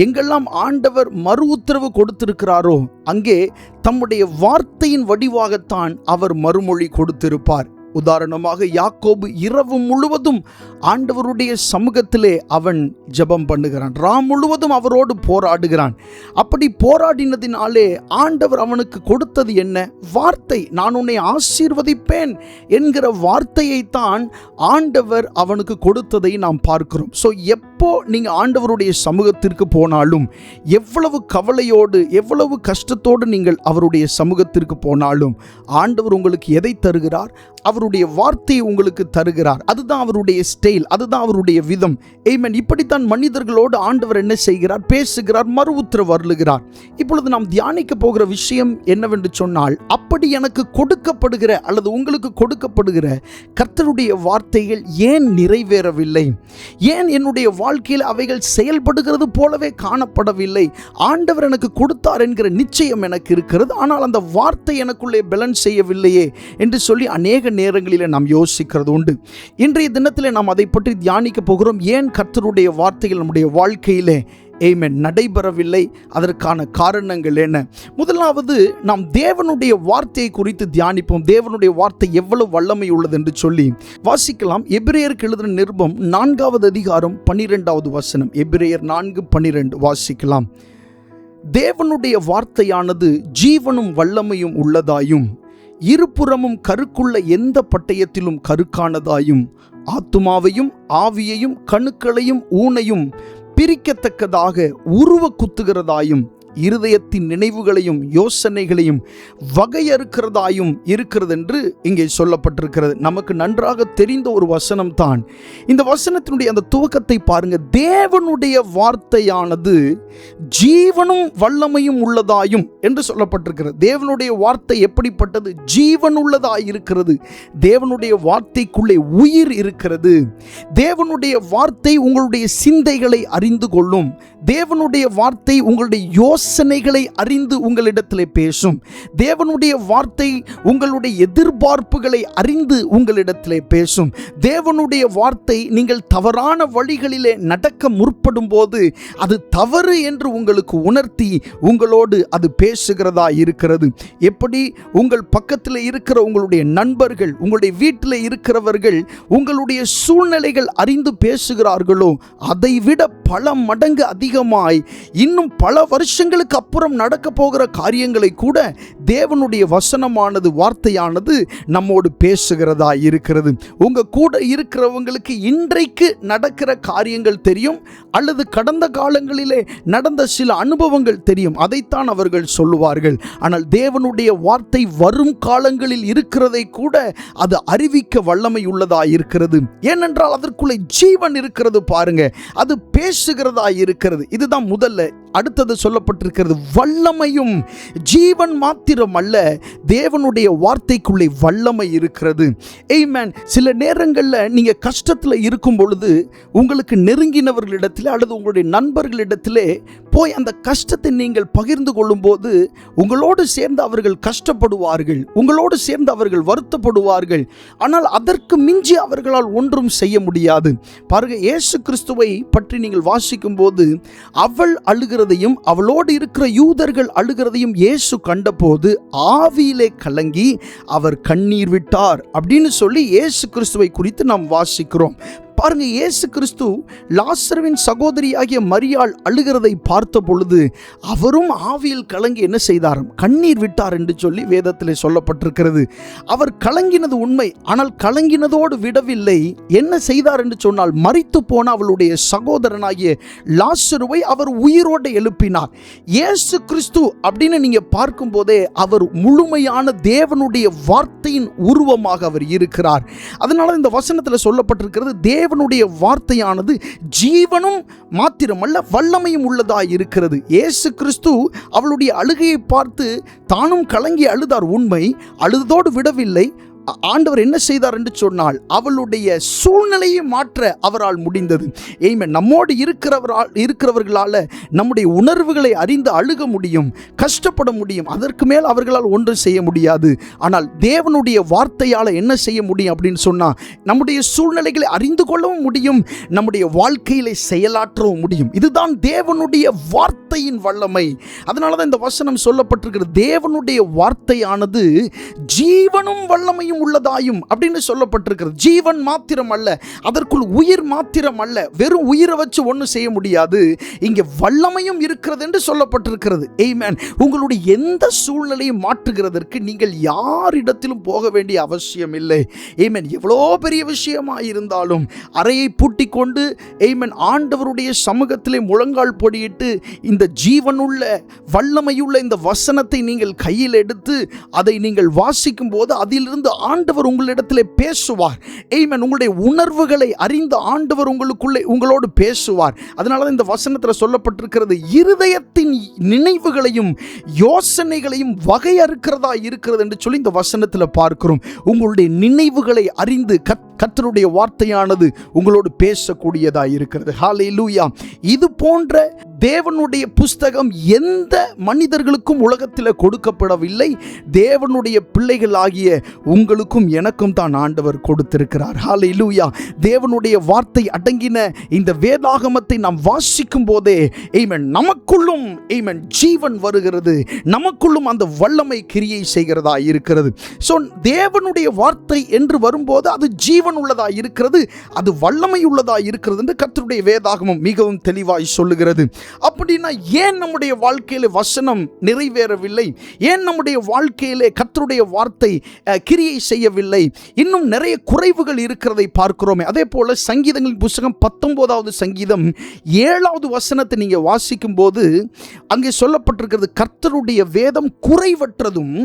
எங்கெல்லாம் ஆண்டவர் மறு உத்தரவு கொடுத்திருக்கிறாரோ அங்கே தம்முடைய வார்த்தையின் வடிவாகத்தான் அவர் மறுமொழி கொடுத்திருப்பார். உதாரணமாக யாக்கோபு இரவு முழுவதும் ஆண்டவருடைய சமூகத்திலே அவன் ஜெபம் பண்ணுகிறான். ராம் முழுவதும் அவரோடு போராடுகிறான். அப்படி போராடினதினாலே ஆண்டவர் அவனுக்கு கொடுத்தது என்ன? வார்த்தை. நான் உன்னை ஆசீர்வதிப்பேன் என்கிற வார்த்தையைத்தான் ஆண்டவர் அவனுக்கு கொடுத்ததை நாம் பார்க்கிறோம். ஸோ எப்போ நீங்கள் ஆண்டவருடைய சமூகத்திற்கு போனாலும், எவ்வளவு கவலையோடு எவ்வளவு கஷ்டத்தோடு நீங்கள் அவருடைய சமூகத்திற்கு போனாலும், ஆண்டவர் உங்களுக்கு எதை தருகிறார்? அவருடைய வார்த்தையை உங்களுக்கு தருகிறார். அதுதான் அவருடைய ஸ்டைல், அதுதான் அவருடைய விதம். ஆமென். இப்படித்தான் மனிதர்களோடு ஆண்டவர் என்ன செய்கிறார்? பேசுகிறார், மறு உத்தரவு அருளுகிறார். இப்பொழுது நாம் தியானிக்க போகிற விஷயம் என்னவென்று சொன்னால், அப்படி எனக்கு கொடுக்கப்படுகிற அல்லது உங்களுக்கு கொடுக்கப்படுகிற கர்த்தருடைய வார்த்தைகள் ஏன் நிறைவேறவில்லை? ஏன் என்னுடைய வாழ்க்கையில் அவைகள் செயல்படுகிறது போலவே காணப்படவில்லை? ஆண்டவர் எனக்கு கொடுத்தார் என்கிற நிச்சயம் எனக்கு இருக்கிறது, ஆனால் அந்த வார்த்தை எனக்குள்ளே பேலன்ஸ் செய்யவில்லையே என்று சொல்லி அநேக நேரங்களில் நாம் யோசிக்கிறது உண்டு. இன்றைய தினத்திலே நாம் அதை பற்றி தியானிக்க போகிறோம். ஏன் கர்த்தருடைய வார்த்தைகள் நம்முடைய வாழ்க்கையிலே ஆமென் நடைபெறவில்லை? அதற்கான காரணங்கள் என்ன? முதலாவது, நாம் தேவனுடைய வார்த்தையை குறித்து தியானிப்போம். தேவனுடைய வார்த்தை எவ்வளவு வல்லமை உள்ளது என்று சொல்லி வாசிக்கலாம். எபிரேயருக்கு எழுதின நிருபம் 4வது அதிகாரம் 12வது வசனம். எபிரேயர் 4:12 வாசிக்கலாம். தேவனுடைய வார்த்தையானது ஜீவனும் வல்லமையும் உள்ளதாயும், இருபுறமும் கருக்குள்ள எந்த பட்டயத்திலும் கருக்கானதாயும், ஆத்துமாவையும் ஆவியையும் கணுக்களையும் ஊனையும் பிரிக்கத்தக்கதாக உருவ குத்துகிறதாயும், இருதயத்தின் நினைவுகளையும் யோசனைகளையும் வகையறுக்கிறதாயும் இருக்கிறது என்று இங்கே சொல்லப்பட்டிருக்கிறது. நமக்கு நன்றாக தெரிந்த ஒரு வசனம் தான். இந்த வசனத்தினுடைய அந்த துவக்கத்தை பாருங்க. தேவனுடைய வார்த்தையானது ஜீவனும் வல்லமையும் உள்ளதாயும் என்று சொல்லப்பட்டிருக்கிறது. தேவனுடைய வார்த்தை எப்படிப்பட்டது? ஜீவன் உள்ளதாய் இருக்கிறது. தேவனுடைய வார்த்தைக்குள்ளே உயிர் இருக்கிறது. தேவனுடைய வார்த்தை உங்களுடைய சிந்தைகளை அறிந்து கொள்ளும். தேவனுடைய வார்த்தை உங்களுடைய யோசனைகளை அறிந்து உங்களிடத்திலே பேசும். தேவனுடைய வார்த்தை உங்களுடைய எதிர்பார்ப்புகளை அறிந்து உங்களிடத்திலே பேசும். தேவனுடைய வார்த்தை நீங்கள் தவறான வழிகளிலே நடக்க முற்படும் போது அது தவறு என்று உங்களுக்கு உணர்த்தி உங்களோடு அது பேசுகிறதா இருக்கிறது. எப்படி உங்கள் பக்கத்தில் இருக்கிற உங்களுடைய நண்பர்கள், உங்களுடைய வீட்டில் இருக்கிறவர்கள் உங்களுடைய சூழ்நிலைகள் அறிந்து பேசுகிறார்களோ, அதை விட பல மடங்கு அதிகமாய் இன்னும் பல வருஷங்களுக்கு அப்புறம் நடக்க போகிற காரியங்களை கூட தேவனுடைய வசனமானது, வார்த்தையானது நம்மோடு பேசுகிறதா இருக்கிறது. உங்க கூட இருக்கிறவங்களுக்கு இன்றைக்கு நடக்கிற காரியங்கள் தெரியும், அல்லது கடந்த காலங்களிலே நடந்த சில அனுபவங்கள் தெரியும். அதைத்தான் அவர்கள் சொல்லுவார்கள். ஆனால் தேவனுடைய வார்த்தை வரும் காலங்களில் இருக்கிறதை கூட அது அறிவிக்க வல்லமை உள்ளதா இருக்கிறது. ஏனென்றால் அதற்குள்ளே ஜீவன் இருக்கிறது. பாருங்க, அது பேசுகிறதா இருக்கிறது. இதுதான் முதல்ல அடுத்தது சொல்லப்பட்டிருக்கிறது வல்லமையும். ஜீவன் மாத்திரம் அல்ல, தேவனுடைய வார்த்தைக்குள்ளே வல்லமை இருக்கிறது. ஆமென். சில நேரங்களில் நீங்கள் கஷ்டத்தில் இருக்கும் பொழுது உங்களுக்கு நெருங்கினவர்களிடத்தில் அல்லது உங்களுடைய நண்பர்களிடத்திலே போய் அந்த கஷ்டத்தை நீங்கள் பகிர்ந்து கொள்ளும்போது உங்களோடு சேர்ந்து அவர்கள் கஷ்டப்படுவார்கள், உங்களோடு சேர்ந்து அவர்கள் வருத்தப்படுவார்கள். ஆனால் அதற்கு மிஞ்சி அவர்களால் ஒன்றும் செய்ய முடியாது. பாருங்க, இயேசு கிறிஸ்துவை பற்றி நீங்கள் வாசிக்கும் போது அவள் அழுகிறதையும் அவளோடு இருக்கிற யூதர்கள் அழுகிறதையும் இயேசு கண்டபோது ஆவியிலே கலங்கி அவர் கண்ணீர் விட்டார் அப்படின்னு சொல்லி இயேசு கிறிஸ்துவை குறித்து நாம் வாசிக்கிறோம். பாருங்க, இயேசு கிறிஸ்து லாசருவின் சகோதரியாகிய மரியாள் அழுகிறதை பார்த்த பொழுது அவரும் ஆவியில் கலங்கி என்ன செய்தாராம்? கண்ணீர் விட்டார் என்று சொல்லி வேதத்திலே சொல்லப்பட்டிருக்கிறது. அவர் கலங்கினது உண்மை, ஆனால் கலங்கினதோடு விடவில்லை. என்ன செய்தார் என்று சொன்னால், மரித்து போன அவளுடைய சகோதரனாகிய லாசருவை அவர் உயிரோடு எழுப்பினார். இயேசு கிறிஸ்து அப்படின்னு நீங்க பார்க்கும் போதே அவர் முழுமையான தேவனுடைய வார்த்தையின் உருவமாக அவர் இருக்கிறார். அதனால இந்த வசனத்தில் சொல்லப்பட்டிருக்கிறது, தேவனுடைய வார்த்தையானது ஜீவனும் மாத்திரமல்ல வல்லமையும் உள்ளதாய் இருக்கிறது. இயேசு கிறிஸ்து அவளுடைய அழுகையை பார்த்து தானும் கலங்கி அழுதார் உண்மை. அழுதோடு விடவில்லை. ஆண்டவர் என்ன செய்தார் என்று சொன்னால், அவளுடைய சூழ்நிலையை மாற்ற அவரால் முடிந்தது. ஏமே, நம்மோடு இருக்கிறவர்களால் நம்முடைய உணர்வுகளை அறிந்து அழுக முடியும், கஷ்டப்பட முடியும். அதற்கு மேல் அவர்களால் ஒன்றும் செய்ய முடியாது. ஆனால் தேவனுடைய வார்த்தையால் என்ன செய்ய முடியும் அப்படின்னு சொன்னால், நம்முடைய சூழ்நிலைகளை அறிந்து கொள்ளவும் முடியும், நம்முடைய வாழ்க்கையிலே செயலாற்றவும் முடியும். இதுதான் தேவனுடைய வார்த்தையின் வல்லமை. அதனால தான் இந்த வசனம் சொல்லப்பட்டிருக்கிறது, தேவனுடைய வார்த்தையானது ஜீவனும் வல்லமையும் உள்ளதாயும் அப்படின்னு சொல்லப்பட்டிருக்கிறது. ஜீவன் மாத்திரம் அல்ல, அதற்குள் உயிர் மாத்திரம் அல்ல. வெறும் உயிரை வச்சு ஒன்றும் செய்ய முடியாது, இங்கே வல்லமையும் இருக்கிறது என்று சொல்லப்பட்டிருக்கிறது. ஆமென். உங்களுடைய எந்த சூழ்நிலையும் மாற்றுகிறதற்கு நீங்கள் யாரிடத்திலும் போக வேண்டிய அவசியம் இல்லை. ஆமென். எவ்வளோ பெரிய விஷயமா இருந்தாலும் அறையை பூட்டி கொண்டு ஆமென் ஆண்டவருடைய சமூகத்திலே முழங்கால் பொடியிட்டு இந்த ஜீவனுள்ள வல்லமையுள்ள இந்த வசனத்தை நீங்கள் கையில் எடுத்து அதை நீங்கள் வாசிக்கும் போது அதிலிருந்து ஆண்டவர் உங்களிடத்திலே பேசுவார். ஆமென். உங்களுடைய உணர்வுகளை அறிந்த ஆண்டவர் உங்களோடு பேசுவார். அதனால இந்த வசனத்தில் சொல்லப்பட்டிருக்கிறது, இருதயத்தின் நினைவுகளையும் யோசனைகளையும் வகையறுக்கிறதா இருக்கிறது என்று சொல்லி இந்த வசனத்தில் பார்க்கிறோம். உங்களுடைய நினைவுகளை அறிந்து கர்த்தருடைய வார்த்தையானது உங்களோடு பேசக்கூடியதா இருக்கிறது. ஹல்லேலூயா. இது போன்ற தேவனுடைய புஸ்தகம் எந்த மனிதர்களுக்கும் உலகத்தில் கொடுக்கப்படவில்லை. தேவனுடைய பிள்ளைகளாகிய உங்களுக்கும் எனக்கும் தான் ஆண்டவர் கொடுத்திருக்கிறார். ஹல்லேலூயா. தேவனுடைய வார்த்தை அடங்கின இந்த வேதாகமத்தை நாம் வாசிக்கும் போதே ஆமென் நமக்குள்ளும் ஆமென் ஜீவன் வருகிறது, நமக்குள்ளும் அந்த வல்லமை கிரியை செய்கிறதா இருக்கிறது. ஸோ தேவனுடைய வார்த்தை என்று வரும்போது அது ஜீவன் உள்ளதா இருக்கிறது, அது வல்லமை உள்ளதா இருக்கிறது என்று கர்த்தருடைய வேதாகமம் மிகவும் தெளிவாய் சொல்லுகிறது. அப்படின்னா ஏன் நம்முடைய வாழ்க்கையிலே வசனம் நிறைவேறவில்லை? ஏன் நம்முடைய வாழ்க்கையிலே கர்த்தருடைய வார்த்தை கிரியை செய்யவில்லை? இன்னும் நிறைய குறைவுகள் இருக்கிறதை பார்க்கிறோமே. அதே போல சங்கீதங்களின் புத்தகம் 19வது சங்கீதம் 7வது வசனத்தை நீங்க வாசிக்கும் போது அங்கே சொல்லப்பட்டிருக்கிறது, கர்த்தருடைய வேதம் குறைவற்றதும்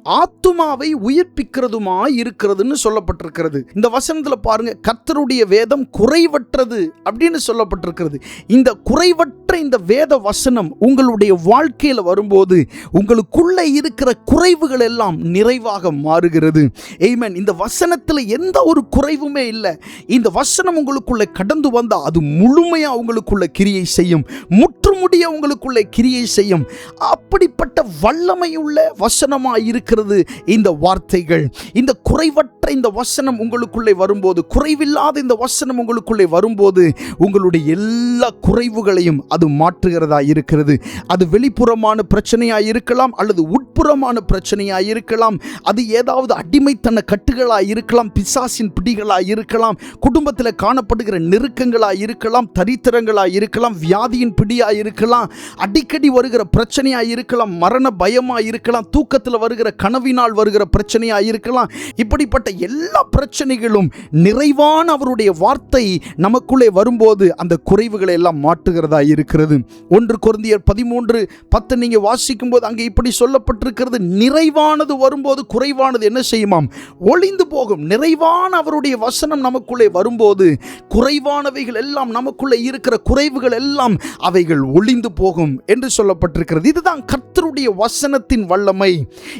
ஆத்துமாவை உயிர்ப்பிக்கிறதுமாய் இருக்கிறதுன்னு சொல்லப்பட்டிருக்கிறது. இந்த வசனத்தில் பாருங்க, கர்த்தருடைய வேதம் குறைவற்றது அப்படின்னு சொல்லப்பட்டிருக்கிறது. இந்த குறைவற்ற இந்த வேத வசனம் உங்களுடைய வாழ்க்கையில் வரும்போது உங்களுக்குள்ள இருக்கிற குறைவுகள் எல்லாம் நிறைவாக மாறுகிறது. ஆமென். இந்த வசனத்தில் எந்த ஒரு குறைவுமே இல்லை. இந்த வசனம் உங்களுக்குள்ள கடந்து வந்தால் அது முழுமையா உங்களுக்குள்ள கிரியை செய்யும், முற்றுமுடிய உங்களுக்குள்ள கிரியை செய்யும். அப்படிப்பட்ட வல்லமையுள்ள வசனமாக இருக்கிறது இந்த வார்த்தைகள். இந்த குறைவற்ற இந்த வசனம் உங்களுக்குள்ளே வரும்போது, குறைவில்லாத இந்த வசனம் உங்களுக்குள்ளே வரும்போது உங்களுடைய எல்லா குறைவுகளையும் அது மாற்றுகிறதா இருக்கிறது. அது வெளிப்புறமான பிரச்சனையாக இருக்கலாம், அல்லது உட்புறமான பிரச்சனையாக இருக்கலாம், அது ஏதாவது அடிமைத்தன கட்டுகளாக இருக்கலாம், பிசாசின் பிடிகளாக இருக்கலாம், குடும்பத்தில் காணப்படுகிற நெருக்கங்களாக இருக்கலாம், தரித்திரங்களாக இருக்கலாம், வியாதியின் பிடியாக இருக்கலாம், அடிக்கடி வருகிற பிரச்சனையாக இருக்கலாம், மரண பயமாக இருக்கலாம், தூக்கத்தில் வருகிற கனவினால் வருகிற பிரச்சனையாக இருக்கலாம். இப்படிப்பட்ட எல்லா பிரச்சனைகளும் நிறைவான அவருடைய வார்த்தை நமக்குள்ளே வரும்போது அந்த குறைவுகளை எல்லாம் மாற்றுகிறதா இருக்கிறது. 1 கொரிந்தியர் 13:10 நீங்கள் வாசிக்கும் போது அங்கே இப்படி சொல்லப்பட்டிருக்கிறது, நிறைவானது வரும்போது குறைவானது என்ன செய்யுமாம்? ஒளிந்து போகும். நிறைவான அவருடைய வசனம் நமக்குள்ளே வரும்போது குறைவானவைகள் எல்லாம், நமக்குள்ளே இருக்கிற குறைவுகள் எல்லாம் அவைகள் ஒளிந்து போகும் என்று சொல்லப்பட்டிருக்கிறது. இதுதான் கர்த்தருடைய வசனத்தின் வல்லமை,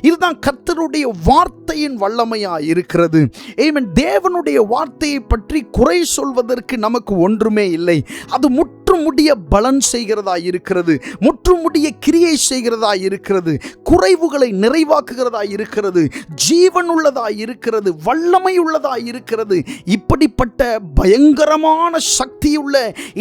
இதுதான் கர்த்தருடைய வார்த்தையின் வல்லமையா இருக்கிறது. ஆமென். தேவனுடைய வார்த்தையை பற்றி குறை சொல்வதற்கு நமக்கு ஒன்றுமே இல்லை. அது முற்றுமுடிய பலன் செய்கிறதா இருக்கிறது, முற்றுமுடிய கிரியை செய்கிறதா இருக்கிறது, குறைவுகளை நிறைவாக்குகிறதா இருக்கிறது, ஜீவனுள்ளதா இருக்கிறது, வல்லமை உள்ளதா இருக்கிறது. இப்படிப்பட்ட பயங்கரமான சக்தியுள்ள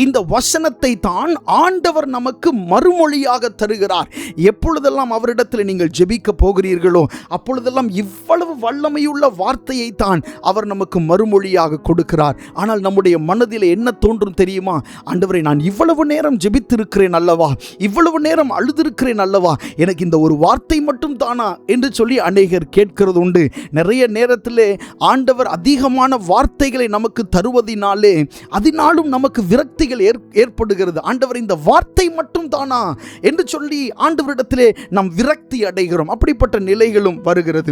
இந்த வசனத்தை தான் ஆண்டவர் நமக்கு மறுமொழியாக தருகிறார். எப்பொழுதெல்லாம் அவரிடத்தில் நீங்கள் ஜெபிக்க போகிறீர்களோ அப்பொழுதெல்லாம் இவ்வளவு வல்லமையுள்ள வார்த்தையை தான் அவர் நமக்கு மறுமொழியாக கொடுக்கிறார். ஆனால் நம்முடைய மனதில் என்ன தோன்றும் தெரியுமா? ஆண்டவரே, நான் இவ்வளவு நேரம் ஜெபித்திருக்கிறேன் அல்லவா, இவ்வளவு நேரம் அழுதிருக்கிறேன் அல்லவா, எனக்கு இந்த ஒரு வார்த்தை மட்டும் தானா என்று சொல்லி அநேகர் கேட்கிறது உண்டு. நிறைய நேரத்தில் ஆண்டவர் அதிகமான வார்த்தைகளை நமக்கு தருவதினாலே அதனாலும் நமக்கு விரக்திகள் ஏற்படுகிறது. ஆண்டவர், இந்த வார்த்தை மட்டும் தானா என்று சொல்லி ஆண்டவரிடத்திலே நாம் விரக்தி அடைகிறோம். அப்படிப்பட்ட நிலைகளும் வருகிறது.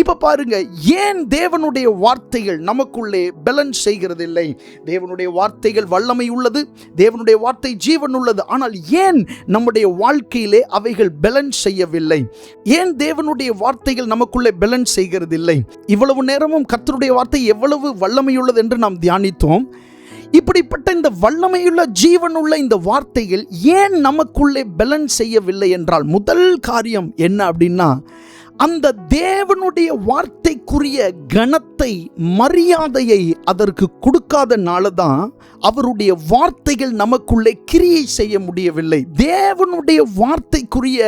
இப்ப பாருங்க, ஏன் தேவனுடைய வார்த்தைகள் நமக்குள்ளே பேலன்ஸ் செய்கிறதில்லை? தேவனுடைய வார்த்தைகள் வல்லமை உள்ளது, தேவனுடைய வார்த்தை ஜீவன் உள்ளது. ஆனால் ஏன் நம்முடைய வாழ்க்கையிலே அவைகள் பேலன்ஸ் செய்யவில்லை? ஏன் தேவனுடைய வார்த்தைகள் நமக்குள்ளே பேலன்ஸ் செய்கிறதில்லை? இவ்வளவு நேரமும் கர்த்தருடைய வார்த்தை எவ்வளவு வல்லமை உள்ளது என்று நாம் தியானித்தோம். இப்படிப்பட்ட இந்த வல்லமையுள்ள ஜீவனுள்ள இந்த வார்த்தைகள் ஏன் நமக்குள்ளே பேலன்ஸ் செய்யவில்லை என்றால், முதல் காரியம் என்ன அப்படின்னா, அந்த தேவனுடைய வார்த்தைக்குரிய கனத்தை, மரியாதையை அதற்கு கொடுக்காதனால தான் அவருடைய வார்த்தைகள் நமக்குள்ளே கிரியை செய்ய முடியவில்லை. தேவனுடைய வார்த்தைக்குரிய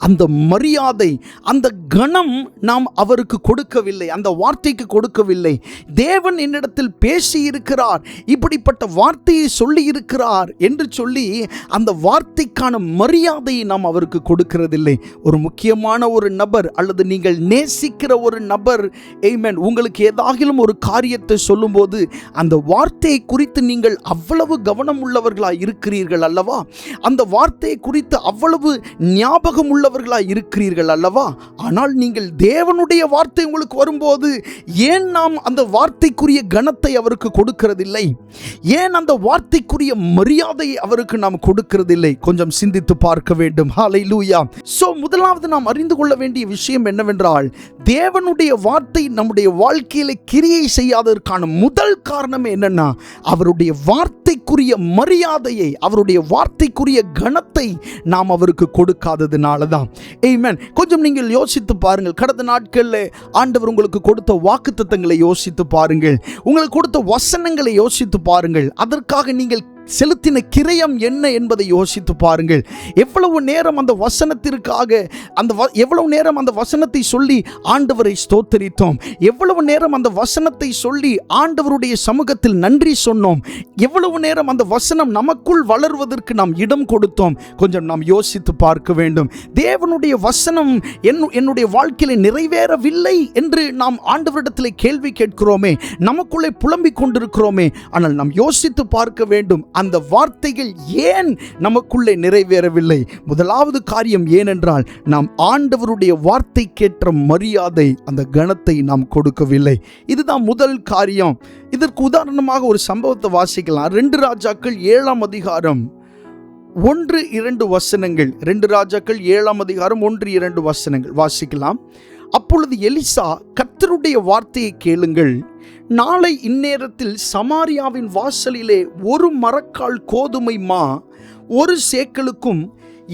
அந்த மரியாதை, அந்த கனம் நாம் அவருக்கு கொடுக்கவில்லை, அந்த வார்த்தைக்கு கொடுக்கவில்லை. தேவன் என்னிடத்தில் பேசி இருக்கிறார், இப்படிப்பட்ட வார்த்தையை சொல்லி இருக்கிறார் என்று சொல்லி அந்த வார்த்தைக்கான மரியாதையை நாம் அவருக்கு கொடுக்கிறதில்லை. ஒரு முக்கியமான ஒரு நபர் அல்லது நீங்கள் நேசிக்கிற ஒரு நபர், ஆமென், உங்களுக்கு ஏதாகிலும் ஒரு காரியத்தை சொல்லும்போது அந்த வார்த்தையை குறித்து நீங்கள் அவ்வளவு கவனம் உள்ளவர்களாய் இருக்கிறீர்கள் அல்லவா, அந்த வார்த்தையை குறித்து அவ்வளவு ஞாபகம் உள்ளவர்களாய் இருக்கிறீர்கள் அல்லவா. ஆனால் நீங்கள் தேவனுடைய வார்த்தை உங்களுக்கு வரும்போது ஏன் நாம் அந்த வார்த்தைக்குரிய கனத்தை அவருக்கு கொடுக்கிறதில்லை? ஏன் அந்த வார்த்தைக்குரிய மரியாதையை அவருக்கு நாம் கொடுக்கிறதில்லை? கொஞ்சம் சிந்தித்து பார்க்க வேண்டும். ஹல்லேலூயா. சோ முதலாவது நாம் அறிந்து கொள்ள வேண்டிய விஷயம் என்னவென்றால், தேவனுடைய வார்த்தை நம்முடைய வாழ்க்கையில கிரியை செய்யாததற்கான முதல் காரணம் என்னன்னா, அவருடைய வார்த்தைக்குரிய மரியாதையை, அவருடைய வார்த்தைக்குரிய கனத்தை நாம் அவருக்கு கொடுக்காததுனால தான். ஆமென். கொஞ்சம் நீங்கள் யோசித்து பாருங்கள். கடந்த நாட்களில் ஆண்டவர் உங்களுக்கு கொடுத்த வாக்குத்தத்தங்களை யோசித்து பாருங்கள், உங்களுக்கு கொடுத்த வசனங்களை யோசித்து பாருங்கள். அதற்காக நீங்கள் செலுத்தின கிரயம் என்ன என்பதை யோசித்து பாருங்கள். எவ்வளவு நேரம் அந்த வசனத்திற்காக எவ்வளவு நேரம் அந்த வசனத்தை சொல்லி ஆண்டவரை ஸ்தோத்தரித்தோம், எவ்வளவு நேரம் அந்த வசனத்தை சொல்லி ஆண்டவருடைய சமூகத்தில் நன்றி சொன்னோம், எவ்வளவு நேரம் அந்த வசனம் நமக்குள் வளர்வதற்கு நாம் இடம் கொடுத்தோம். கொஞ்சம் நாம் யோசித்து பார்க்க வேண்டும். தேவனுடைய வசனம் என்னுடைய வாழ்க்கையில நிறைவேறவில்லை என்று நாம் ஆண்டவரிடத்தில் கேள்வி கேட்கிறோமே, நமக்குள்ளே புலம்பிக் கொண்டிருக்கிறோமே. ஆனால் நாம் யோசித்து பார்க்க வேண்டும், அந்த வார்த்தைகள் ஏன் நமக்குள்ளே நிறைவேறவில்லை? முதலாவது காரியம் ஏனென்றால், நாம் ஆண்டவருடைய வார்த்தைக்கேற்ற மரியாதை, அந்த கனத்தை நாம் கொடுக்கவில்லை. இதுதான் முதல் காரியம். இதற்கு உதாரணமாக ஒரு சம்பவத்தை வாசிக்கலாம். 2 ராஜாக்கள் 7ஆம் அதிகாரம் 1-2 வசனங்கள். 2 ராஜாக்கள் 7ஆம் அதிகாரம் 1-2 வசனங்கள் வாசிக்கலாம். அப்பொழுது எலிசா, கர்த்தருடைய வார்த்தையை கேளுங்கள், நாளை இந்நேரத்தில் சமாரியாவின் வாசலிலே 1 மரக்கால் கோதுமை மா 1 சேக்கலுக்கும்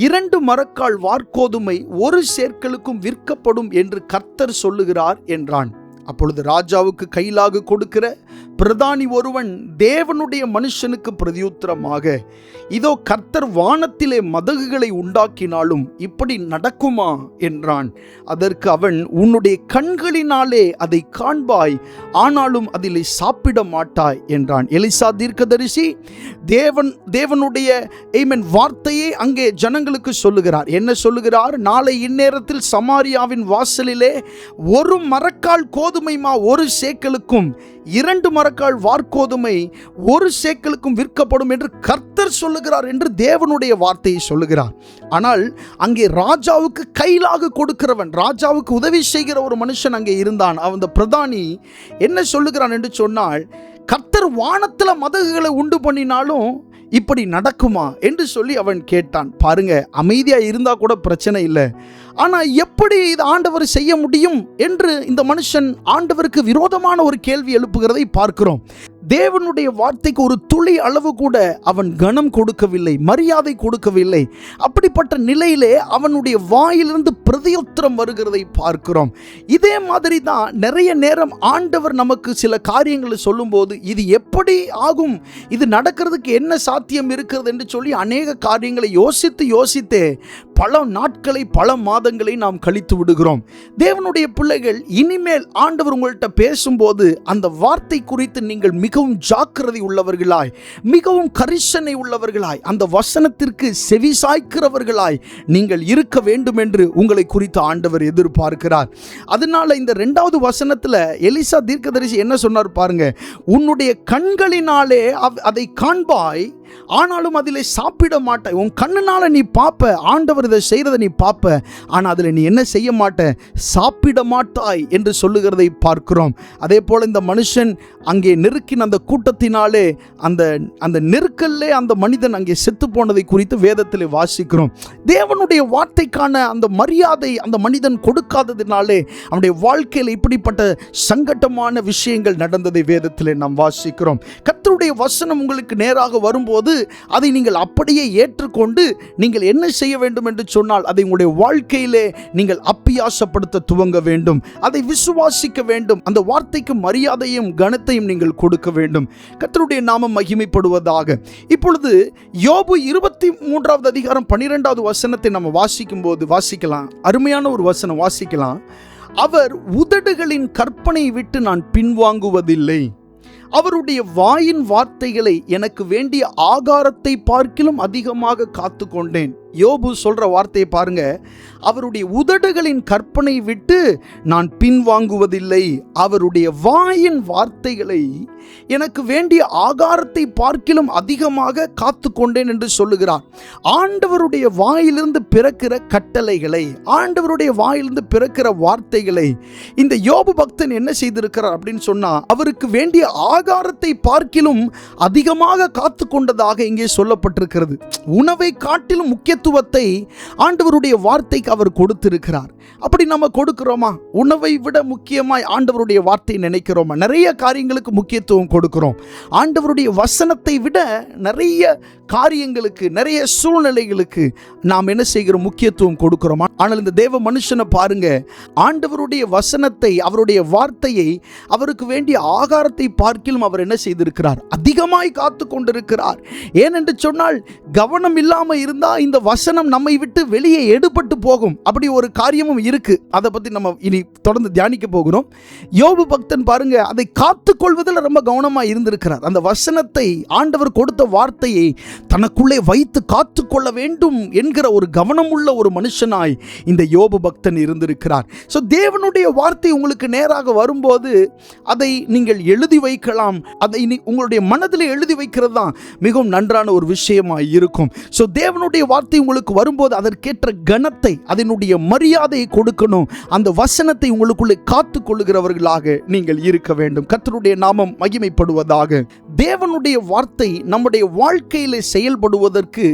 2 மரக்கால் வார்கோதுமை 1 சேக்கலுக்கும் விற்கப்படும் என்று கர்த்தர் சொல்லுகிறார் என்றான். அப்பொழுது ராஜாவுக்கு கையிலாக கொடுக்கிற பிரதானி ஒருவன் தேவனுடைய மனுஷனுக்கு பிரதியுத்தரமாக, இதோ கர்த்தர் வானத்திலே மதகுகளை உண்டாக்கினாலும் இப்படி நடக்குமா என்றான். அதற்கு அவன், உன்னுடைய கண்களினாலே அதை காண்பாய், ஆனாலும் அதிலே சாப்பிட மாட்டாய் என்றான். எலிசா தீர்க்கதரிசி தேவனுடைய வார்த்தையை அங்கே ஜனங்களுக்கு சொல்லுகிறார். என்ன சொல்லுகிறார்? நாளை இந்நேரத்தில் சமாரியாவின் வாசலிலே ஒரு மரக்கால் கோதுமை மா 1 சேக்கலுக்கும் 2 மரக்கால் வார்கோதுமை 1 சேக்கலுக்கும் விற்கப்படும் என்று கர்த்தர் சொல்லுகிறார் என்று தேவனுடைய வார்த்தையை சொல்லுகிறார். ஆனால் அங்கே ராஜாவுக்கு கைலாக கொடுக்கிறவன், ராஜாவுக்கு உதவி செய்கிற ஒரு மனுஷன் அங்கே இருந்தான். அந்த பிரதானி என்ன சொல்லுகிறான் என்று சொன்னால், கர்த்தர் வானத்தில் மதகுகளை உண்டு பண்ணினாலும் இப்படி நடக்குமா என்று சொல்லி அவன் கேட்டான். பாருங்க, அமைதியா இருந்தா கூட பிரச்சனை இல்லை, ஆனா எப்படி இது ஆண்டவர் செய்ய முடியும் என்று இந்த மனுஷன் ஆண்டவருக்கு விரோதமான ஒரு கேள்வி எழுப்புகிறதை பார்க்கிறோம். தேவனுடைய வார்த்தைக்கு ஒரு துளி அளவு கூட அவன் கனம் கொடுக்கவில்லை, மரியாதை கொடுக்கவில்லை. அப்படிப்பட்ட நிலையிலே அவனுடைய வாயிலிருந்து பிரதியுத்தரம் வருகிறதை பார்க்கிறோம். இதே மாதிரி தான் நிறைய நேரம் ஆண்டவர் நமக்கு சில காரியங்களை சொல்லும்போது, இது எப்படி ஆகும், இது நடக்கிறதுக்கு என்ன சாத்தியம் இருக்கிறது என்று சொல்லி அநேக காரியங்களை யோசித்து பல நாட்களை பல மாதங்களை நாம் கழித்து விடுகிறோம். தேவனுடைய பிள்ளைகள், இனிமேல் ஆண்டவர் உங்கள்கிட்ட பேசும்போது அந்த வார்த்தை குறித்து நீங்கள் மிகவும் ஜாக்கிரதை உள்ளவர்களாய், மிகவும் கரிசனை உள்ளவர்களாய், அந்த வசனத்திற்கு செவிசாய்க்கிறவர்களாய் நீங்கள் இருக்க வேண்டும் என்று உங்களை குறித்து ஆண்டவர் எதிர்பார்க்கிறார். அதனால இந்த 2வது வசனத்தில் எலிசா தீர்க்கதரிசி என்ன சொன்னார் பாருங்க, உன்னுடைய கண்களினாலே அதை காண்பாய், ஆனாலும் அதிலே சாப்பிட மாட்டாய். உன் கண்ணுனால நீ பார்ப்ப, ஆண்டவர் இதை செய்கிறத நீ பார்ப்ப, ஆனால் அதில் நீ என்ன செய்ய மாட்ட, சாப்பிட மாட்டாய் என்று சொல்லுகிறதை பார்க்கிறோம். அதே போல் இந்த மனுஷன் அங்கே நெருக்கின அந்த கூட்டத்தினாலே அந்த நெருக்கல்லே அந்த மனிதன் அங்கே செத்து போனதை குறித்து வேதத்தில் வாசிக்கிறோம். தேவனுடைய வார்த்தைக்கான அந்த மரியாதை அந்த மனிதன் கொடுக்காததினாலே அவனுடைய வாழ்க்கையில் இப்படிப்பட்ட சங்கட்டமான விஷயங்கள் நடந்ததை வேதத்தில் நாம் வாசிக்கிறோம். கர்த்தருடைய வசனம் உங்களுக்கு நேராக வரும்போது அதை நீங்கள் அப்படியே ஏற்றுக்கொண்டு நீங்கள் என்ன செய்ய வேண்டும் என்று சொன்னால், அதை உங்களுடைய வாழ்க்கையிலே நீங்கள் அப்பியாசப்படுத்த துவங்க வேண்டும், அதை விசுவாசிக்க வேண்டும், அந்த வார்த்தைக்கு மரியாதையும் கனத்தையும் நீங்கள் கொடுக்க வேண்டும். கர்த்தருடைய நாமம் மகிமைப்படுவதாக. இப்பொழுது யோபு 23வது அதிகாரம் 12வது வசனத்தை நம்ம வாசிக்கலாம். அருமையான ஒரு வசனம் வாசிக்கலாம். அவர் உதடுகளின் கற்பனை விட்டு நான் பின்வாங்குவதில்லை, அவருடைய வாயின் வார்த்தைகளை எனக்கு வேண்டிய ஆகாரத்தை பார்க்கிலும் அதிகமாக காத்து கொண்டேன். யோபு சொல்ற வார்த்தையை பாருங்க, அவருடைய உதடுகளின் கற்பனை விட்டு நான் பின்வாங்குவதில்லை, அவருடைய வாயின் வார்த்தைகளை எனக்கு வேண்டிய ஆகாரத்தை பார்க்கிலும் அதிகமாக காத்து கொண்டேன் என்று சொல்லுகிறார். ஆண்டவருடைய வாயிலிருந்து பிறக்கிற கட்டளைகளை, ஆண்டவருடைய வாயிலிருந்து பிறக்கிற வார்த்தைகளை இந்த யோபு பக்தன் என்ன செய்திருக்கிறார் அப்படின்னு சொன்னா, அவருக்கு வேண்டிய ஆகாரத்தை பார்க்கிலும் அதிகமாக காத்து கொண்டதாக இங்கே சொல்லப்பட்டிருக்கிறது. உணவை காட்டிலும் முக்கியத்துவத்தை ஆண்டவருடைய வார்த்தைக்கு அவர் கொடுத்திருக்கிறார். அப்படி நம்ம கொடுக்கிறோமா? உணவை விட முக்கியமாய் ஆண்டவருடைய வார்த்தை நினைக்கிறோமா? நிறைய காரியங்களுக்கு முக்கியத்துவம் கொடுக்கிறோம். ஆண்டவருடைய வசனத்தை விட நிறைய காரியங்களுக்கு, நிறைய சூழ்நிலைகளுக்கு நாம் என்ன செய்கிறோம்? முக்கியத்துவம் கொடுக்கிறோம். ஆனால் இந்த தேவ மனுஷனை பாருங்க, ஆண்டவருடைய வசனத்தை, அவருடைய வார்த்தையை, அவருக்கு வேண்டிய ஆகாரத்தை பார்க்கிலும் அவர் என்ன செய்திருக்கிறார்? அதிகமாய் காத்து கொண்டிருக்கிறார். ஏனென்று சொன்னால், கவனம் இல்லாம இருந்தா இந்த வசனம் நம்மை விட்டு வெளியே எடுபட்டு போகும். அப்படி ஒரு காரியமும் இருக்கு. அதை பத்தி நம்ம இனி தொடர்ந்து தியானிக்க போகிறோம். யோபு பக்தன் பாருங்க, அதை காத்து கொள்வதில் ரொம்ப கவனமா இருந்திருக்கிறார். அந்த வசனத்தை, ஆண்டவர் கொடுத்த வார்த்தையை தனக்குள்ளே வைத்து காத்து கொள்ள வேண்டும் என்கிற ஒரு கவனமுள்ள ஒரு மனுஷனாய் இந்த யோபு பக்தன் இருந்திருக்கிறார். ஸோ தேவனுடைய வார்த்தை உங்களுக்கு நேராக வரும்போது அதை நீங்கள் எழுதி வைக்கலாம். அதை உங்களுடைய மனதில் எழுதி வைக்கிறது தான் மிகவும் நன்றான ஒரு விஷயமாய் இருக்கும். ஸோ தேவனுடைய வார்த்தை உங்களுக்கு வரும்போது அதற்கேற்ற கனத்தை, அதனுடைய மரியாதையை கொடுக்கணும். அந்த வசனத்தை உங்களுக்குள்ளே காத்து கொள்ளுகிறவர்களாக நீங்கள் இருக்க வேண்டும். கர்த்தருடைய நாமம் மகிமைப்படுவதாக. தேவனுடைய வார்த்தை நம்முடைய வாழ்க்கையிலே செயல்படுவதற்கு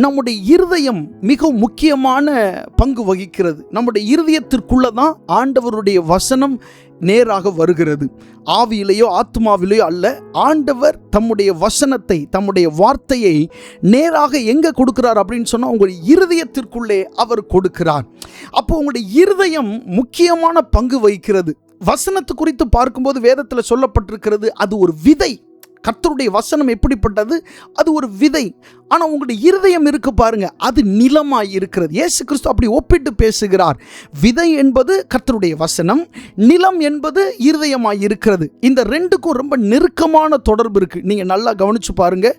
நம்முடைய இருதயம் மிக முக்கியமான பங்கு வகிக்கிறது. நம்முடைய இருதயத்திற்குள்ள தான் ஆண்டவருடைய வசனம் நேராக வருகிறது. ஆவியிலேயோ ஆத்மாவிலேயோ அல்ல. ஆண்டவர் தம்முடைய வசனத்தை, தம்முடைய வார்த்தையை நேராக எங்கே கொடுக்கிறார் அப்படின்னு சொன்னால் உங்களுடைய இருதயத்திற்குள்ளே அவர் கொடுக்கிறார். அப்போ உங்களுடைய இருதயம் முக்கியமான பங்கு வகிக்கிறது. வசனத்து குறித்து பார்க்கும்போது வேதத்தில் சொல்லப்பட்டிருக்கிறது, அது ஒரு விதை. கர்த்தருடைய வசனம் எப்படிப்பட்டது? அது ஒரு விதை. ஆனால் உங்களுடைய இருதயம் இருக்கு பாருங்க, அது நிலமாய் இருக்கிறது. இயேசு கிறிஸ்து அப்படி ஒப்பிட்டு பேசுகிறார். விதை என்பது கர்த்தருடைய வசனம், நிலம் என்பது இருதயமாய் இருக்கிறது. இந்த ரெண்டுக்கும் ரொம்ப நெருக்கமான தொடர்பு இருக்கு. நீங்க நல்லா கவனிச்சு பாருங்க.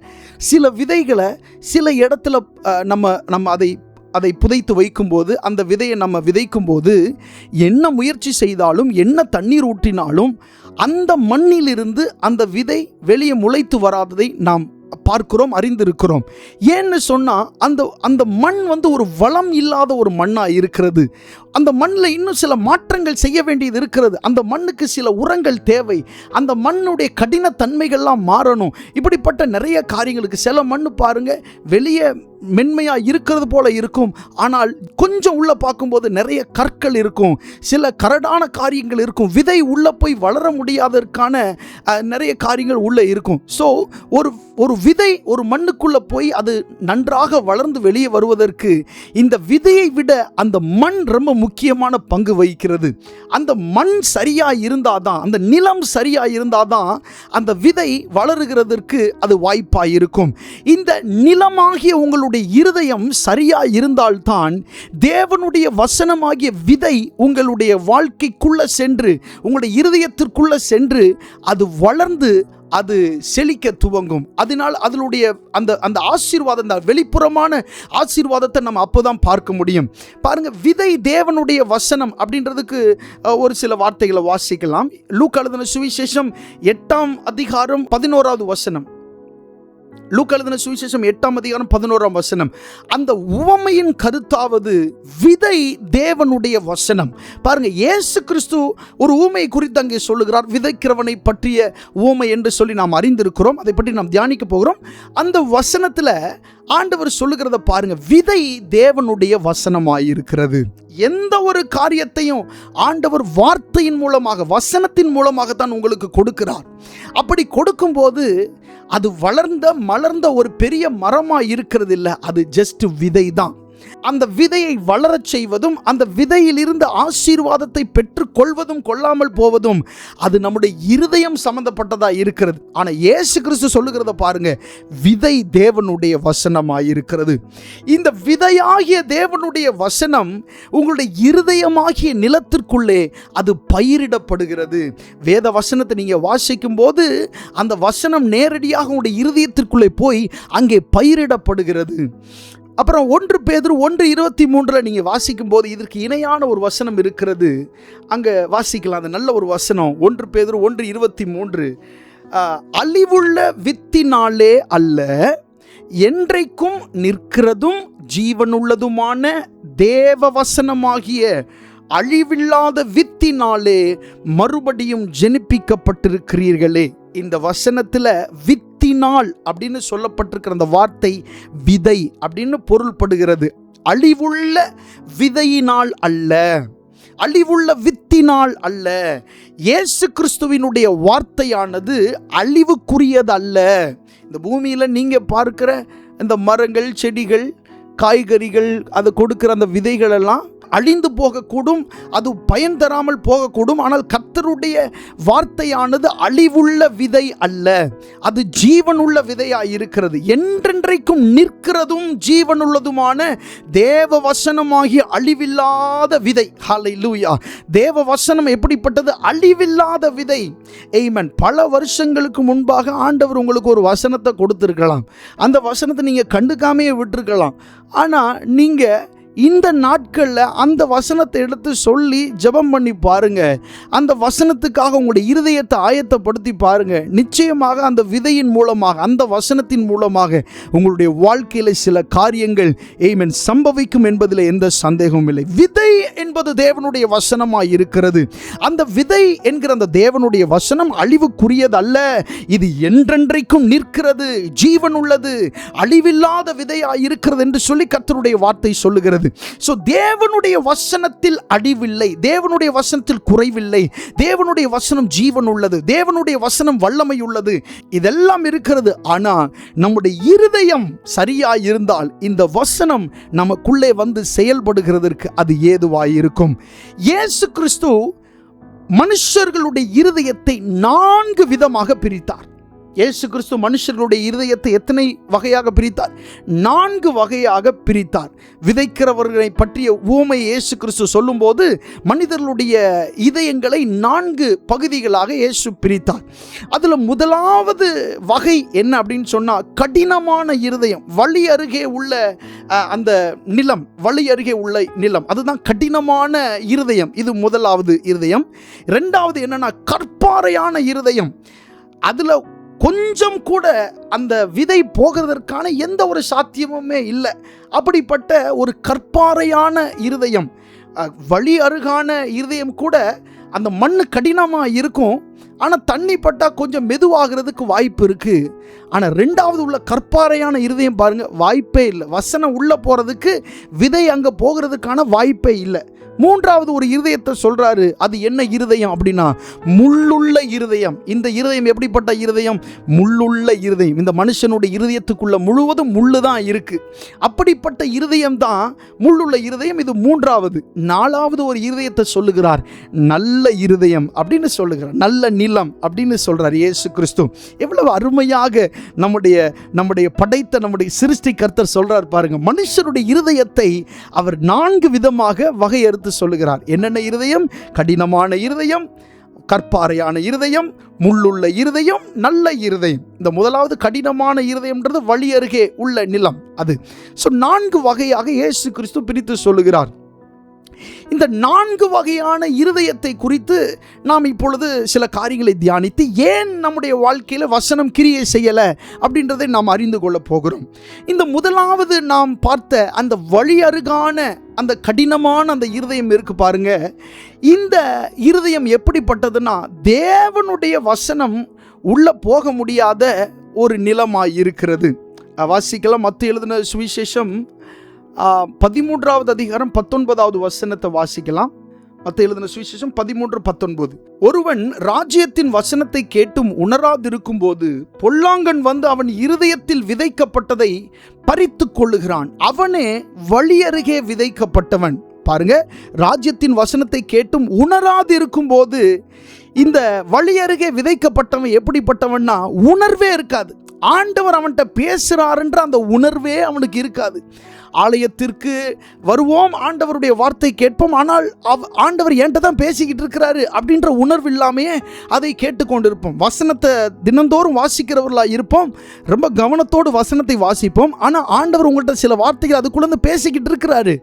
சில விதைகளை சில இடத்துல நம்ம அதை புதைத்து வைக்கும்போது, அந்த விதையை நம்ம விதைக்கும்போது என்ன முயற்சி செய்தாலும், என்ன தண்ணீர் ஊற்றினாலும் அந்த மண்ணிலிருந்து அந்த விதை வெளியே முளைத்து வராததை நாம் பார்க்கிறோம், அறிந்திருக்கிறோம். ஏன்னு சொன்னால் அந்த மண் ஒரு வளம் இல்லாத ஒரு மண்ணாக இருக்கிறது. அந்த மண்ணில் இன்னும் சில மாற்றங்கள் செய்ய வேண்டியது இருக்கிறது. அந்த மண்ணுக்கு சில உரங்கள் தேவை. அந்த மண்ணுடைய கடினத்தன்மைகள்லாம் மாறணும். இப்படிப்பட்ட நிறைய காரியங்களுக்கு சில மண் பாருங்க வெளியே மென்மையாக இருக்கிறது போல இருக்கும், ஆனால் கொஞ்சம் உள்ள பார்க்கும்போது நிறைய கற்கள் இருக்கும், சில கரடான காரியங்கள் இருக்கும், விதை உள்ள போய் வளர முடியாததற்கான நிறைய காரியங்கள் உள்ளே இருக்கும். ஸோ ஒரு விதை ஒரு மண்ணுக்குள்ளே போய் அது நன்றாக வளர்ந்து வெளியே வருவதற்கு இந்த விதையை விட அந்த மண் ரொம்ப முக்கியமான பங்கு வகிக்கிறது. அந்த மண் சரியாக இருந்தாதான், அந்த நிலம் சரியாக இருந்தாதான் அந்த விதை வளருகிறதற்கு அது வாய்ப்பாக இருக்கும். இந்த நிலமாகிய உங்களுடைய இருதயம் சரியாக இருந்தால்தான் தேவனுடைய வசனமாகிய விதை உங்களுடைய வாழ்க்கைக்குள்ள சென்று, உங்களுடைய இருதயத்திற்குள்ள சென்று அது வளர்ந்து அது செழிக்க துவங்கும். அதனால் அதனுடைய அந்த ஆசீர்வாதம், அந்த வெளிப்புறமான ஆசீர்வாதத்தை நம்ம அப்போதான் பார்க்க முடியும். பாருங்க, விதை தேவனுடைய வசனம் அப்படின்றதுக்கு ஒரு சில வார்த்தைகளை வாசிக்கலாம். லூக்கா எழுதின சுவிசேஷம் 8ஆம் அதிகாரம் 11வது வசனம். லூக்கா எழுதின சுவிசேஷம் 8ஆம் அதிகாரம் 11ஆம் வசனம். அந்த உவமையின் கருத்தாவது விதை தேவனுடைய வசனம். பாருங்க, இயேசு கிறிஸ்து ஒரு உவமையை குறித்து அங்கே சொல்லுகிறார். விதைக்கிறவனை பற்றிய உவமை என்று சொல்லி நாம் அறிந்திருக்கிறோம். அதை பற்றி நாம் தியானிக்க போகிறோம். அந்த வசனத்தில் ஆண்டவர் சொல்லுகிறத பாருங்க, விதை தேவனுடைய வசனமாயிருக்கிறது. எந்த ஒரு காரியத்தையும் ஆண்டவர் வார்த்தையின் மூலமாக, வசனத்தின் மூலமாகத்தான் உங்களுக்கு கொடுக்கிறார். அப்படி கொடுக்கும்போது அது வளர்ந்த மலர்ந்த ஒரு பெரிய மரமாக இருக்கிறது இல்லை, அது ஜஸ்ட் விதை தான். அந்த விதையை வளரச் செய்வதும், அந்த விதையில் இருந்து ஆசீர்வாதத்தை பெற்றுக் கொள்வதும் கொள்ளாமல் போவதும் அது நம்முடைய இருதயம் சம்பந்தப்பட்டதா இருக்கிறது. ஆனால் இயேசு கிறிஸ்து சொல்லுகிறத பாருங்க, விதை தேவனுடைய வசனமாயிருக்கிறது. இந்த விதையாகிய தேவனுடைய வசனம் உங்களுடைய இருதயமாகிய நிலத்திற்குள்ளே அது பயிரிடப்படுகிறது. வேத வசனத்தை நீங்க வாசிக்கும் போது அந்த வசனம் நேரடியாக உங்களுடைய இருதயத்திற்குள்ளே போய் அங்கே பயிரிடப்படுகிறது. அப்புறம் 1 பேதுரு 1:23 நீங்கள் வாசிக்கும் போது இதற்கு இணையான ஒரு வசனம் இருக்கிறது. அங்கே வாசிக்கலாம், அந்த நல்ல ஒரு வசனம். 1 பேதுரு 1:23, அழிவுள்ள வித்தினாலே அல்ல, என்றைக்கும் நிற்கிறதும் ஜீவனுள்ளதுமான தேவ வசனமாகிய அழிவில்லாத வித்தினாலே மறுபடியும் ஜெனிப்பிக்கப்பட்டிருக்கிறீர்களே. இந்த வசனத்தில் வித்தினால் அப்படின்னு சொல்லப்பட்டிருக்கிற அந்த வார்த்தை விதை அப்படின்னு பொருள்படுகிறது. அழிவுள்ள விதையினால் அல்ல, அழிவுள்ள வித்தினால் அல்ல. இயேசு கிறிஸ்துவினுடைய வார்த்தையானது அழிவுக்குரியது அல்ல. இந்த பூமியில் நீங்கள் பார்க்கிற இந்த மரங்கள், செடிகள், காய்கறிகள், அது கொடுக்கிற அந்த விதைகள் எல்லாம் அழிந்து போகக்கூடும், அது பயன் தராமல் போகக்கூடும். ஆனால் கர்த்தருடைய வார்த்தையானது அழிவுள்ள விதை அல்ல, அது ஜீவனுள்ள விதையாய் இருக்கிறது. என்றென்றைக்கும் நிற்கிறதும் ஜீவனுள்ளதுமான தேவ வசனமாகிய அழிவில்லாத விதை. ஹல்லேலூயா. தேவ வசனம் எப்படிப்பட்டது? அழிவில்லாத விதை. ஆமென். பல வருஷங்களுக்கு முன்பாக ஆண்டவர் உங்களுக்கு ஒரு வசனத்தை கொடுத்திருக்கலாம். அந்த வசனத்தை நீங்கள் கண்டுக்காமையே விட்டுருக்கலாம். ஆனால் நீங்கள் இந்த நாட்களில் அந்த வசனத்தை எடுத்து சொல்லி ஜெபம் பண்ணி பாருங்க. அந்த வசனத்துக்காக உங்களுடைய இருதயத்தை ஆயத்தப்படுத்தி பாருங்க. நிச்சயமாக அந்த விதையின் மூலமாக, அந்த வசனத்தின் மூலமாக உங்களுடைய வாழ்க்கையில் சில காரியங்கள் ஆமென் சம்பவிக்கும் என்பதில் எந்த சந்தேகமும் இல்லை. விதை என்பது தேவனுடைய வசனமாய் இருக்கிறது. அந்த விதை என்கிற அந்த தேவனுடைய வசனம் அழிவுக்குரியது அல்ல, இது என்றென்றைக்கும் நிற்கிறது, ஜீவன் உள்ளது, அழிவில்லாத விதையாய் இருக்கிறது என்று சொல்லி கர்த்தருடைய வார்த்தை சொல்லுகிறது. இருக்கிறது. ஸோ தேவனுடைய வசனத்தில் அழிவில்லை, தேவனுடைய வசனத்தில் குறைவில்லை, தேவனுடைய வசனம் ஜீவன் உள்ளது, தேவனுடைய வசனம் வல்லமை உள்ளது, இதெல்லாம் இருக்கிறது. ஆனால் நம்முடைய இருதயம் சரியாய் இருந்தால் இந்த வசனம் நமக்குள்ளே வந்து செயல்படுகிறதற்கு அது ஏதுவாய் இருக்கும். இயேசு கிறிஸ்து மனுஷர்களுடைய இருதயத்தை 4 விதமாக பிரித்தார். இயேசு கிறிஸ்து மனுஷர்களுடைய இருதயத்தை எத்தனை வகையாக பிரித்தார்? 4 வகையாக பிரித்தார். விதைக்கிறவர்களை பற்றிய உவமை இயேசு கிறிஸ்து சொல்லும்போது மனிதர்களுடைய இதயங்களை 4 பகுதிகளாக இயேசு பிரித்தார். அதில் முதலாவது வகை என்ன அப்படின்னு சொன்னால், கடினமான இருதயம், வழி அருகே உள்ள அந்த நிலம், வழி அருகே உள்ள நிலம், அதுதான் கடினமான இருதயம். இது முதலாவது இருதயம். இரண்டாவது என்னன்னா, கற்பாறையான இருதயம். அதில் கொஞ்சம் கூட அந்த விதை போகிறதற்கான எந்த ஒரு சாத்தியமுமே இல்லை. அப்படிப்பட்ட ஒரு கற்பாறையான இருதயம், வழி அருகான இருதயம் கூட அந்த மண் கடினமாக இருக்கும், ஆனால் தண்ணி பட்டால் கொஞ்சம் மெதுவாகிறதுக்கு வாய்ப்பு இருக்குது. ஆனால் ரெண்டாவது உள்ள கற்பாறையான இருதயம் பாருங்கள், வாய்ப்பே இல்லை. வசனம் உள்ளே போகிறதுக்கு, விதை அங்கே போகிறதுக்கான வாய்ப்பே இல்லை. மூன்றாவது ஒரு இருதயத்தை சொல்றாரு. அது என்ன இருதயம் அப்படின்னா, முள்ளுள்ள இருதயம். இந்த இருதயம் எப்படிப்பட்ட இருதயம்? முள்ளுள்ள இருதயம். இந்த மனுஷனுடைய இருதயத்துக்குள்ள முழுவதும் முள்ளு தான் இருக்கு. அப்படிப்பட்ட இருதயம் தான் முள்ளுள்ள இருதயம். இது மூன்றாவது. நாலாவது ஒரு இருதயத்தை சொல்லுகிறார், நல்ல இருதயம் அப்படின்னு சொல்லுகிறார், நல்ல நிலம் அப்படின்னு சொல்றார் இயேசு கிறிஸ்து. எவ்வளவு அருமையாக நம்முடைய படைத்த நம்முடைய சிருஷ்டி கர்த்தர் சொல்றார் பாருங்க. மனுஷருடைய இருதயத்தை அவர் 4 விதமாக வகையறுத்து சொல்லுகிறார். என்னென்ன இருதயம்? கடினமான இருதயம், கற்பாறையான இருதயம், முள்ளுள்ள இருதயம், நல்ல இருதயம். இந்த முதலாவது கடினமான இருதயம்ன்றது வழி அருகே உள்ள நிலம். அது 4 வகையாக இயேசு கிறிஸ்து பிரித்து சொல்லுகிறார். இந்த 4 வகையான இருதயத்தை குறித்து நாம் இப்பொழுது சில காரியங்களை தியானித்து, ஏன் நம்முடைய வாழ்க்கையில் வசனம் கிரியை செய்யலை அப்படின்றதை நாம் அறிந்து கொள்ள போகிறோம். இந்த முதலாவது நாம் பார்த்த அந்த வழி அருகான அந்த கடினமான அந்த இருதயம் இருக்கு பாருங்க. இந்த இருதயம் எப்படிப்பட்டதுன்னா, தேவனுடைய வசனம் உள்ள போக முடியாத ஒரு நிலமாய் இருக்கிறது. வாசிக்கலாம். மத்தேயு எழுதின சுவிசேஷம் 13வது அதிகாரம் 19வது வசனத்தை வாசிக்கலாம். மத்தேயு எழுதின சுவிசேஷம் 13:19. ஒருவன் ராஜ்யத்தின் வசனத்தை கேட்டும் உணராதிருக்கும் போது பொல்லாங்கன் வந்து அவன் இருதயத்தில் விதைக்கப்பட்டதை பறித்து கொள்ளுகிறான். அவனே வழி அருகே விதைக்கப்பட்டவன். பாருங்க, ராஜ்யத்தின் வசனத்தை கேட்டும் உணராதிருக்கும் போது இந்த வழி அருகே விதைக்கப்பட்டவன் எப்படிப்பட்டவன்னா, உணர்வே இருக்காது. ஆண்டவர் அவன்கிட்ட பேசுறாருன்ற அந்த உணர்வே அவனுக்கு இருக்காது. ஆலயத்திற்கு வருவோம், ஆண்டவருடைய வார்த்தை கேட்போம், ஆனால் ஆண்டவர் என்கிட்ட தான் பேசிக்கிட்டு இருக்கிறாரு அப்படின்ற உணர்வு இல்லாமையே அதை கேட்டுக்கொண்டிருப்போம். வசனத்தை தினந்தோறும் வாசிக்கிறவர்களாக இருப்போம், ரொம்ப கவனத்தோடு வசனத்தை வாசிப்போம். ஆனால் ஆண்டவர் உங்கள்கிட்ட சில வார்த்தைகள் அதுக்குள்ளே பேசிக்கிட்டு இருக்கிறாரு.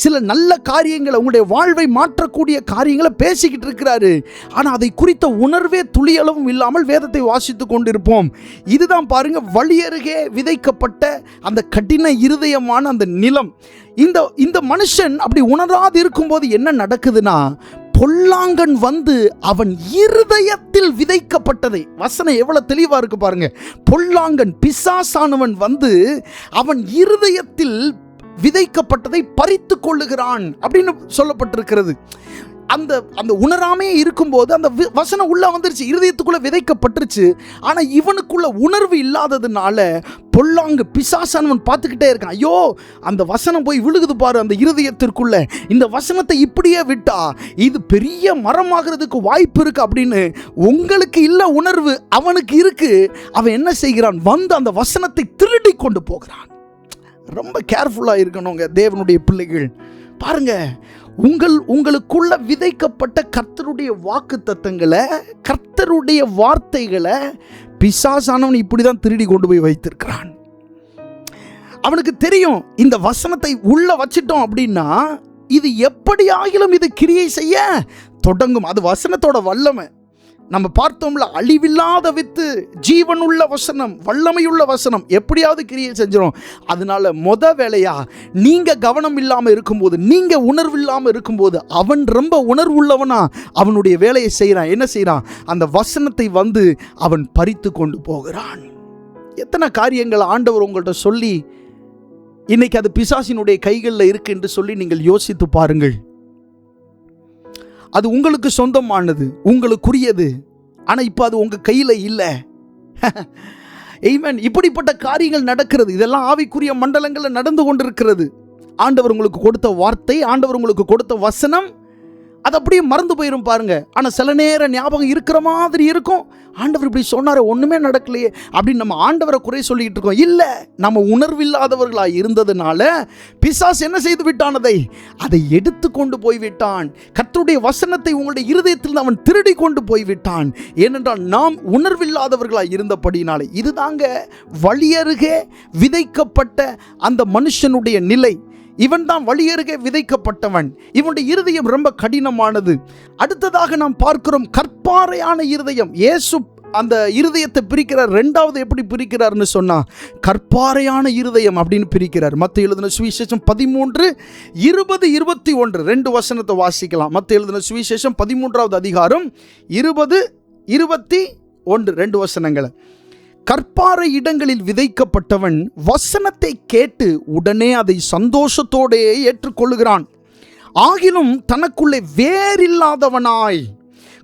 சில நல்ல காரியங்களை, உங்களுடைய வாழ்வை மாற்றக்கூடிய காரியங்களை பேசிக்கிட்டு இருக்கிறாரு. ஆனால் அதை குறித்த உணர்வே துளியளவும் இல்லாமல் வேதத்தை வாசித்து கொண்டிருப்போம். இதுதான் பாருங்க, வழி அருகே விதைக்கப்பட்ட அந்த கடின இருதயமான அந்த நிலம். இந்த மனுஷன் அப்படி உணராது இருக்கும்போது என்ன நடக்குதுன்னா, பொல்லாங்கன் வந்து அவன் இருதயத்தில் விதைக்கப்பட்டதை, வசனம் எவ்வளவு தெளிவா இருக்கு பாருங்க. பொல்லாங்கன், பிசாசானவன் வந்து அவன் இருதயத்தில் விதைக்கப்பட்டதை பறித்து கொள்ளுகிறான் அப்படின்னு சொல்லப்பட்டிருக்கிறது. அந்த உணராமே இருக்கும்போது அந்த வசனம் உள்ள வந்துருச்சு, இருதயத்துக்குள்ள விதைக்கப்பட்டுருச்சு. ஆனா இவனுக்குள்ள உணர்வு இல்லாததுனால பொல்லாங்கு, பிசாசானவன் பார்த்துக்கிட்டே இருக்கான். ஐயோ, அந்த வசனம் போய் விழுகுது பாரு அந்த இருதயத்திற்குள்ள, இந்த வசனத்தை இப்படியே விட்டா இது பெரிய மரமாகிறதுக்கு வாய்ப்பு இருக்கு அப்படின்னு உங்களுக்கு இல்ல உணர்வு, அவனுக்கு இருக்கு. அவன் என்ன செய்கிறான்? வந்து அந்த வசனத்தை திருடி கொண்டு போகிறான். ரொம்ப கேர்ஃபுல்லா இருக்கணுங்க தேவனுடைய பிள்ளைகள். பாருங்க, உங்களுக்குள்ள விதைக்கப்பட்ட கர்த்தருடைய வாக்குத்தத்தங்களை, கர்த்தருடைய வார்த்தைகளை பிசாசானவன் இப்படிதான் திருடி கொண்டு போய் வைத்திருக்கிறான். அவனுக்கு தெரியும், இந்த வசனத்தை உள்ள வச்சிட்டோம் அப்படின்னா இது எப்படி ஆகிலும் இது கிரியை செய்ய தொடங்கும். அது வசனத்தோட வல்லமை. நம்ம பார்த்தோம்ல, அழிவில்லாத வித்து, ஜீவனுள்ள வசனம், வல்லமையுள்ள வசனம் எப்படியாவது கிரியை செஞ்சிடும். அதனால வேலையா நீங்க கவனம் இல்லாமல் இருக்கும்போது, நீங்க உணர்வு இல்லாமல் இருக்கும்போது, அவன் ரொம்ப உணர்வுள்ளவனா அவனுடைய வேலையை செய்கிறான். என்ன செய்கிறான்? அந்த வசனத்தை வந்து அவன் பறித்து கொண்டு போகிறான். எத்தனை காரியங்கள் ஆண்டவர் உங்கள்கிட்ட சொல்லி இன்னைக்கு அது பிசாசினுடைய கைகளில் இருக்கு என்று சொல்லி நீங்கள் யோசித்து பாருங்கள். அது உங்களுக்கு சொந்தமானது, உங்களுக்குரியது. ஆனால் இப்போ அது உங்கள் கையில் இல்லை. ஆமென். இப்படிப்பட்ட காரியங்கள் நடக்கிறது. இதெல்லாம் ஆவிக்குரிய மண்டலங்களில் நடந்து கொண்டிருக்கிறது. ஆண்டவர் உங்களுக்கு கொடுத்த வார்த்தை, ஆண்டவர் உங்களுக்கு கொடுத்த வசனம், அது அப்படியே மறந்து போயிடும் பாருங்க. ஆனால் சில நேரம் ஞாபகம் இருக்கிற மாதிரி இருக்கும். ஆண்டவர் இப்படி சொன்னார், ஒன்றுமே நடக்கலையே அப்படின்னு நம்ம ஆண்டவரை குறை சொல்லிக்கிட்டு இருக்கோம். இல்லை, நம்ம உணர்வில்லாதவர்களாக இருந்ததுனால பிசாசு என்ன செய்து விட்டான்? அதை எடுத்து கொண்டு போய்விட்டான். கர்த்தருடைய வசனத்தை உங்களுடைய இருதயத்தில் அவன் திருடி கொண்டு போய்விட்டான். ஏனென்றால் நாம் உணர்வில்லாதவர்களாக இருந்தபடினாலே. இதுதாங்க வழியருகே விதைக்கப்பட்ட அந்த மனுஷனுடைய நிலை. இவன் தான் வழியருகே விதைக்கப்பட்டவன். இவனுடைய இருதயம் ரொம்ப கடினமானது. அடுத்ததாக நாம் பார்க்கிறோம் கற்பாறையான இருதயம். இயேசு அந்த இருதயத்தை பிரிக்கிறார். ரெண்டாவது எப்படி பிரிக்கிறார்னு சொன்னா, கற்பாறையான இருதயம் அப்படின்னு பிரிக்கிறார். மத்தேயு எழுதின சுவிசேஷம் 13:20-21 ரெண்டு வசனத்தை வாசிக்கலாம். மத்தேயு எழுதின சுவிசேஷம் 13வது அதிகாரம் 20-21 ரெண்டு வசனங்களை. கற்பாறை இடங்களில் விதைக்கப்பட்டவன் வசனத்தை கேட்டு உடனே அதை சந்தோஷத்தோடே ஏற்றுக்கொள்ளுகிறான். ஆகிலும் தனக்குள்ளே வேறில்லாதவனாய்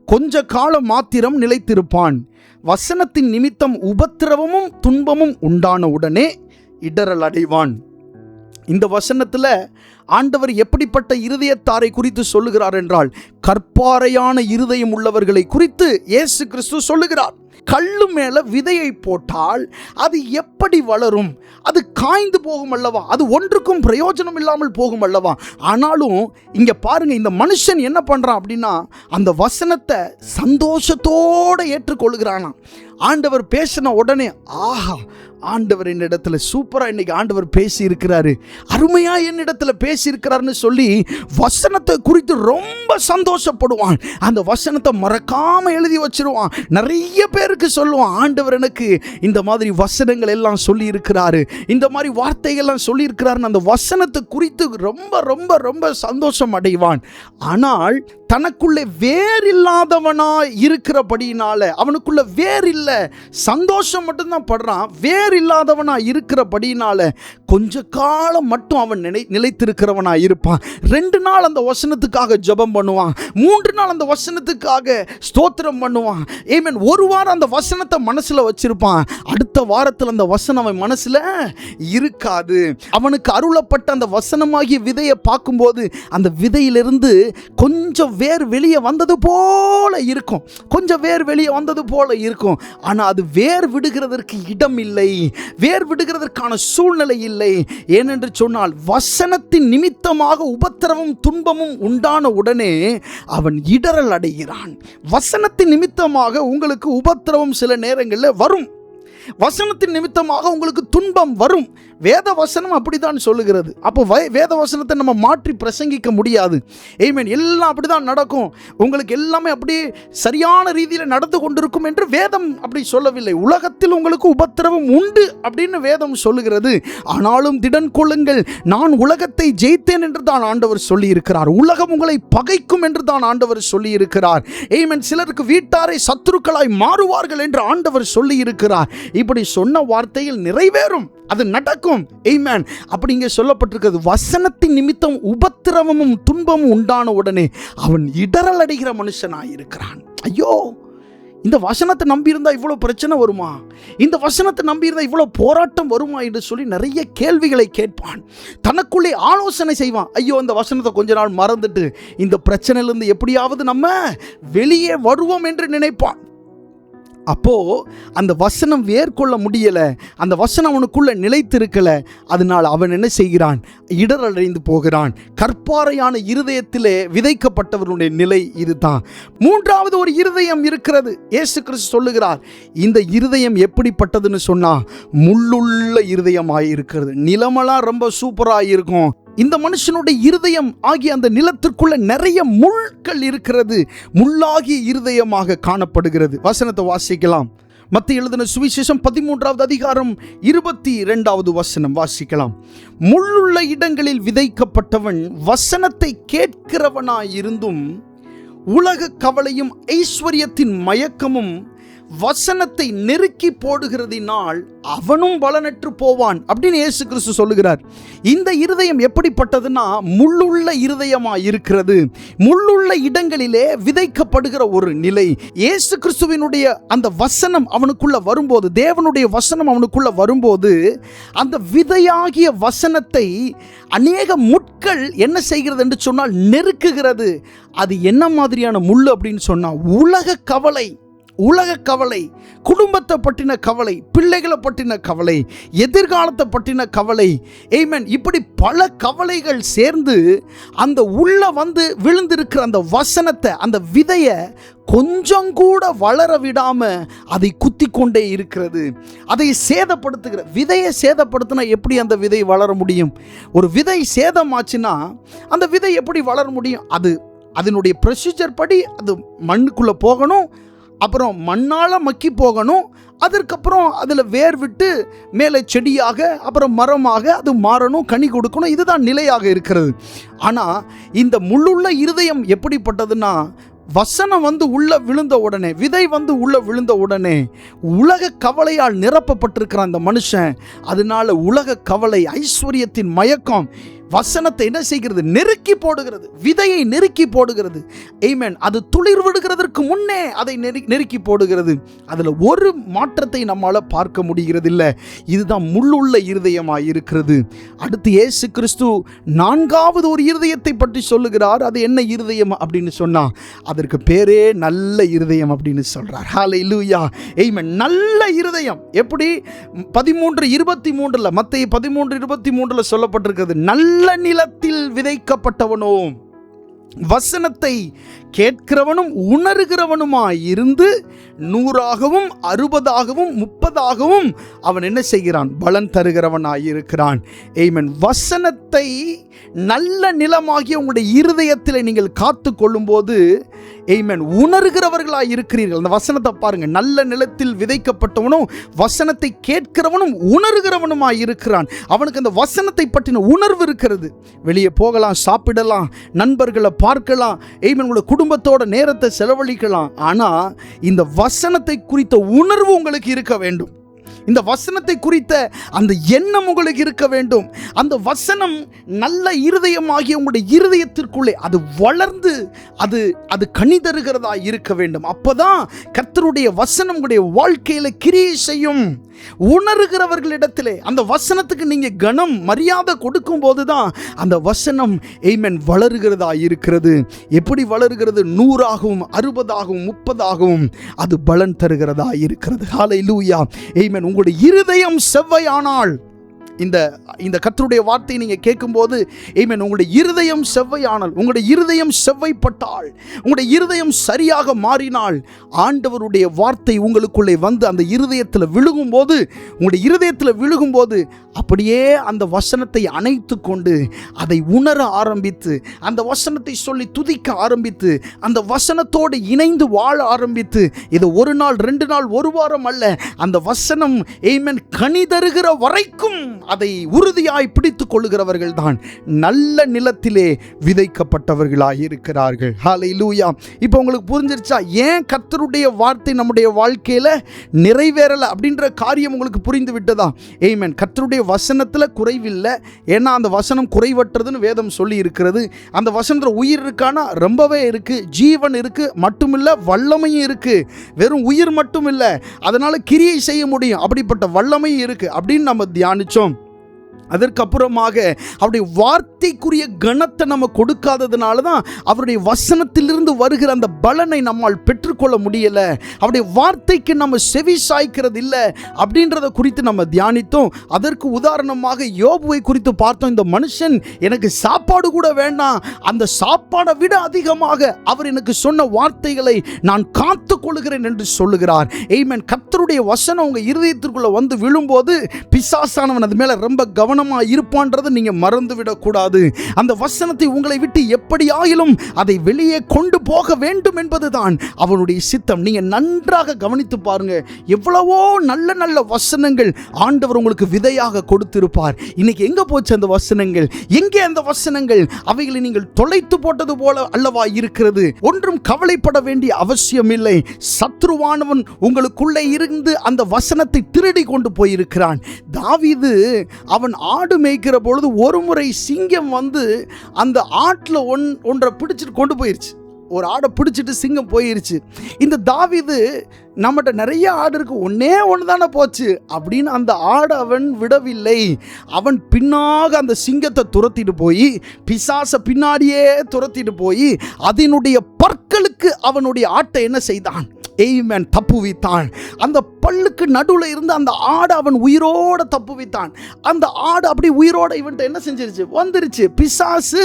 கொஞ்ச காலம் மாத்திரம் நிலைத்திருப்பான். வசனத்தின் நிமித்தம் உபத்திரவமும் துன்பமும் உண்டான உடனே இடறல் அடைவான். இந்த வசனத்தில் ஆண்டவர் எப்படிப்பட்ட இருதயத்தாரை குறித்து சொல்லுகிறார் என்றால், கற்பாறையான இருதயம் உள்ளவர்களை குறித்து இயேசு கிறிஸ்து சொல்லுகிறார். கல்லு மேல விதையை போட்டால் அது எப்படி வளரும்? அது காய்ந்து போகும் அல்லவா? அது ஒன்றுக்கும் பிரயோஜனம் இல்லாமல் போகும் அல்லவா? ஆனாலும் இங்க பாருங்க, இந்த மனுஷன் என்ன பண்றான் அப்படின்னா, அந்த வசனத்தை சந்தோஷத்தோட ஏற்றுக்கொள்கிறானா. ஆண்டவர் பேசின உடனே, ஆஹா, ஆண்டவர் என்னிடத்துல சூப்பரா இன்னைக்கு ஆண்டவர் பேசி இருக்கிறாரு, அருமையா என்னிடத்துல பேசி இருக்கிறாருன்னு சொல்லி வசனத்தை குறித்து ரொம்ப சந்தோஷப்படுவான். அந்த வசனத்தை மறக்காம எழுதி வச்சிருவான். நிறைய பேருக்கு சொல்லுவான், ஆண்டவர் எனக்கு இந்த மாதிரி வசனங்கள் எல்லாம் சொல்லி இருக்கிறாரு, இந்த மாதிரி வார்த்தைகள்லாம் சொல்லி இருக்கிறாருன்னு அந்த வசனத்தை குறித்து ரொம்ப ரொம்ப ரொம்ப சந்தோஷம் அடைவான். ஆனால் தனக்குள்ளே வேறில்லாதவனாய் இருக்கிறபடினால, அவனுக்குள்ள வேர் இல்லை, சந்தோஷம் மட்டும்தான் படுறான். வேர் இல்லாதவனா இருக்கிறபடினால கொஞ்ச காலம் மட்டும் அவன் நிலைத்திருக்கிறவனா இருப்பான். 2 நாள் அந்த வசனத்துக்காக ஜெபம் பண்ணுவான், 3 நாள் அந்த வசனத்துக்காக ஸ்தோத்திரம் பண்ணுவான். ஆமென். ஒரு வாரம் அந்த வசனத்தை மனசுல வச்சிருப்பான். அடுத்த வாரத்தில் அந்த வசனம் அவன் மனசுல இருக்காது. அவனுக்கு அருளப்பட்ட அந்த வசனமாகிய விதையை பார்க்கும்போது அந்த விதையிலிருந்து கொஞ்சம் வேர் வெளியே வந்தது போல இருக்கும், கொஞ்சம் வேர் வெளியே வந்தது போல இருக்கும். ஆனால் அது வேர் விடுகிறதற்கு இடம் இல்லை, வேர் விடுகிறதற்கான சூழ்நிலை இல்லை. ஏனென்று சொன்னால் வசனத்தின் நிமித்தமாக உபத்திரவம் துன்பமும் உண்டான உடனே அவன் இடறல் அடைகிறான். வசனத்தின் நிமித்தமாக உங்களுக்கு உபத்திரவம் சில நேரங்களில் வரும். வசனத்தின் நிமித்தமாக உங்களுக்கு துன்பம் வரும். வேத வசனம் அப்படிதான் சொல்லுகிறது. அப்போ வேத வசனத்தை நம்ம மாற்றி பிரசங்கிக்க முடியாது. ஆமென். எல்லாம் அப்படிதான் நடக்கும், உங்களுக்கு எல்லாமே அப்படியே சரியான ரீதியில் நடந்து கொண்டிருக்கும் என்று வேதம் அப்படி சொல்லவில்லை. உலகத்தில் உங்களுக்கு உபத்திரவம் உண்டு அப்படின்னு வேதம் சொல்லுகிறது. ஆனாலும் திடன் கொள்ளுங்கள், நான் உலகத்தை ஜெயித்தேன் என்று தான் ஆண்டவர் சொல்லி இருக்கிறார். உலகம் உங்களை பகைக்கும் என்று தான் ஆண்டவர் சொல்லி இருக்கிறார். ஆமென். சிலருக்கு வீட்டாரை சத்துருக்களாய் மாறுவார்கள் என்று ஆண்டவர் சொல்லி இருக்கிறார். இப்படி சொன்ன வார்த்தையில் நிறைவேறும், அது நடக்கும். ஆமென். அப்படி இங்கே சொல்லப்பட்டிருக்கிறது, வசனத்தின் நிமித்தம் உபத்திரவமும் துன்பமும் உண்டான உடனே அவன் இடறல் அடைகிற மனுஷனாயிருக்கிறான். ஐயோ, இந்த வசனத்தை நம்பியிருந்தா இவ்வளோ பிரச்சனை வருமா? இந்த வசனத்தை நம்பியிருந்தா இவ்வளோ போராட்டம் வருமா என்று சொல்லி நிறைய கேள்விகளை கேட்பான். தனக்குள்ளே ஆலோசனை செய்வான். ஐயோ, இந்த வசனத்தை கொஞ்ச நாள் மறந்துட்டு இந்த பிரச்சனையிலிருந்து எப்படியாவது நம்ம வெளியே வருவோம் என்று நினைப்பான். அப்போ அந்த வசனம் வேர்கொள்ள முடியல, அந்த வசனம் அவனுக்குள்ள நிலைத்திருக்கல. அதனால் அவன் என்ன செய்கிறான்? இடரடைந்து போகிறான். கற்பாறையான இருதயத்திலே விதைக்கப்பட்டவருடைய நிலை இதுதான். 3வது ஒரு இருதயம் இருக்கிறது. இயேசு கிறிஸ்து சொல்லுகிறார், இந்த இருதயம் எப்படிப்பட்டதுன்னு சொன்னா, முள்ளுள்ள இருதயமாய் இருக்கிறது. நிலமெல்லாம் ரொம்ப சூப்பராக இருக்கும். இந்த மனுஷனுடைய இருதயம் ஆகிய அந்த நிலத்திற்குள்ள நிறைய முள்கள் இருக்கிறது. முள்ளாகிய இருதயமாக காணப்படுகிறது. வசனத்தை வாசிக்கலாம். மத்தேயு எழுதின சுவிசேஷம் 13வது அதிகாரம் 22வது வசனம் வாசிக்கலாம். முள்ளுள்ள இடங்களில் விதைக்கப்பட்டவன் வசனத்தை கேட்கிறவனாயிருந்தும் உலக கவலையும் ஐஸ்வர்யத்தின் மயக்கமும் வசனத்தை நெருக்கி போடுகிறதினால் அவனும் பலனற்று போவான் அப்படின்னு இயேசு கிறிஸ்து சொல்லுகிறார். இந்த இருதயம் எப்படிப்பட்டதுன்னா முள்ளுள்ள இருதயமா இருக்கிறது. முள்ளுள்ள இடங்களிலே விதைக்கப்படுகிற ஒரு நிலை. இயேசு கிறிஸ்துவினுடைய அந்த வசனம் அவனுக்குள்ள வரும்போது, தேவனுடைய வசனம் அவனுக்குள்ள வரும்போது, அந்த விதையாகிய வசனத்தை அநேக முட்கள் என்ன செய்கிறது என்று சொன்னால் நெருக்குகிறது. அது என்ன மாதிரியான முள் அப்படின்னு சொன்னா, உலக கவலை, குடும்பத்தை பற்றின கவலை, பிள்ளைகளை பற்றின கவலை, எதிர்காலத்தை பற்றின கவலை, ஆமென், இப்படி பல கவலைகள் சேர்ந்து அந்த உள்ள வந்து விழுந்திருக்கிற அந்த வசனத்தை, அந்த விதையை கொஞ்சம் கூட வளர விடாம அதை குத்தி கொண்டே இருக்கிறது. அதை சேதப்படுத்துகிற விதையை சேதப்படுத்தினா எப்படி அந்த விதை வளர முடியும்? ஒரு விதை சேதமாச்சுன்னா அந்த விதை எப்படி வளர முடியும்? அதனுடைய ப்ரொசீஜர் படி அது மண்ணுக்குள்ளே போகணும், அப்புறம் மண்ணால் மக்கி போகணும், அதற்கப்புறம் அதில் வேர் விட்டு மேலே செடியாக, அப்புறம் மரமாக அது மாறணும், கனி கொடுக்கணும். இதுதான் நிலையாக இருக்கிறது. ஆனால் இந்த முள்ளுள்ள இருதயம் எப்படிப்பட்டதுன்னா, வசனம் வந்து உள்ள விழுந்த உடனே, விதை வந்து உள்ள விழுந்த உடனே உலக கவலையால் நிரப்பப்பட்டிருக்கிற அந்த மனுஷன், அதனால உலக கவலை, ஐஸ்வர்யத்தின் மயக்கம் வசனத்தை என்ன செய்கிறது? நெருக்கி போடுகிறது, விதையை நெருக்கி போடுகிறது. ஆமென். அது துளிர் விடுகிறதற்கு முன்னே அதை நெருக்கி போடுகிறது. அதில் ஒரு மாற்றத்தை நம்மால் பார்க்க முடிகிறது இல்லை. இதுதான் முள்ளுள்ள இருதயமாக இருக்கிறது. அடுத்து இயேசு கிறிஸ்து நான்காவது ஒரு இருதயத்தை பற்றி சொல்லுகிறார். அது என்ன இருதயம் அப்படின்னு சொன்னா, அதற்கு பேரே நல்ல இருதயம் அப்படின்னு சொல்றார். ஹல்லேலூயா. ஆமென். நல்ல இருதயம் எப்படி 13:23 மத்தேயு 13:23 சொல்லப்பட்டிருக்கிறது. நல்ல நிலத்தில் விதைக்கப்பட்டவனோ, வசனத்தை கேட்கிறவனும் உணர்கிறவனுமாய் இருந்து 100ஆகவும் 60ஆகவும் 30ஆகவும் அவன் என்ன செய்கிறான்? பலன் தருகிறவனாய் இருக்கிறான். ஆமென். வசனத்தை நல்ல நிலமாகிய உங்களுடைய இருதயத்தில் நீங்கள் காத்து கொள்ளும்போது, ஆமென், உணர்கிறவர்களாய் இருக்கிறீர்கள். அந்த வசனத்தை பாருங்க. நல்ல நிலத்தில் விதைக்கப்பட்டவனும் வசனத்தை கேட்கிறவனும் உணர்கிறவனுமாய் இருக்கிறான். அவனுக்கு அந்த வசனத்தை பற்றின உணர்வு இருக்கிறது. வெளியே போகலாம், சாப்பிடலாம், நண்பர்களை பார்க்கலாம், ஆமென், உங்களுடைய குடும்பத்தோட நேரத்தை செலவழிக்கலாம். ஆனால் இந்த வசனத்தை குறித்த உணர்வு உங்களுக்கு இருக்க வேண்டும். இந்த வசனத்தை குறித்த அந்த எண்ணம் உங்களுக்கு இருக்க வேண்டும். அந்த வசனம் நல்ல இருதயமாகிய உங்களுடைய இருதயத்திற்குள்ளே அது வளர்ந்து அது கனி தருகிறதா இருக்க வேண்டும். அப்பதான் கர்த்தருடைய வசனம் உங்களுடைய வாழ்க்கையில கிரியை செய்யும். உணர்கிறவர்களிடத்திலே அந்த வசனத்துக்கு நீங்க கனம் மரியாதை கொடுக்கும் போதுதான் அந்த வசனம் ஆமென் வளருகிறதா இருக்கிறது. எப்படி வளருகிறது? 100ஆகவும் 60ஆகவும் 30ஆகவும் அது பலன் தருகிறதா இருக்கிறது. ஹல்லேலூயா. ஆமென். உங்களுடைய இருதயம் செவ்வையானால், இந்த கர்த்தருடைய வார்த்தையை நீங்க கேட்கும்போது, ஆமென், உங்களுடைய இருதயம் செவ்வையானால், உங்களுடைய இருதயம் செவ்வைப்பட்டால், உங்களுடைய இருதயம் சரியாக மாறினால், ஆண்டவருடைய வார்த்தை உங்களுக்குள்ளே வந்து அந்த இருதயத்தில் விழுகும்போது, உங்களுடைய இருதயத்தில் விழுகும்போது அப்படியே அந்த வசனத்தை அணைத்து கொண்டு அதை உணர ஆரம்பித்து, அந்த வசனத்தை சொல்லி துதிக்க ஆரம்பித்து, அந்த வசனத்தோடு இணைந்து வாழ ஆரம்பித்து, இது ஒரு நாள் 2 நாள் 1 வாரம் அல்ல, அந்த வசனம் ஆமென் கனி தருகிற வரைக்கும் அதை உறுதியாய் பிடித்துக் கொள்ளுகிறவர்கள் தான் நல்ல நிலத்திலே விதைக்கப்பட்டவர்களாய் இருக்கிறார்கள். ஹல்லேலூயா. இப்போ உங்களுக்கு புரிஞ்சிருச்சா ஏன் கர்த்தருடைய வார்த்தை நம்முடைய வாழ்க்கையில நிறைவேறல அப்படின்ற காரியம் உங்களுக்கு புரிந்து விட்டதா? ஆமென். கர்த்தருடைய வசனத்துல குறைவில்லை. ஏன்னா அந்த வசனம் குறைவற்றதுன்னு வேதம் சொல்லி இருக்கிறது. அந்த வசனத்துல உயிர் இருக்கானா? ரொம்பவே இருக்கு. ஜீவன் இருக்கு, மட்டுமில்ல வல்லமையும் இருக்கு. வெறும் உயிர் மட்டும் இல்லை, அதனால கிரியை செய்ய முடியும். அப்படிப்பட்ட வல்லமையும் இருக்கு அப்படின்னு நம்ம தியானிச்சோம். அதற்கப்புறமாக அவருடைய வார்த்தைக்குரிய கனத்தை நம்ம கொடுக்காததுனால தான் அவருடைய வசனத்திலிருந்து வருகிற அந்த பலனை நம்மால் பெற்றுக்கொள்ள முடியல. அவருடைய வார்த்தைக்கு நம்ம செவி சாய்க்கிறது இல்லை அப்படின்றத குறித்து நம்ம தியானித்தோம். அதற்கு உதாரணமாக யோபுவை குறித்து பார்த்தோம். இந்த மனுஷன் எனக்கு சாப்பாடு கூட வேண்டாம், அந்த சாப்பாடை விட அதிகமாக அவர் எனக்கு சொன்ன வார்த்தைகளை நான் காத்து கொள்கிறேன் என்று சொல்லுகிறார். ஆமென். கர்த்தருடைய வசனம் உங்க இருதயத்திற்குள்ள வந்து விழும்போது பிசாசானவன் அது மேல ரொம்ப கவனம் கவனமாக இருப்பான்றதை நீங்கள் மறந்து விடக்கூடாது. அந்த வசனத்தை உங்களை விட்டு எப்படியாயிலும் அதை வெளியே கொண்டு போக வேண்டும் என்பதுதான் அவனுடைய சித்தம். நீங்கள் நன்றாக கவனித்து பாருங்க, எவ்வளவோ நல்ல நல்ல வசனங்கள் ஆண்டவர் உங்களுக்கு விதையாக கொடுத்திருப்பார். இன்னைக்கு எங்க போச்சு அந்த வசனங்கள்? எங்கே அந்த வசனங்கள்? அவைகளை நீங்கள் தொலைத்து போட்டது போல அல்லவா இருக்கிறது. ஒன்றும் கவலைப்பட வேண்டிய அவசியம் இல்லை. சத்ருவானவன் உங்களுக்குள்ளே இருந்து அந்த வசனத்தை திருடி கொண்டு போயிருக்கிறான். தாவீது அவன் ஆடு மேய்க்கிற பொழுது ஒரு முறை சிங்கம் வந்து அந்த ஆட்டில் ஒன்றை பிடிச்சிட்டு கொண்டு போயிருச்சு. ஒரு ஆடை பிடிச்சிட்டு சிங்கம் போயிருச்சு. இந்த தாவீது நம்மகிட்ட நிறைய ஆடு இருக்கு, ஒன்னே ஒன்று தானே போச்சு அப்படின்னு அந்த ஆடை அவன் விடவில்லை. அவன் பின்னாக அந்த சிங்கத்தை துரத்திட்டு போய், பிசாசை பின்னாடியே துரத்திட்டு போய் அதனுடைய பற்களுக்கு அவனுடைய ஆட்டை என்ன செய்தான்? ஏய்மேன், தப்புவித்தான். அந்த பல்லுக்கு நடுவில் இருந்து அந்த ஆடை அவன் உயிரோட தப்புவித்தான். அந்த ஆடு அப்படி உயிரோட இவன்ட்ட என்ன செஞ்சிருச்சு? வந்துருச்சு. பிசாசு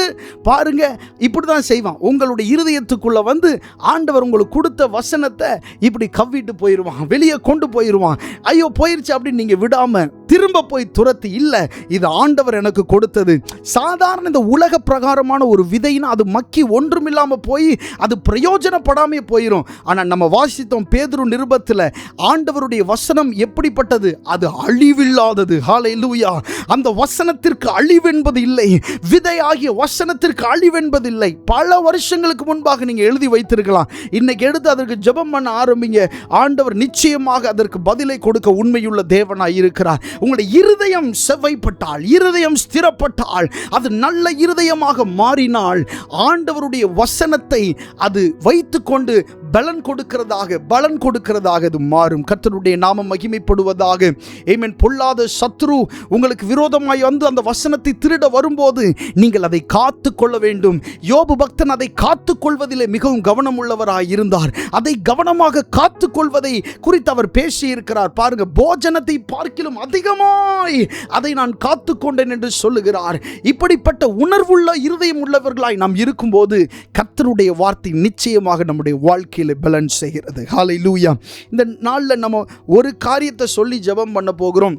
பாருங்க இப்படி தான் செய்வான். உங்களுடைய இருதயத்துக்குள்ள வந்து ஆண்டவர் உங்களுக்கு கொடுத்த வசனத்தை இப்படி கவ்விட்டு போயிடுவான், வெளியே கொண்டு போயிடுவான். ஐயோ போயிருச்சு அப்படின்னு நீங்கள் விடாம திரும்ப போய் துரத்தி, இல்லை இது ஆண்டவர் எனக்கு கொடுத்தது. சாதாரண இந்த உலக பிரகாரமான ஒரு விதைனா அது மக்கி ஒன்றுமில்லாமல் போய் அது பிரயோஜனப்படாமே போயிடும். ஆனால் நம்ம வாசித்தோம் பேதுரு நிருபத்தில், ஆண்டவருடைய வசனம் எப்படிப்பட்டது? அது அழிவில்லாதது. ஹல்லேலூயா. அந்த வசனத்திற்கு அழிவென்பது இல்லை, விதையாகிய வசனத்திற்கு அழிவென்பது இல்லை. பல வருஷங்களுக்கு முன்பாக நீங்க எழுதி வைத்திருக்கலாம். இன்னைக்கு எடுத்து அதற்கு ஜெபம் பண்ண ஆரம்பிங்க. ஆண்டவர் நிச்சயமாக அதற்கு பதிலை கொடுக்க உண்மையுள்ள தேவனாய் இருக்கிறார். உங்களுடைய இருதயம் செவ்வைப்பட்டால், இருதயம் ஸ்திரப்பட்டால், அது நல்ல இருதயமாக மாறினால் ஆண்டவருடைய வசனத்தை அது வைத்துக்கொண்டு பலன் கொடுக்கிறதாக அது மாறும். கர்த்தருடைய நாமம் மகிமைப்படுவதாக. ஆமென். பொல்லாத சத்ரு உங்களுக்கு விரோதமாய் வந்து அந்த வசனத்தை திருட வரும்போது நீங்கள் அதை காத்து கொள்ள வேண்டும். யோபு பக்தன் அதை காத்து கொள்வதிலே மிகவும் கவனம் உள்ளவராய் இருந்தார். அதை கவனமாக காத்து கொள்வதை குறித்து அவர் பேசியிருக்கிறார். பாருங்க, போஜனத்தை பார்க்கிலும் அதிகமாய் அதை நான் காத்து கொண்டேன் என்று சொல்லுகிறார். இப்படிப்பட்ட உணர்வுள்ள இருதயம் உள்ளவர்களாய் நாம் இருக்கும்போது கர்த்தருடைய வார்த்தை நிச்சயமாக நம்முடைய வாழ்க்கையில் பேலன்ஸ் செய்கிறது. ஹல்லேலூயா. இந்த நாளில் நம்ம ஒரு காரியத்தை சொல்லி ஜெபம் பண்ண போகிறோம்.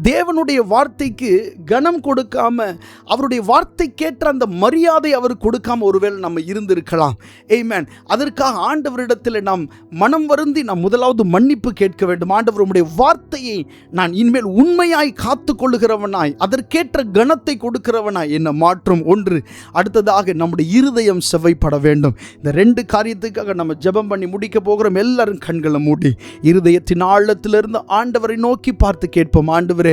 தேவனுடைய வார்த்தைக்கு கனம் கொடுக்காம, அவருடைய வார்த்தை கேட்ட அந்த மரியாதை அவர் கொடுக்காம ஒருவேளை நம்ம இருந்திருக்கலாம். ஆமென். அதற்காக ஆண்டவரிடத்தில் நாம் மனம் வருந்தி நாம் முதலாவது மன்னிப்பு கேட்க வேண்டும். ஆண்டவர், உம்முடைய வார்த்தையை நான் இனிமேல் உண்மையாய் காத்து கொள்ளுகிறவனாய், அதற்கேற்ற கனத்தை கொடுக்கிறவனாய் என்ன மாற்றும். ஒன்று. அடுத்ததாக நம்முடைய இருதயம் செவ்வைப்பட வேண்டும். இந்த ரெண்டு காரியத்துக்காக நம்ம ஜெபம் பண்ணி முடிக்க போகிறோம். எல்லாரும் கண்களை மூடி இருதயத்தின் ஆழத்திலிருந்து ஆண்டவரை நோக்கி பார்த்து கேட்போம். ஆண்டவரே,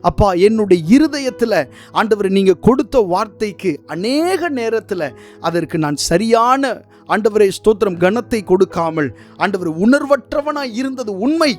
அப்பா, என்னுடைய இருதயத்தில் ஆண்டவரே நீங்க கொடுத்த வார்த்தைக்கு அநேக நேரத்தில் அதற்கு நான் சரியான ஆண்டவரே ஸ்தோத்திரம் கனத்தை கொடுக்காமல் ஆண்டவரே உணர்வற்றவனாய் இருந்தது உண்மை.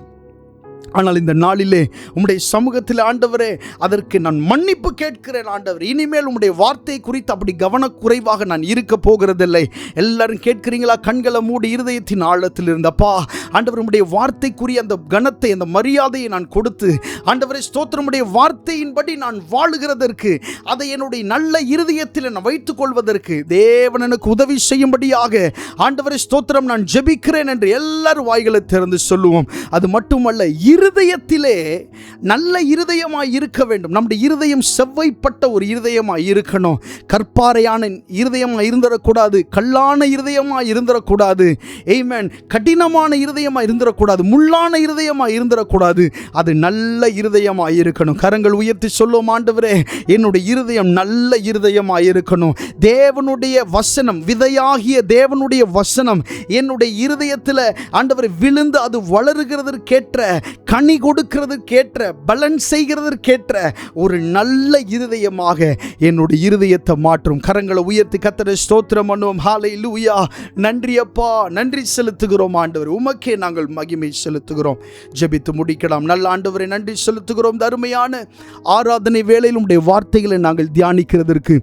ஆனால் இந்த நாளிலே உம்முடைய சமூகத்தில் ஆண்டவரே அதற்கு நான் மன்னிப்பு கேட்கிறேன். ஆண்டவர், இனிமேல் உம்முடைய வார்த்தை குறித்து அப்படி கவனக்குறைவாக நான் இருக்க போகிறதில்லை. எல்லாரும் கேட்கிறீங்களா? கண்களை மூடி இருதயத்தின் ஆழத்தில் இருந்தப்பா ஆண்டவர், உம்முடைய வார்த்தைக்குரிய அந்த கனத்தை, அந்த மரியாதையை நான் கொடுத்து ஆண்டவரே ஸ்தோத்திரமுடைய வார்த்தையின்படி நான் வாழுகிறதற்கு, அதை என்னுடைய நல்ல இருதயத்தில் நான் வைத்துக் கொள்வதற்கு தேவன் எனக்கு உதவி செய்யும்படியாக ஆண்டவரே ஸ்தோத்திரம் நான் ஜெபிக்கிறேன் என்று எல்லாரும் வாய்களை திறந்து சொல்லுவோம். அது மட்டுமல்ல, இருதயத்திலே நல்ல இருதயமாய் இருக்க வேண்டும். நம்முடைய இருதயம் செவ்வைப்பட்ட ஒரு இருதயமாய் இருக்கணும். கற்பாறையான இருதயமாய் இருந்துடக்கூடாது, கல்லான இருதயமாய் இருந்துடக்கூடாது. ஆமென். கடினமான இருதயமாய் இருந்துடக்கூடாது, முள்ளான இருதயமாய் இருந்துடக்கூடாது. அது நல்ல இருதயமாய் இருக்கணும். கரங்கள் உயர்த்தி சொல்லும், ஆண்டவரே என்னுடைய இருதயம் நல்ல இருதயமாய் இருக்கணும். தேவனுடைய வசனம், விதையாகிய தேவனுடைய வசனம் என்னுடைய இருதயத்தில் ஆண்டவரை விழுந்து அது வளருகிறதற்கேற்ற, கனி கொடுக்கிறதற்கேற்ற, பலன் செய்கிறதற்கேற்ற ஒரு நல்ல இருதயமாக என்னுடைய இருதயத்தை மாற்றும். கரங்களை உயர்த்தி கர்த்தரை ஸ்தோத்திரம் பண்ணுவோம். ஹல்லேலூயா. நன்றி அப்பா, நன்றி செலுத்துகிறோம் ஆண்டவர். உமக்கே நாங்கள் மகிமை செலுத்துகிறோம். ஜெபித்து முடிக்கலாம். நல்ல ஆண்டவரை நன்றி செலுத்துகிறோம். அருமையான ஆராதனை வேளையில் உம்முடைய வார்த்தைகளை நாங்கள் தியானிக்கிறதற்கு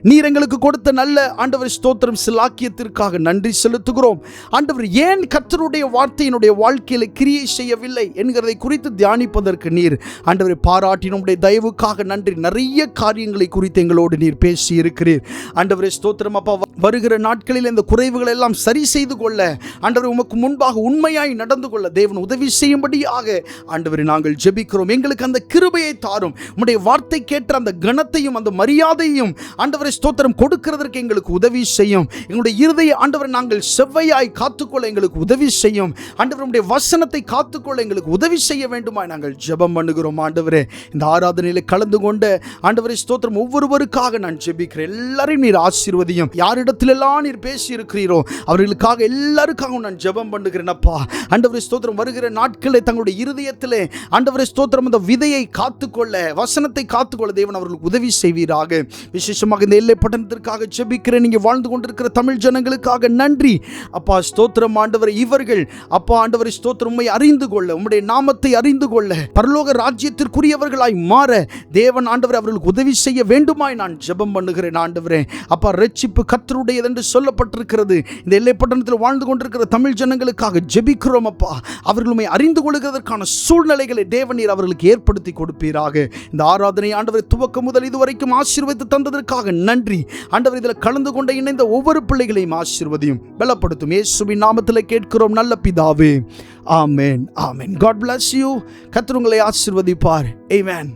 நீர் எங்களுக்கு கொடுத்த நல்ல ஆண்டவர் ஸ்தோத்திரம் சிலாக்கியத்திற்காக நன்றி செலுத்துகிறோம். ஆண்டவர், ஏன் கர்த்தருடைய வார்த்தையினுடைய வாழ்க்கையில் கிரியை செய்யவில்லை என்கிற என்கிறதை குறித்து தியானிப்பதற்கு நீர் ஆண்டவரை பாராட்டின உம்முடைய தயவுக்காக நன்றி. நிறைய காரியங்களை குறித்து எங்களோடு நீர் பேசி இருக்கிறீர் ஆண்டவரே. ஸ்தோத்திரம் அப்பா. வருகிற நாட்களில் இந்த குறைவுகள் எல்லாம் சரி செய்து கொள்ள ஆண்டவரே உமக்கு முன்பாக உண்மையாய் நடந்து கொள்ள தேவன் உதவி செய்யும்படியாக ஆண்டவரே நாங்கள் ஜெபிக்கிறோம். எங்களுக்கு அந்த கிருபையை தாரும். உம்முடைய வார்த்தை கேட்ட அந்த கனத்தையும் அந்த மரியாதையும் ஆண்டவரே ஸ்தோத்திரம் கொடுக்கிறதற்கு எங்களுக்கு உதவி செய்யும். எங்களுடைய இருதய ஆண்டவரை நாங்கள் செவ்வையாய் காத்துக்கொள்ள எங்களுக்கு உதவி செய்யும். ஆண்டவரே உம்முடைய வசனத்தை காத்துக்கொள்ள எங்களுக்கு உதவி செய்ய வேண்டுமாய் நாங்கள் ஜெபம் பண்ணுகிறோம். ஆண்டவரே இந்த ஆராதனையில் கலந்து கொண்ட ஆண்டவரே ஸ்தோத்திரம் ஒவ்வொருவருக்காக நான் ஜெபிக்கிறேன். எல்லாரையும் நீர் ஆசீர்வதியும். யாரிடத்திலெல்லாம் நீர் பேசி இருக்கிறீரோ அவர்களுக்காக எல்லாருக்காகவும் நான் ஜெபம் பண்ணுகிறேன் அப்பா. ஆண்டவரே ஸ்தோத்திரம் வருகிற நாட்களை தங்களுடைய இருதயத்திலே ஆண்டவரே ஸ்தோத்திரம் அந்த விதையை காத்துக்கொள்ள, வசனத்தை காத்துக்கொள்ள தேவன் அவர்களுக்கு உதவி செய்வீராக. விசேஷமாக இந்த எல்லை பட்டணத்திற்காக ஜெபிக்கிறேன். நீங்க வாழ்ந்து கொண்டிருக்கிற தமிழ் ஜனங்களுக்காக நன்றி அப்பா. ஸ்தோத்திரம் ஆண்டவரை. இவர்கள் அப்பா ஆண்டவரை ஸ்தோத்திரம் உம்மை அறிந்து கொள்ள, உம்முடைய நாமத்தை அறிந்து கொள்ள, பரலோக ராஜ்யத்திற்குரியவர்களாய் மாற தேவன் ஆண்டவரை அவர்களுக்கு உதவி செய்ய வேண்டுமாய் நான் ஜெபம் பண்ணுகிறேன். ஆண்டவரே அப்பா ரட்சிப்பு கர்த்தருடையது என்று சொல்லப்பட்டிருக்கிறது. இந்த எல்லை பட்டணத்தில் வாழ்ந்து கொண்டிருக்கிற தமிழ் ஜனங்களுக்காக ஜெபிக்கிறோம் அப்பா. அவர்களுமே அறிந்து கொள்கிறதற்கான சூழ்நிலைகளை தேவனீர் அவர்களுக்கு ஏற்படுத்தி கொடுப்பீராக. இந்த ஆராதனை ஆண்டவரை துவக்கம் முதல் இதுவரைக்கும் ஆசீர்வதித்து தந்ததற்காக நன்றி ஆண்டவர். இதில் கலந்து கொண்ட இணைந்த ஒவ்வொரு பிள்ளைகளையும் ஆசீர்வதியும் பலப்படுத்தும். இயேசுவின் நாமத்தில் கேட்கிறோம் நல்ல பிதாவே. ஆமென், ஆமென். God bless you. கர்த்தர் உங்களை ஆசீர்வதிப்பார். ஆமென்.